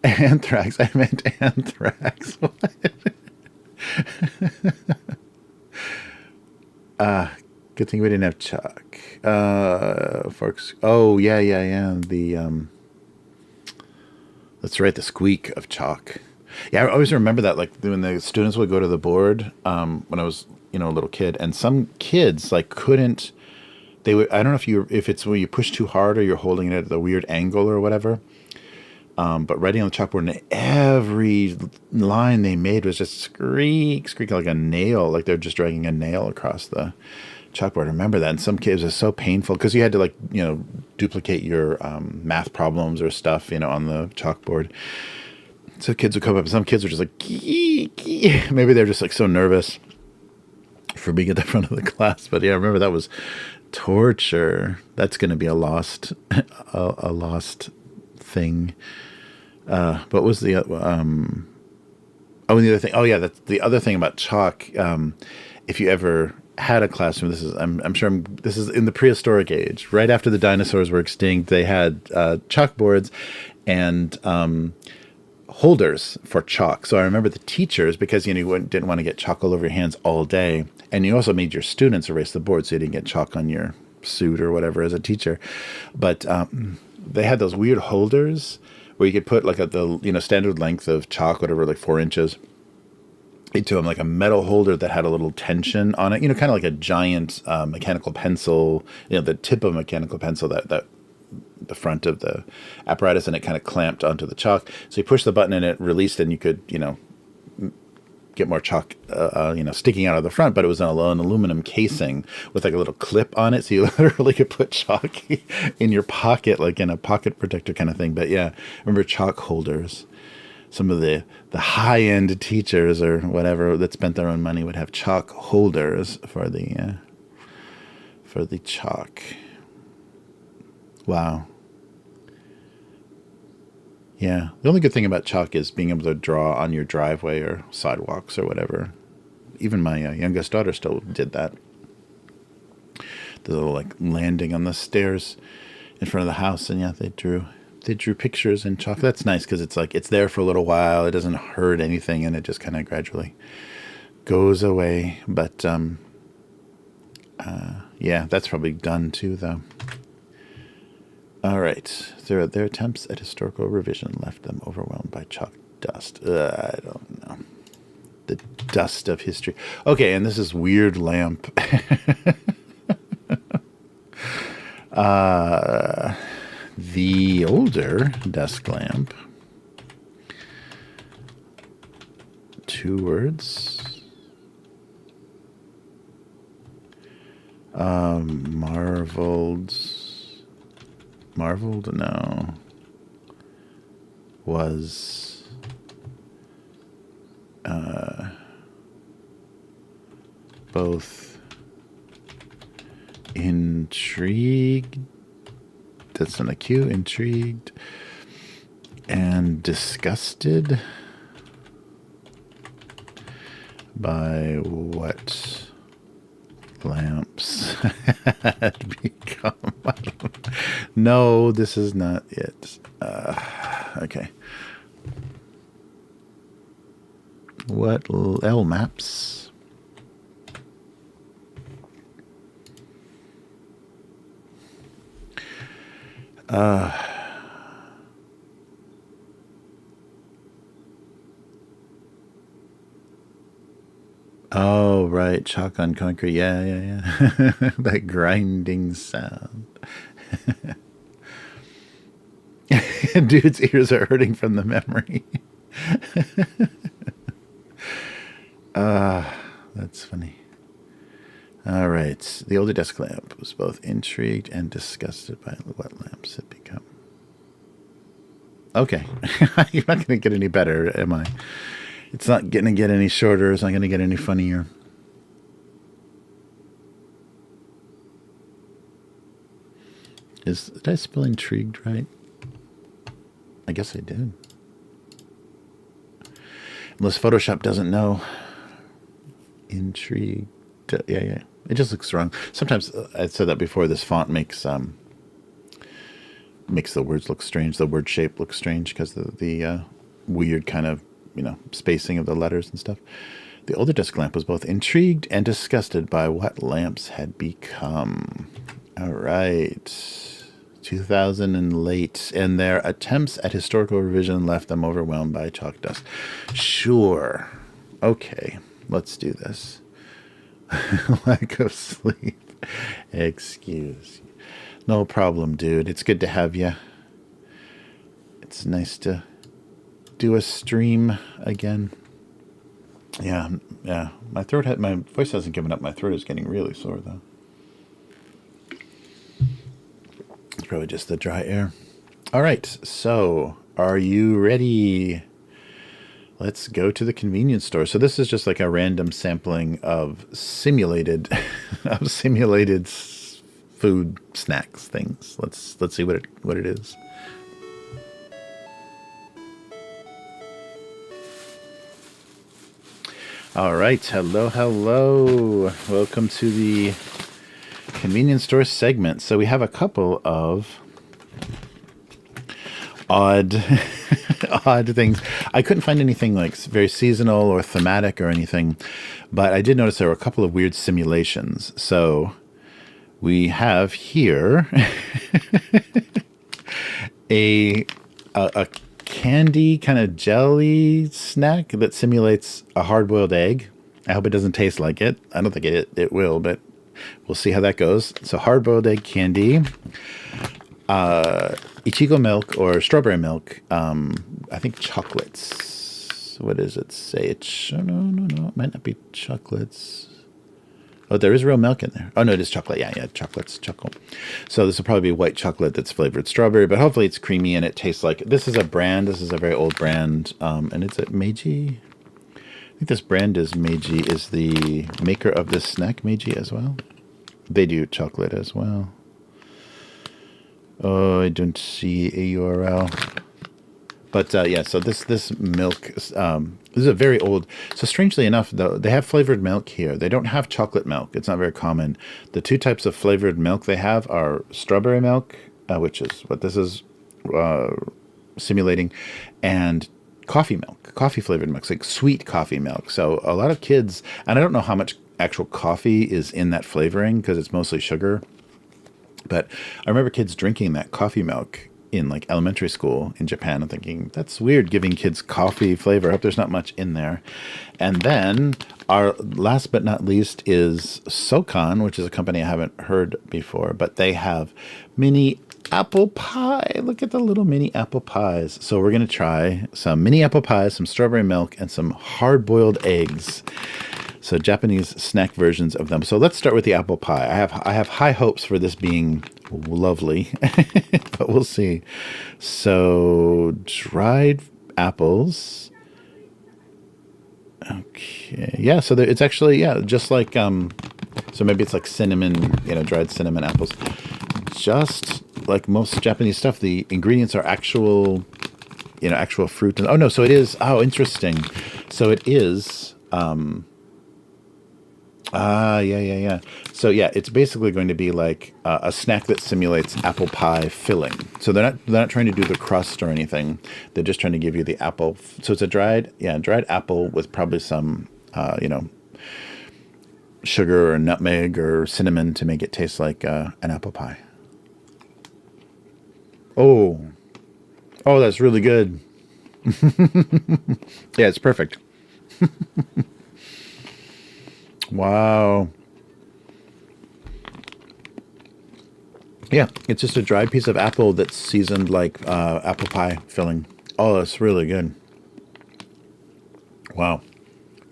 Anthrax. I meant anthrax. Good thing we didn't have chalk. Forks. Oh, yeah. That's right, the squeak of chalk. Yeah, I always remember that, like, when the students would go to the board, when I was, a little kid, and some kids, like, couldn't, they would, I don't know if it's when you push too hard or you're holding it at a weird angle or whatever, but writing on the chalkboard, and every line they made was just squeaking like a nail, like they're just dragging a nail across the chalkboard. I remember that. And some kids, it was so painful because you had to, like, duplicate your math problems or stuff, on the chalkboard. So kids would come up, and some kids were just like, maybe they're just like so nervous for being at the front of the class. But yeah, I remember that was torture. That's going to be a lost thing. What was the and the other thing? Oh yeah, that's the other thing about chalk. If you ever had a classroom, this is this is in the prehistoric age, right after the dinosaurs were extinct. They had chalkboards and holders for chalk. So I remember the teachers, because you didn't want to get chalk all over your hands all day, and you also made your students erase the board so you didn't get chalk on your suit or whatever as a teacher. But they had those weird holders where you could put like the standard length of chalk, whatever, like 4 inches, into them, like a metal holder that had a little tension on it, kind of like a giant mechanical pencil, the tip of a mechanical pencil that the front of the apparatus, and it kind of clamped onto the chalk. So you push the button and it released, and you could, get more chalk, sticking out of the front, but it was an aluminum casing with like a little clip on it. So you literally could put chalk in your pocket, like in a pocket protector kind of thing. But yeah, remember chalk holders. Some of the high-end teachers or whatever that spent their own money would have chalk holders for the chalk. Wow. Yeah. The only good thing about chalk is being able to draw on your driveway or sidewalks or whatever. Even my youngest daughter still did that. The little like landing on the stairs in front of the house, and yeah, they drew pictures in chalk. That's nice because it's like it's there for a little while. It doesn't hurt anything, and it just kind of gradually goes away. But yeah, that's probably done too, though. All right. Their attempts at historical revision left them overwhelmed by chalk dust. I don't know. The dust of history. Okay, and this is weird lamp. The older desk lamp. 2 words. Marveled? No. Was both intrigued. That's not a Q. Intrigued and disgusted by what lamps had become. No, this is not it. Okay. What L maps? Oh, right. Chalk on concrete. Yeah. That grinding sound. Dude's ears are hurting from the memory. That's funny. All right. The older desk lamp was both intrigued and disgusted by what lamps had become. Okay. You're not going to get any better, am I? It's not going to get any shorter. It's not going to get any funnier. Did I spell intrigued right? I guess I did. Unless Photoshop doesn't know. Intrigued. Yeah. It just looks wrong. Sometimes, I said that before, this font makes the words look strange. The word shape looks strange because of the weird kind of, spacing of the letters and stuff. The older desk lamp was both intrigued and disgusted by what lamps had become. All right. 2000 and late. And their attempts at historical revision left them overwhelmed by chalk dust. Sure. Okay. Let's do this. Lack of sleep. Excuse. No problem, dude. It's good to have you. It's nice to do a stream again. Yeah. My voice hasn't given up. My throat is getting really sore, though. It's probably just the dry air. All right. So, are you ready? Let's go to the convenience store. So this is just like a random sampling of simulated food snacks things. Let's see what it is. All right, hello. Welcome to the convenience store segment. So we have a couple of odd things. I couldn't find anything like very seasonal or thematic or anything, but I did notice there were a couple of weird simulations. So we have here a candy kind of jelly snack that simulates a hard-boiled egg. I hope it doesn't taste like it. I don't think it will, but we'll see how that goes. So hard-boiled egg candy. Ichigo milk or strawberry milk. I think chocolates. What does it say? No. It might not be chocolates. Oh, there is real milk in there. Oh, no, it is chocolate. Yeah, chocolates, chocolate. So this will probably be white chocolate that's flavored strawberry, but hopefully it's creamy and it tastes like... This is a brand. This is a very old brand, and it's at Meiji. I think this brand is Meiji, is the maker of this snack, Meiji as well. They do chocolate as well. Oh, I don't see a URL. But yeah, so this milk, this is a very old. So strangely enough, though, they have flavored milk here. They don't have chocolate milk. It's not very common. The two types of flavored milk they have are strawberry milk, which is what this is simulating, and coffee milk, coffee flavored milk, like sweet coffee milk. So a lot of kids, and I don't know how much actual coffee is in that flavoring because it's mostly sugar. But I remember kids drinking that coffee milk in like elementary school in Japan and thinking, that's weird giving kids coffee flavor. I hope there's not much in there. And then our last but not least is Sokan, which is a company I haven't heard before, but they have mini apple pie. Look at the little mini apple pies. So we're going to try some mini apple pies, some strawberry milk, and some hard-boiled eggs. So Japanese snack versions of them. So let's start with the apple pie. I have high hopes for this being lovely, but we'll see. So dried apples. Okay. Yeah, so it's actually, yeah, just like, so maybe it's like cinnamon, dried cinnamon apples. Just like most Japanese stuff, the ingredients are actual, actual fruit. Oh, no, so it is, oh, interesting. So it is, yeah. So yeah, it's basically going to be like a snack that simulates apple pie filling. So they're not trying to do the crust or anything. They're just trying to give you the apple. So it's a dried apple with probably some, sugar or nutmeg or cinnamon to make it taste like an apple pie. Oh, that's really good. Yeah, it's perfect. Wow. Yeah, it's just a dried piece of apple that's seasoned like apple pie filling. Oh, that's really good. Wow.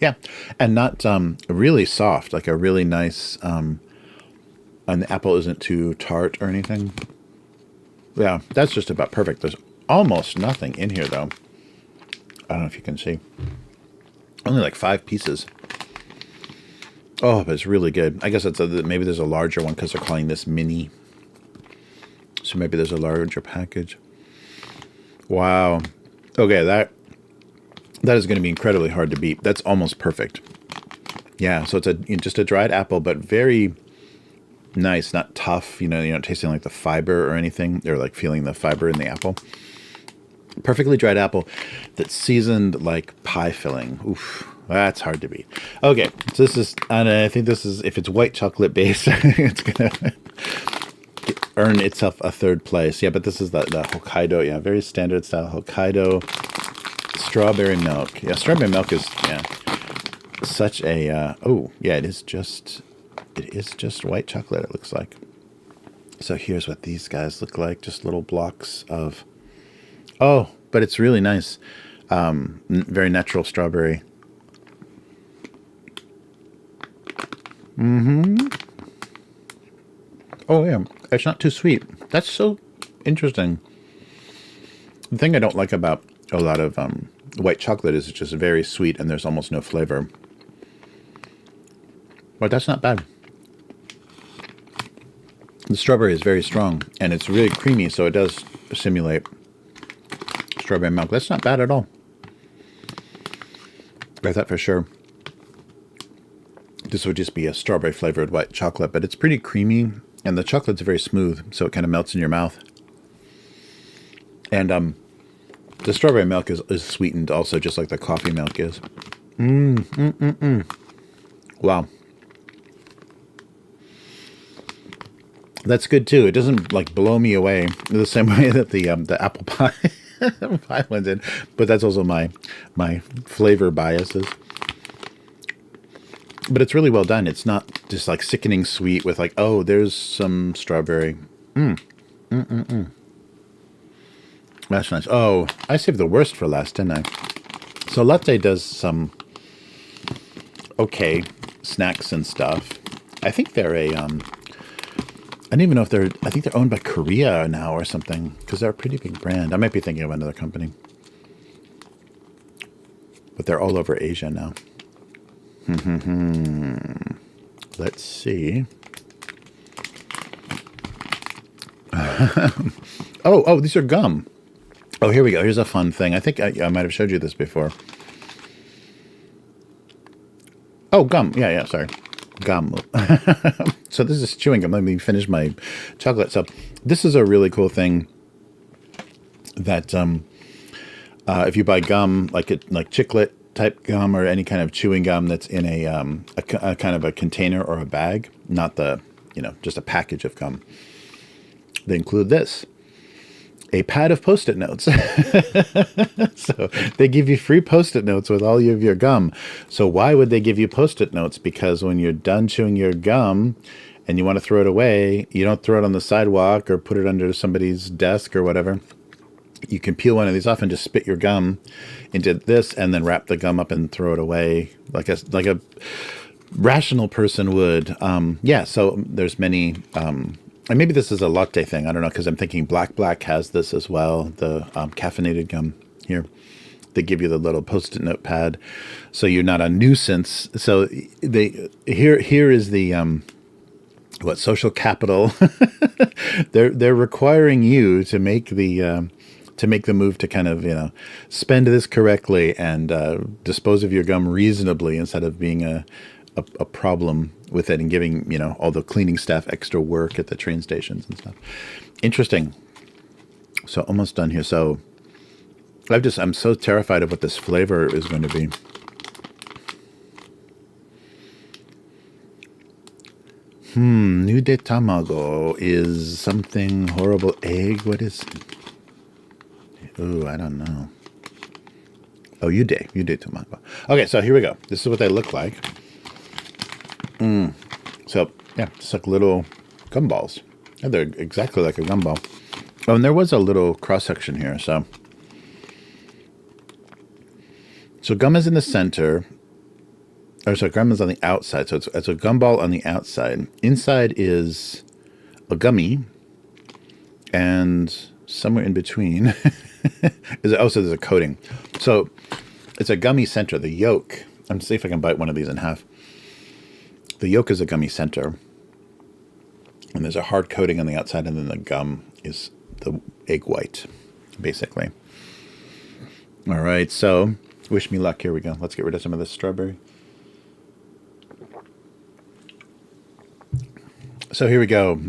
Yeah, and not really soft, like a really nice, and the apple isn't too tart or anything. Yeah, that's just about perfect. There's almost nothing in here, though. I don't know if you can see. Only like 5 pieces. Oh, but it's really good. I guess maybe there's a larger one because they're calling this mini. So maybe there's a larger package. Wow. Okay, that is going to be incredibly hard to beat. That's almost perfect. Yeah, so it's just a dried apple, but very nice, not tough. You're not tasting like the fiber or anything, or like feeling the fiber in the apple. Perfectly dried apple that's seasoned like pie filling. Oof. That's hard to beat. Okay, so this is, and I think this is, if it's white chocolate based, it's going to earn itself a 3rd place. Yeah, but this is the Hokkaido, yeah, very standard style Hokkaido strawberry milk. Yeah, strawberry milk is, yeah, such a, oh, yeah, it is just white chocolate, it looks like. So here's what these guys look like, just little blocks of, oh, but it's really nice. Very natural strawberry. Oh, yeah. It's not too sweet. That's so interesting. The thing I don't like about a lot of white chocolate is it's just very sweet and there's almost no flavor. But that's not bad. The strawberry is very strong and it's really creamy, so it does simulate strawberry milk. That's not bad at all. I thought for sure this would just be a strawberry flavored white chocolate, but it's pretty creamy and the chocolate's very smooth, so it kind of melts in your mouth. And the strawberry milk is sweetened also, just like the coffee milk is. Wow. That's good too. It doesn't like blow me away the same way that the apple pie pie one did, but that's also my flavor biases. But it's really well done. It's not just like sickening sweet with like, oh, there's some strawberry. That's nice. Oh, I saved the worst for last, didn't I? So Latte does some okay snacks and stuff. I think they're a I don't even know if they're, I think they're owned by Korea now or something, because they're a pretty big brand. I might be thinking of another company. But they're all over Asia now. Let's see. Oh, these are gum. Oh, here we go. Here's a fun thing. I think I might have showed you this before. Oh, gum. Yeah, sorry. Gum. So this is chewing gum. Let me finish my chocolate. So this is a really cool thing that if you buy gum, like chiclet type gum or any kind of chewing gum that's in a kind of a container or a bag, not the, just a package of gum, they include this. A pad of Post-it notes. So they give you free Post-it notes with all of your gum. So why would they give you Post-it notes? Because when you're done chewing your gum and you want to throw it away, you don't throw it on the sidewalk or put it under somebody's desk or whatever. You can peel one of these off and just spit your gum into this and then wrap the gum up and throw it away like a rational person would. Yeah, so there's many... and maybe this is a latte thing. I don't know, because I'm thinking Black has this as well, the caffeinated gum here. They give you the little Post-it note pad, so you're not a nuisance. So here is the social capital. They're requiring you to make the move to kind of spend this correctly and dispose of your gum reasonably instead of being a problem with it and giving, all the cleaning staff extra work at the train stations and stuff. Interesting. So almost done here. So I'm so terrified of what this flavor is going to be. Nude tamago is something horrible. Egg? What is it? Oh, I don't know. Oh, yude tamago. Okay, so here we go. This is what they look like. So, yeah, just like little gumballs. Yeah, they're exactly like a gumball. Oh, and there was a little cross-section here, so gum is in the center. Or sorry, gum is on the outside. So it's a gumball on the outside. Inside is a gummy. And somewhere in between so there's a coating. So it's a gummy center. The yolk. I'm going to see if I can bite one of these in half. The yolk is a gummy center, and there's a hard coating on the outside, and then the gum is the egg white, basically. All right, so wish me luck. Here we go. Let's get rid of some of this strawberry. So here we go.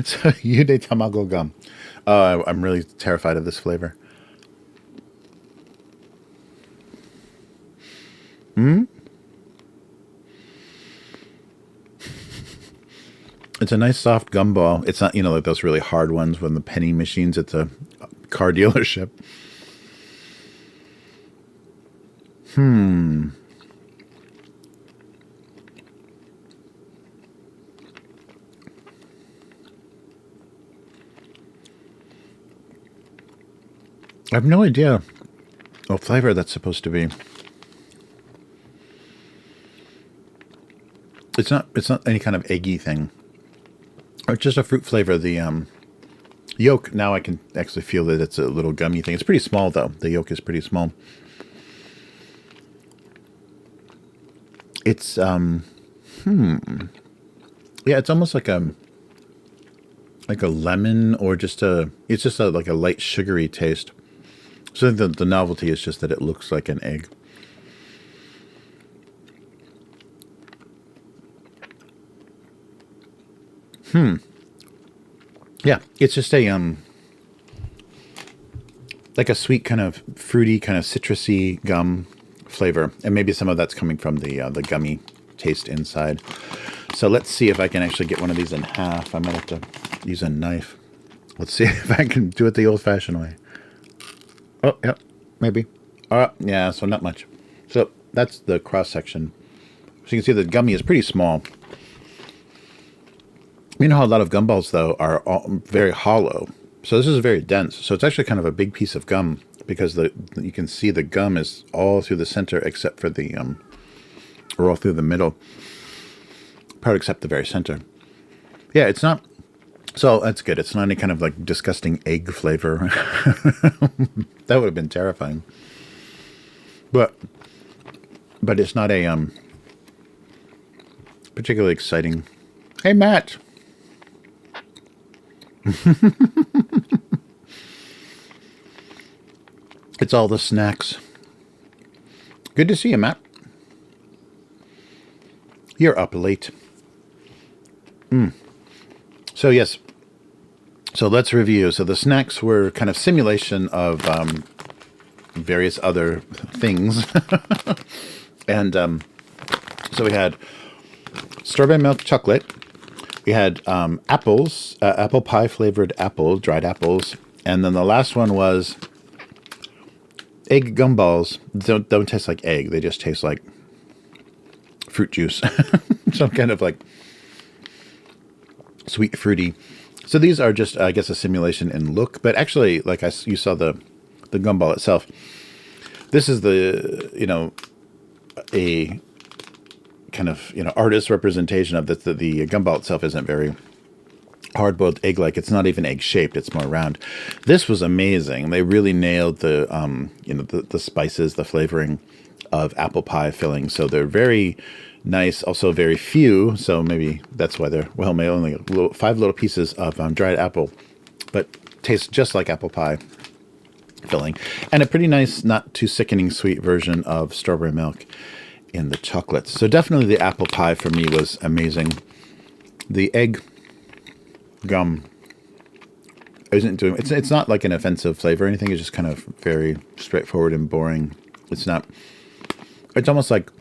So yude tamago gum. I'm really terrified of this flavor. It's a nice soft gumball. It's not, like those really hard ones when the penny machines at the car dealership. I have no idea what flavor that's supposed to be. It's not any kind of eggy thing. It's just a fruit flavor. The yolk, now I can actually feel that it's a little gummy thing. It's pretty small, though. The yolk is pretty small. It's, yeah, it's almost like a lemon or it's just like a light sugary taste. So the novelty is just that it looks like an egg. Yeah, it's just a like a sweet kind of fruity, kind of citrusy gum flavor, and maybe some of that's coming from the gummy taste inside. So let's see if I can actually get one of these in half. I might have to use a knife. Let's see if I can do it the old-fashioned way. Oh, yeah, maybe. Yeah, so not much. So that's the cross section. So you can see the gummy is pretty small. You know how a lot of gumballs, though, are very hollow. So this is very dense. So it's actually kind of a big piece of gum because you can see the gum is all through the center except for the, or all through the middle part except the very center. Yeah, it's not, so that's good. It's not any kind of like disgusting egg flavor. That would have been terrifying. But it's not a particularly exciting. Hey, Matt. It's all the snacks. Good to see you, Matt. You're up late. So yes. So let's review. So the snacks were kind of simulation of various other things. And so we had strawberry milk chocolate. We had apples, apple pie flavored apple, dried apples. And then the last one was egg gumballs. Don't taste like egg. They just taste like fruit juice. Some kind of like sweet fruity. So these are just, I guess, a simulation in look. But actually, like you saw the gumball itself. This is the, a kind of, artist representation of the gumball itself isn't very hard-boiled egg-like. It's not even egg-shaped. It's more round. This was amazing. They really nailed the, the spices, the flavoring of apple pie filling. So they're very nice, also very few. So maybe that's why they're well-made. Only 5 little pieces of dried apple, but tastes just like apple pie filling. And a pretty nice, not too sickening sweet version of strawberry milk in the chocolates. So definitely the apple pie for me was amazing. The egg gum isn't doing, it's not like an offensive flavor or anything. It's just kind of very straightforward and boring. It's almost like,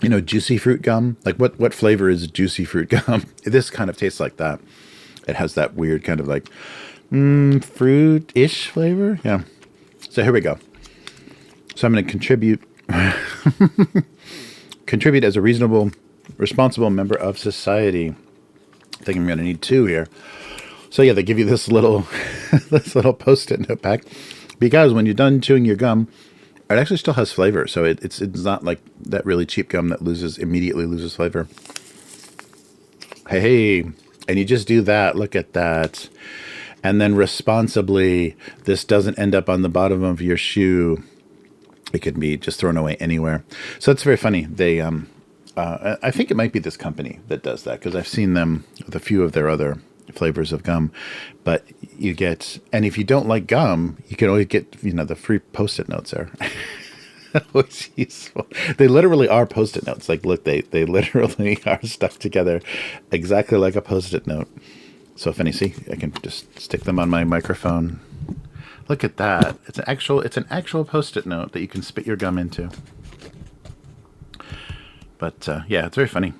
juicy fruit gum. Like what flavor is juicy fruit gum? This kind of tastes like that. It has that weird kind of like fruit-ish flavor. Yeah. So here we go. So I'm going to contribute as a reasonable, responsible member of society. I think I'm going to need 2 here. So yeah, they give you this little Post-it note pack because when you're done chewing your gum, it actually still has flavor. So it's not like that really cheap gum that immediately loses flavor. Hey, and you just do that. Look at that. And then responsibly, this doesn't end up on the bottom of your shoe. It could be just thrown away anywhere. So it's very funny. They, I think it might be this company that does that because I've seen them with a few of their other flavors of gum. But you get, and if you don't like gum, you can always get, the free Post-it notes there. Always useful. They literally are Post-it notes. Like, look, they literally are stuck together exactly like a Post-it note. So funny. See, I can just stick them on my microphone. Look at that. It's an actual Post-it note that you can spit your gum into. But yeah, it's very funny.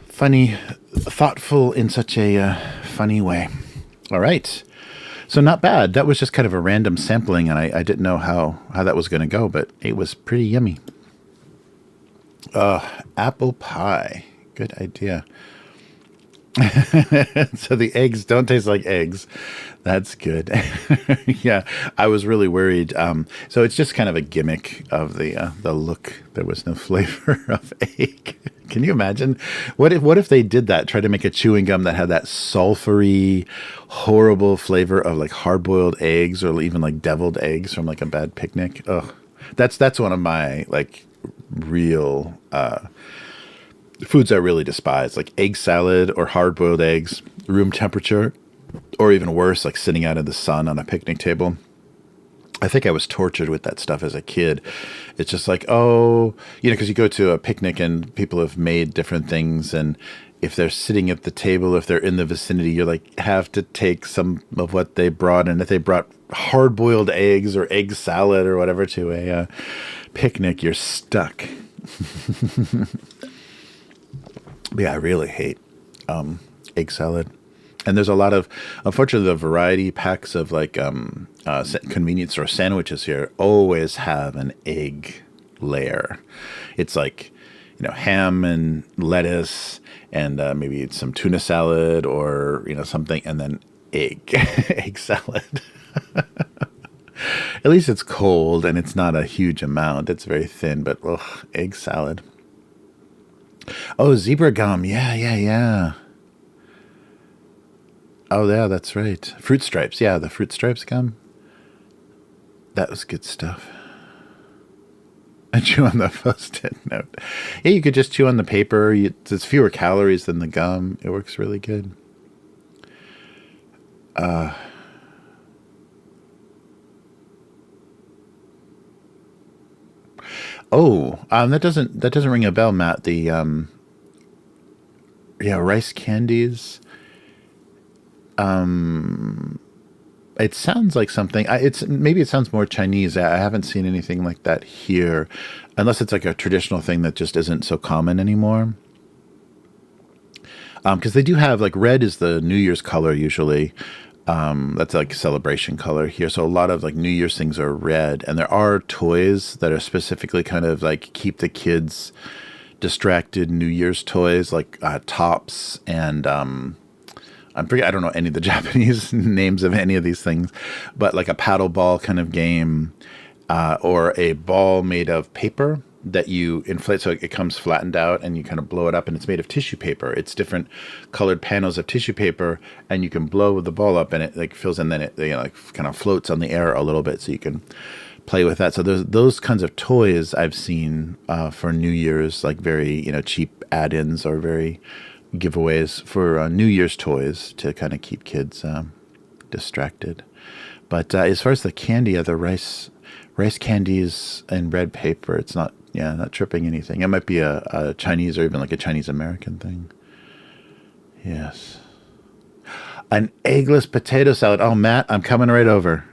Funny, thoughtful in such a funny way. All right. So not bad. That was just kind of a random sampling, and I didn't know how that was going to go, but it was pretty yummy. Apple pie. Good idea. So the eggs don't taste like eggs. That's good. Yeah, I was really worried. So it's just kind of a gimmick of the look. There was no flavor of egg. Can you imagine? What if they did that? Try to make a chewing gum that had that sulfury, horrible flavor of like hard-boiled eggs or even like deviled eggs from like a bad picnic. Ugh, that's one of my like real foods I really despise, like egg salad or hard-boiled eggs, room temperature, or even worse, like sitting out in the sun on a picnic table. I think I was tortured with that stuff as a kid. It's just like, because you go to a picnic and people have made different things, and if they're sitting at the table, if they're in the vicinity, you like have to take some of what they brought, and if they brought hard-boiled eggs or egg salad or whatever to a picnic, you're stuck. Yeah, I really hate egg salad. And there's a lot of, unfortunately, the variety packs of like convenience store sandwiches here always have an egg layer. It's like, ham and lettuce and maybe some tuna salad or something, and then egg egg salad. At least it's cold and it's not a huge amount. It's very thin, but ugh, egg salad. Oh, zebra gum. Yeah, yeah, yeah. Oh, yeah, that's right. Fruit Stripes. Yeah, the Fruit Stripes gum. That was good stuff. I chew on the Post-it note. Yeah, you could just chew on the paper. It's fewer calories than the gum. It works really good. That doesn't ring a bell, Matt. The yeah, rice candies. It sounds like something. Maybe it sounds more Chinese. I haven't seen anything like that here, unless it's like a traditional thing that just isn't so common anymore. Because they do have like red is the New Year's color usually. That's like celebration color here. So a lot of like New Year's things are red, and there are toys that are specifically kind of like keep the kids distracted. New Year's toys like tops and I don't know any of the Japanese names of any of these things, but like a paddle ball kind of game, or a ball made of paper that you inflate so it comes flattened out and you kind of blow it up, and it's made of tissue paper. It's different colored panels of tissue paper, and you can blow the ball up and it like fills, and then it like kind of floats on the air a little bit, so you can play with that. So there's those kinds of toys I've seen for New Year's, like very cheap add-ins or very giveaways for New Year's toys to kind of keep kids distracted. But as far as the candy, the rice candies and red paper, it's not tripping anything. It might be a Chinese or even like a Chinese American thing. Yes. An eggless potato salad. Oh, Matt, I'm coming right over.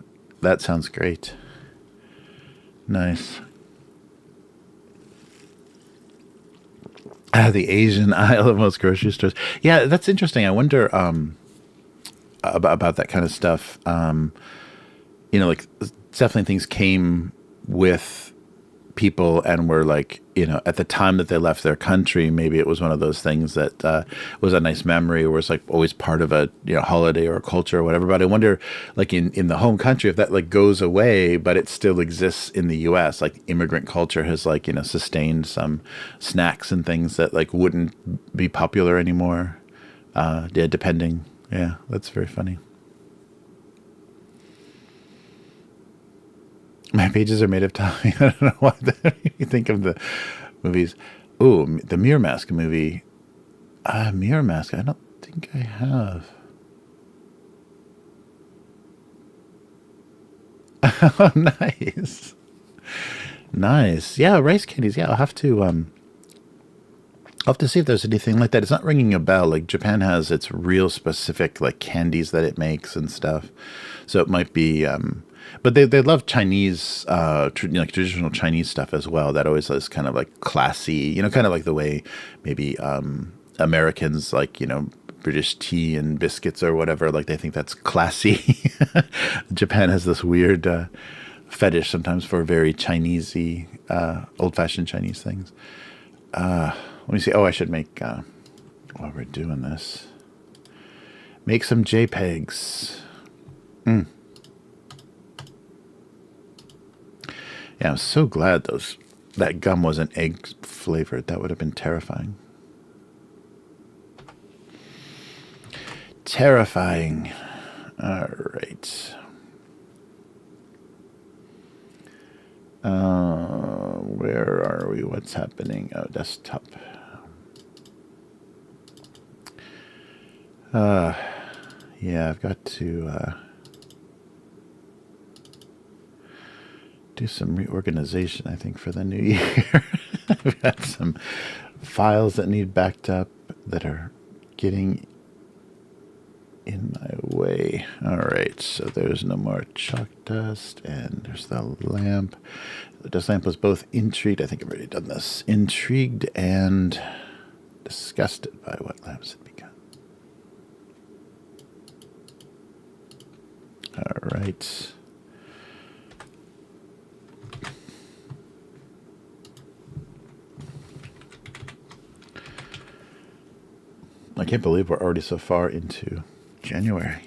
That sounds great. Nice. The Asian aisle of most grocery stores. Yeah, that's interesting. I wonder about that kind of stuff. Like definitely things came with people and were like, at the time that they left their country, maybe it was one of those things that was a nice memory or was like always part of a holiday or a culture or whatever. But I wonder, like in the home country, if that like goes away, but it still exists in the U.S. Like immigrant culture has like sustained some snacks and things that like wouldn't be popular anymore. Yeah, depending. Yeah, that's very funny. My pages are made of Tommy. I don't know why you think of the movies. Oh, the Mirror Mask movie. Mirror Mask. I don't think I have. Oh, nice. Nice. Yeah, rice candies. Yeah, I'll have to see if there's anything like that. It's not ringing a bell. Like Japan has its real specific like candies that it makes and stuff. So it might be but they love Chinese, like traditional Chinese stuff as well. That always is kind of like classy, kind of like the way maybe Americans like, British tea and biscuits or whatever. Like they think that's classy. Japan has this weird fetish sometimes for very Chinesey, old-fashioned Chinese things. Let me see. Oh, I should make, while we're doing this, make some JPEGs. Yeah, I'm so glad that gum wasn't egg flavored. That would have been terrifying. Terrifying. All right. Where are we? What's happening? Oh, desktop. Yeah, I've got to do some reorganization, I think, for the new year. I've got some files that need backed up that are getting in my way. All right, so there's no more chalk dust, and there's the lamp. The dust lamp was both intrigued. I think I've already done this. Intrigued and disgusted by what lamps had become. All right. I can't believe we're already so far into January.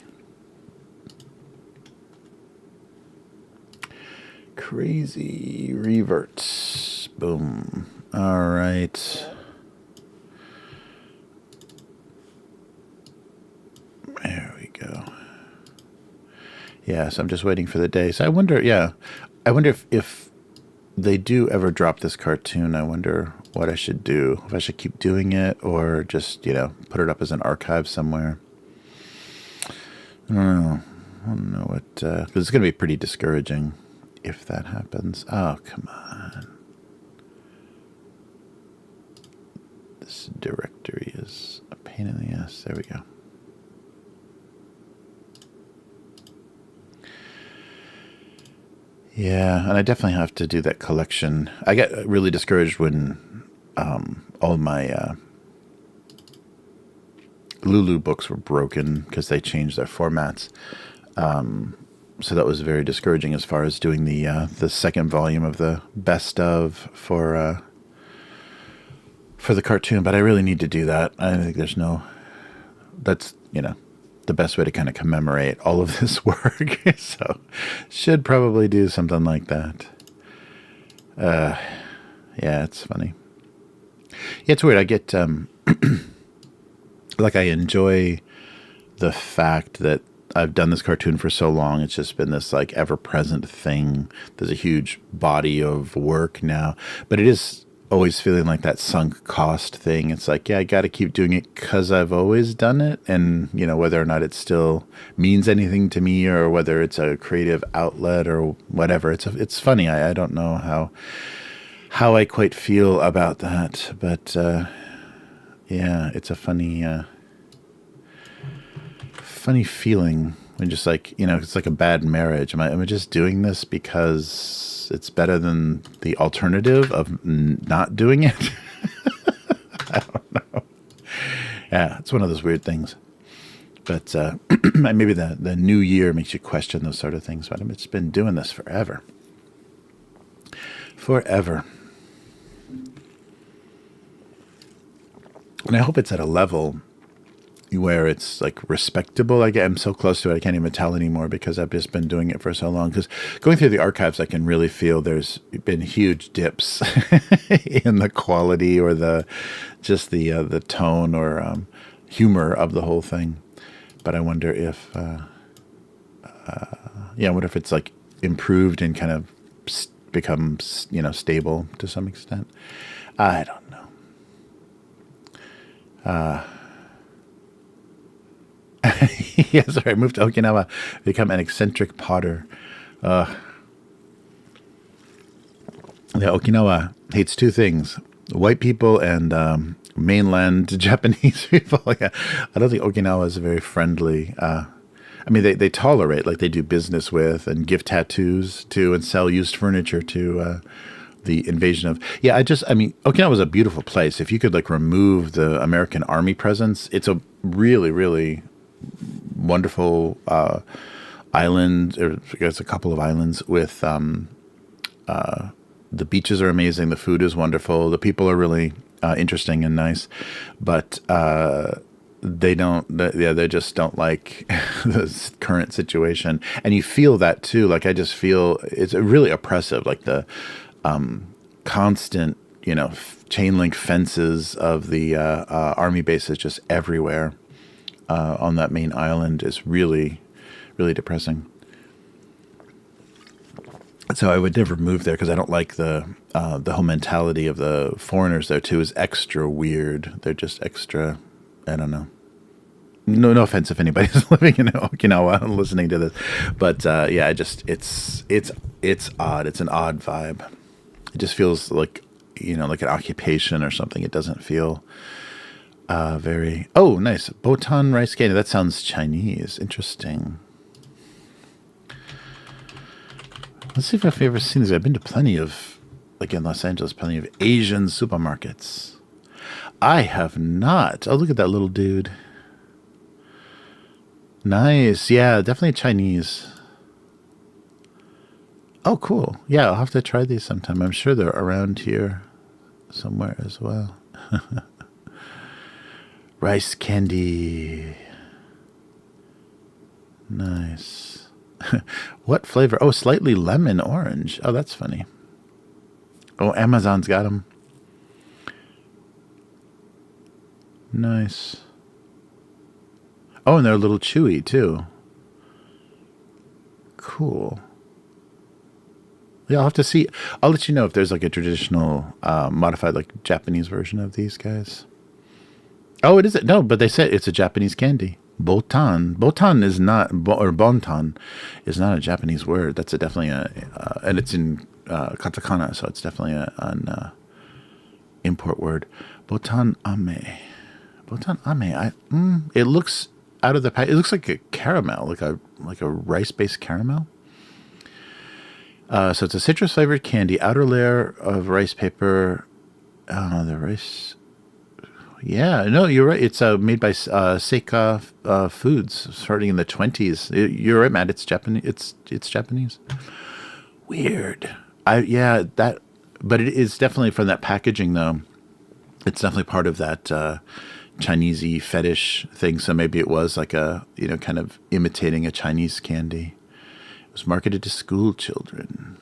Crazy reverts. Boom. All right. There we go. Yeah, so I'm just waiting for the day. So I wonder, I wonder if they do ever drop this cartoon. I wonder what I should do. If I should keep doing it or just, put it up as an archive somewhere. I don't know what, because it's going to be pretty discouraging if that happens. Oh, come on. This directory is a pain in the ass. There we go. Yeah, and I definitely have to do that collection. I got really discouraged when all my Lulu books were broken because they changed their formats. So that was very discouraging as far as doing the second volume of the best of for the cartoon. But I really need to do that. I think that's the best way to kind of commemorate all of this work. So should probably do something like that. Yeah, it's funny. Yeah, it's weird. I get like I enjoy the fact that I've done this cartoon for so long. It's just been this like ever-present thing. There's a huge body of work now, but it is always feeling like that sunk cost thing. It's like, yeah, I got to keep doing it because I've always done it. And, whether or not it still means anything to me or whether it's a creative outlet or whatever. It's funny. I don't know how I quite feel about that. But, yeah, it's a funny feeling when just like, it's like a bad marriage. Am I just doing this because it's better than the alternative of not doing it? I don't know. Yeah, it's one of those weird things. But maybe the new year makes you question those sort of things. But it's been doing this forever. Forever. And I hope it's at a level where it's like respectable. I'm so close to it, I can't even tell anymore because I've just been doing it for so long. Because going through the archives, I can really feel there's been huge dips in the quality or the tone or humor of the whole thing. But I wonder if, I wonder if it's like improved and kind of become, stable to some extent. I don't know. Yeah, sorry, I moved to Okinawa, become an eccentric potter. Okinawa hates two things: white people and mainland Japanese people. Yeah, I don't think Okinawa is very friendly. They tolerate, like they do business with and give tattoos to and sell used furniture to the invasion of. Yeah, Okinawa is a beautiful place. If you could like remove the American Army presence, it's a really, really wonderful island. Or I guess a couple of islands with the beaches are amazing. The food is wonderful. The people are really interesting and nice, but they just don't like the current situation. And you feel that too. Like I just feel it's really oppressive. Like the constant, chain link fences of the army bases just everywhere on that main island is really, really depressing. So I would never move there because I don't like the whole mentality of the foreigners there too is extra weird. They're just extra, I don't know. No offense if anybody's living in Okinawa and listening to this, but yeah, it's odd. It's an odd vibe. It just feels like like an occupation or something. It doesn't feel very. Oh, nice Botan rice candy. That sounds Chinese. Interesting. Let's see if I've ever seen these. I've been to plenty of, like in Los Angeles, plenty of Asian supermarkets. I have not. Oh, look at that little dude. Nice. Yeah, definitely Chinese. Oh, cool. Yeah, I'll have to try these sometime. I'm sure they're around here somewhere as well. Rice candy. Nice. What flavor? Oh, slightly lemon orange. Oh, that's funny. Oh, Amazon's got them. Nice. Oh, and they're a little chewy, too. Cool. Yeah, I'll have to see. I'll let you know if there's like a traditional, modified, like Japanese version of these guys. Oh, it is. No, but they said it's a Japanese candy. Botan. Botan is not, or bontan is not a Japanese word. That's definitely and it's in katakana, so it's definitely an import word. Botan ame. Botan ame. It looks out of the pack. It looks like a caramel, like a rice-based caramel. So it's a citrus flavored candy, outer layer of rice paper. Oh, the rice. Yeah, no, you're right. It's made by Seika Foods, starting in the 20s. You're right, Matt. It's Japanese. It's Japanese. Weird. But it is definitely from that packaging, though. It's definitely part of that Chinese-y fetish thing. So maybe it was like kind of imitating a Chinese candy. It was marketed to school children.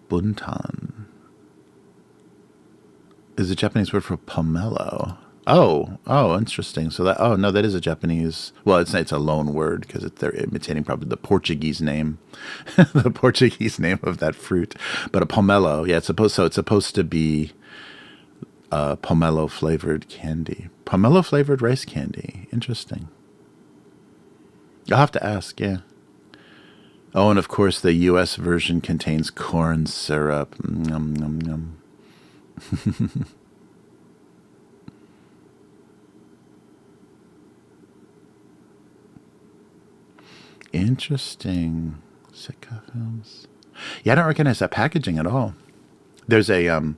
Buntan is a Japanese word for pomelo. Oh, interesting. So that is a Japanese. Well, it's a loan word because they're imitating probably the Portuguese name, the Portuguese name of that fruit. But a pomelo, yeah, it's supposed to be pomelo flavored candy, pomelo flavored rice candy. Interesting. I'll have to ask. Yeah. Oh, and of course the U.S. version contains corn syrup. Nom, nom, nom. Interesting. Sika films. Yeah, I don't recognize that packaging at all. There's the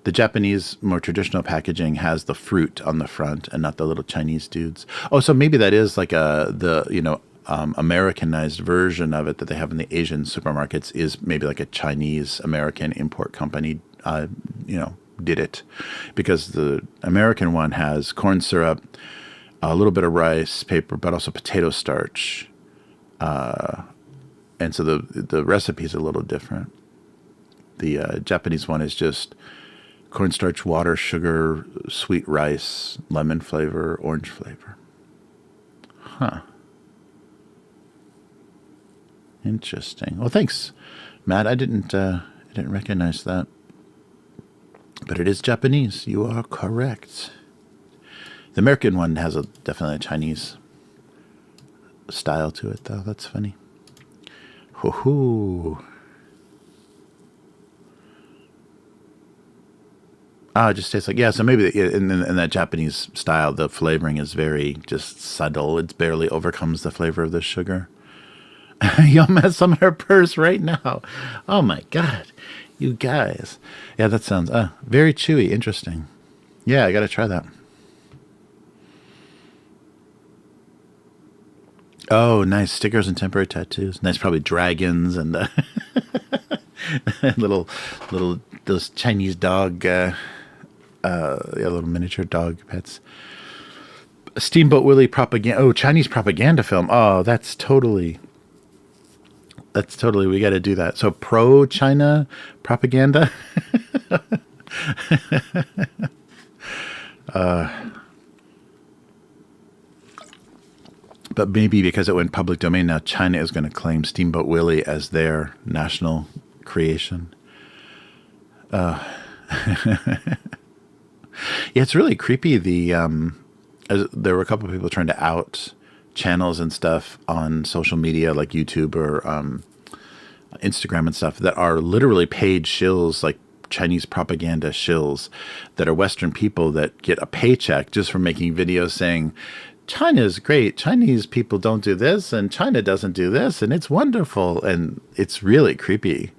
Japanese more traditional packaging has the fruit on the front and not the little Chinese dudes. Oh, so maybe that is like the Americanized version of it that they have in the Asian supermarkets is maybe like a Chinese American import company, did it, because the American one has corn syrup, a little bit of rice paper, but also potato starch, and so the recipe is a little different. The Japanese one is just cornstarch, water, sugar, sweet rice, lemon flavor, orange flavor. Huh. Interesting. Well, thanks, Matt. I didn't recognize that. But it is Japanese. You are correct. The American one has definitely a Chinese style to it, though. That's funny. Hoo-hoo. It just tastes like, yeah, so maybe in that Japanese style, the flavoring is very just subtle. It barely overcomes the flavor of the sugar. You'll mess some of her purse right now. Oh, my God. You guys. Yeah, that sounds very chewy. Interesting. Yeah, I got to try that. Oh, nice. Stickers and temporary tattoos. Nice, probably dragons and little those Chinese dog, little miniature dog pets. Steamboat Willie propaganda. Oh, Chinese propaganda film. Oh, that's totally. We got to do that. So pro-China propaganda. But maybe because it went public domain now, China is going to claim Steamboat Willie as their national creation. Yeah, it's really creepy. There were a couple of people trying to out channels and stuff on social media like YouTube or Instagram and stuff that are literally paid shills, like Chinese propaganda shills, that are Western people that get a paycheck just for making videos saying China is great, Chinese people don't do this, and China doesn't do this, and it's wonderful, and it's really creepy.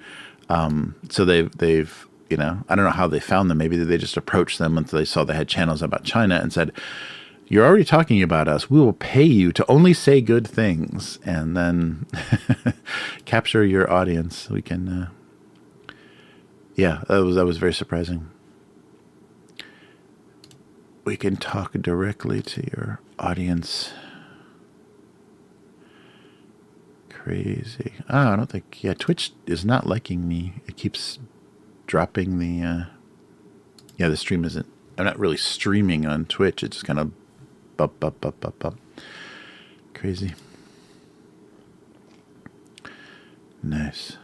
So they've I don't know how they found them. Maybe they just approached them until they saw they had channels about China and said, "You're already talking about us. We will pay you to only say good things, and then capture your audience. We can." Yeah, that was very surprising. we can talk directly to your audience. Crazy. Oh, I don't think... Yeah, Twitch is not liking me. It keeps dropping the... Yeah, the stream isn't... I'm not really streaming on Twitch. It's just kind of bump. Crazy. Nice.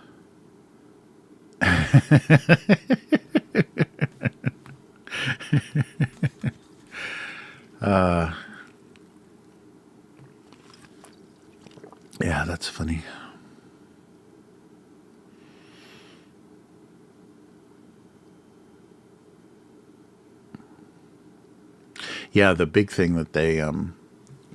Yeah, that's funny. Yeah, the big thing that they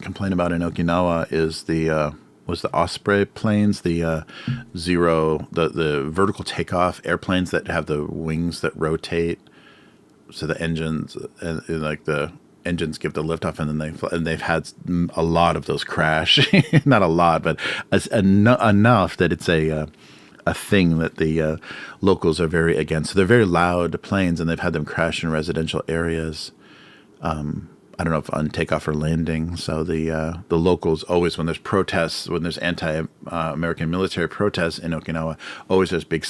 complain about in Okinawa is the was the Osprey planes, the the vertical takeoff airplanes that have the wings that rotate, so the engines and like the engines give the lift off, and then they've had a lot of those crash. Not a lot, but enough that it's a thing that the locals are very against. So they're very loud planes, and they've had them crash in residential areas. I don't know if on takeoff or landing. So the locals always, when there's protests, when there's anti-American military protests in Okinawa, always there's big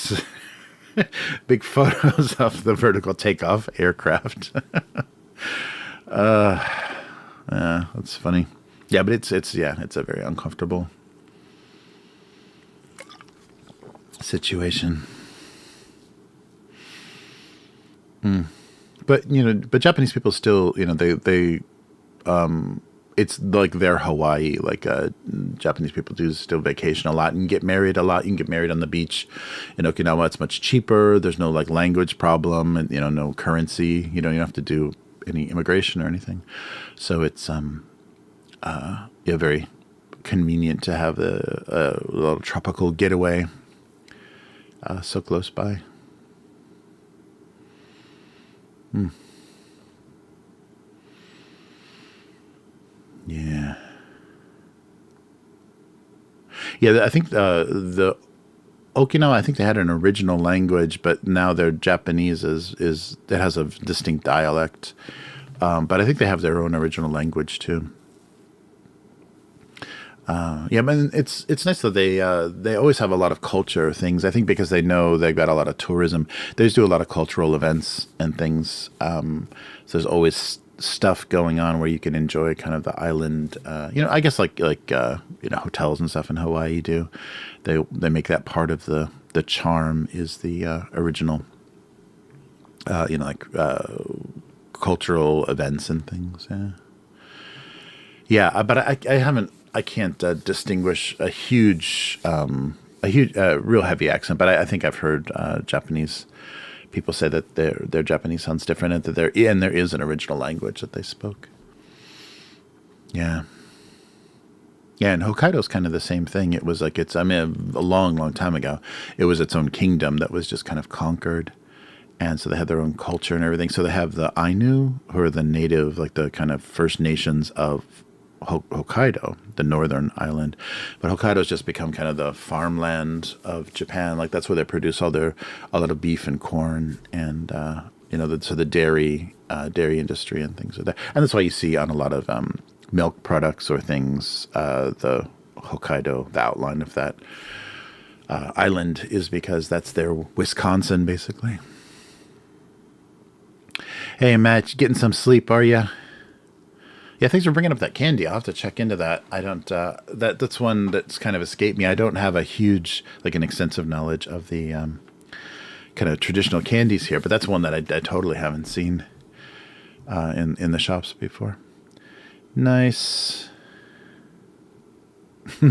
photos of the vertical takeoff aircraft. Yeah, that's funny. Yeah, but it's a very uncomfortable situation. But Japanese people still, they it's like their Hawaii. Like Japanese people do still vacation a lot and get married a lot. You can get married on the beach in Okinawa. It's much cheaper. There's no like language problem, and no currency. You don't have to do any immigration or anything. So it's very convenient to have a little tropical getaway so close by. Yeah. Yeah, I think the Okinawa, I think they had an original language, but now their Japanese is it has a distinct dialect. But I think they have their own original language too. Yeah, but it's nice that they always have a lot of culture things. I think because they know they've got a lot of tourism, they just do a lot of cultural events and things. So there's always stuff going on where you can enjoy kind of the island. I guess like hotels and stuff in Hawaii do. They make that part of the charm is the original. Cultural events and things. Yeah. Yeah, but I can't distinguish a huge, real heavy accent. But I think I've heard Japanese people say that their Japanese sounds different, and that there is an original language that they spoke. Yeah. Yeah, and Hokkaido's kind of the same thing. It was like a long time ago, it was its own kingdom that was just kind of conquered. And so they had their own culture and everything. So they have the Ainu, who are the native, like the kind of First Nations of Hokkaido, the northern island. But Hokkaido's just become kind of the farmland of Japan. Like that's where they produce a lot of beef and corn, and so the dairy industry and things like that. And that's why you see on a lot of milk products or things, the Hokkaido, the outline of that island is because that's their Wisconsin, basically. Hey, Matt, you getting some sleep, are ya? Yeah, thanks for bringing up that candy. I'll have to check into that. I don't, that's one that's kind of escaped me. I don't have a huge, an extensive knowledge of the kind of traditional candies here, but that's one that I totally haven't seen in the shops before. Nice.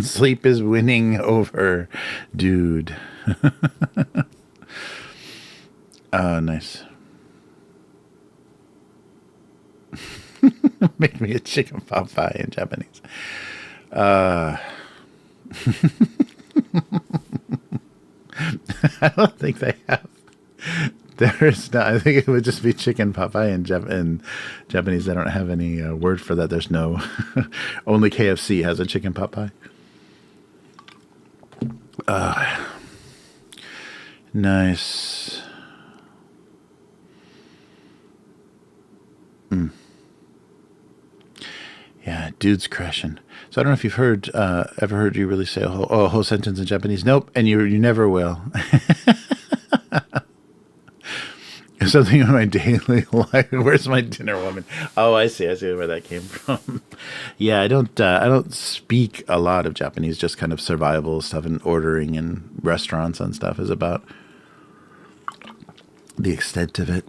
Sleep is winning over, dude. Oh, nice. Make me a chicken pot pie in Japanese. I don't think they have. There's not. I think it would just be chicken pot pie in Japanese. They don't have any word for that. There's no. Only KFC has a chicken pot pie. Nice. Yeah, dude's crashing. So I don't know if you've ever heard you really say a whole sentence in Japanese. Nope, and you never will. Something in my daily life. Where's my dinner woman? Oh, I see where that came from. Yeah, I don't speak a lot of Japanese. Just kind of survival stuff and ordering in restaurants and stuff is about the extent of it.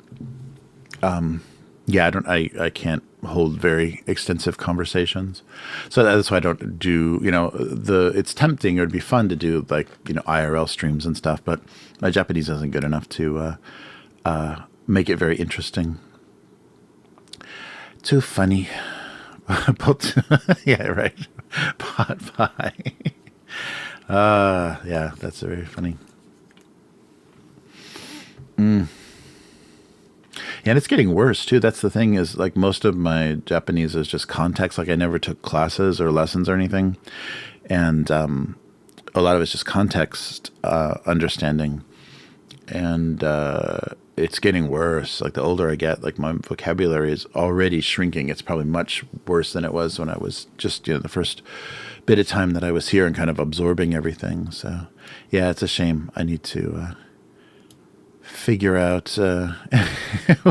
Yeah, I can't hold very extensive conversations. So that's why I don't do, it's tempting, or it'd be fun to do like, IRL streams and stuff, but my Japanese isn't good enough to make it very interesting. Too funny. Yeah, right. Pot pie. Yeah, that's very funny. Yeah, and it's getting worse too. That's the thing, is like most of my Japanese is just context. Like I never took classes or lessons or anything. And a lot of it's just context understanding. And it's getting worse. Like the older I get, like my vocabulary is already shrinking. It's probably much worse than it was when I was just, the first bit of time that I was here and kind of absorbing everything. So yeah, it's a shame. I need to figure out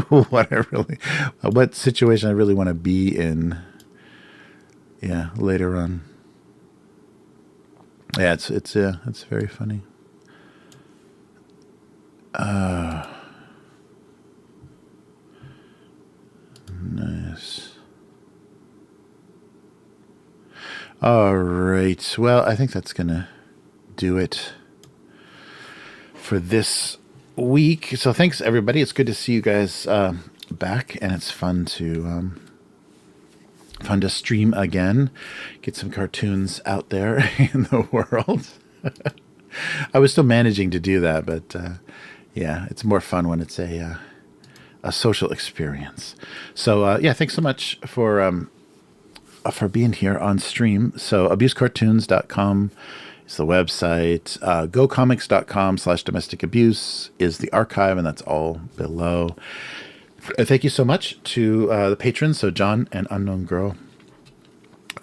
what situation I really want to be in. Yeah, later on. Yeah, it's very funny. Nice. All right. Well, I think that's gonna do it for this week. So thanks everybody. It's good to see you guys back, and it's fun to stream again, get some cartoons out there in the world. I was still managing to do that, but yeah, it's more fun when it's a social experience. So yeah, thanks so much for being here on stream. So abusecartoons.com is the website. Gocomics.com/domestic abuse is the archive, and that's all below. Thank you so much to the patrons. So John and Unknown Girl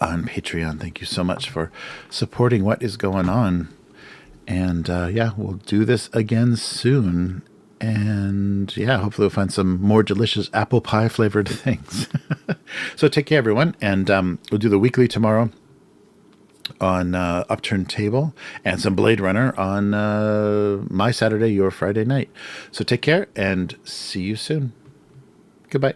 on Patreon. Thank you so much for supporting what is going on. And yeah, we'll do this again soon. And yeah, hopefully we'll find some more delicious apple pie flavored things. So take care, everyone. And we'll do the weekly tomorrow on Upturned Table, and some Blade Runner on my Saturday, your Friday night. So take care and see you soon. Goodbye.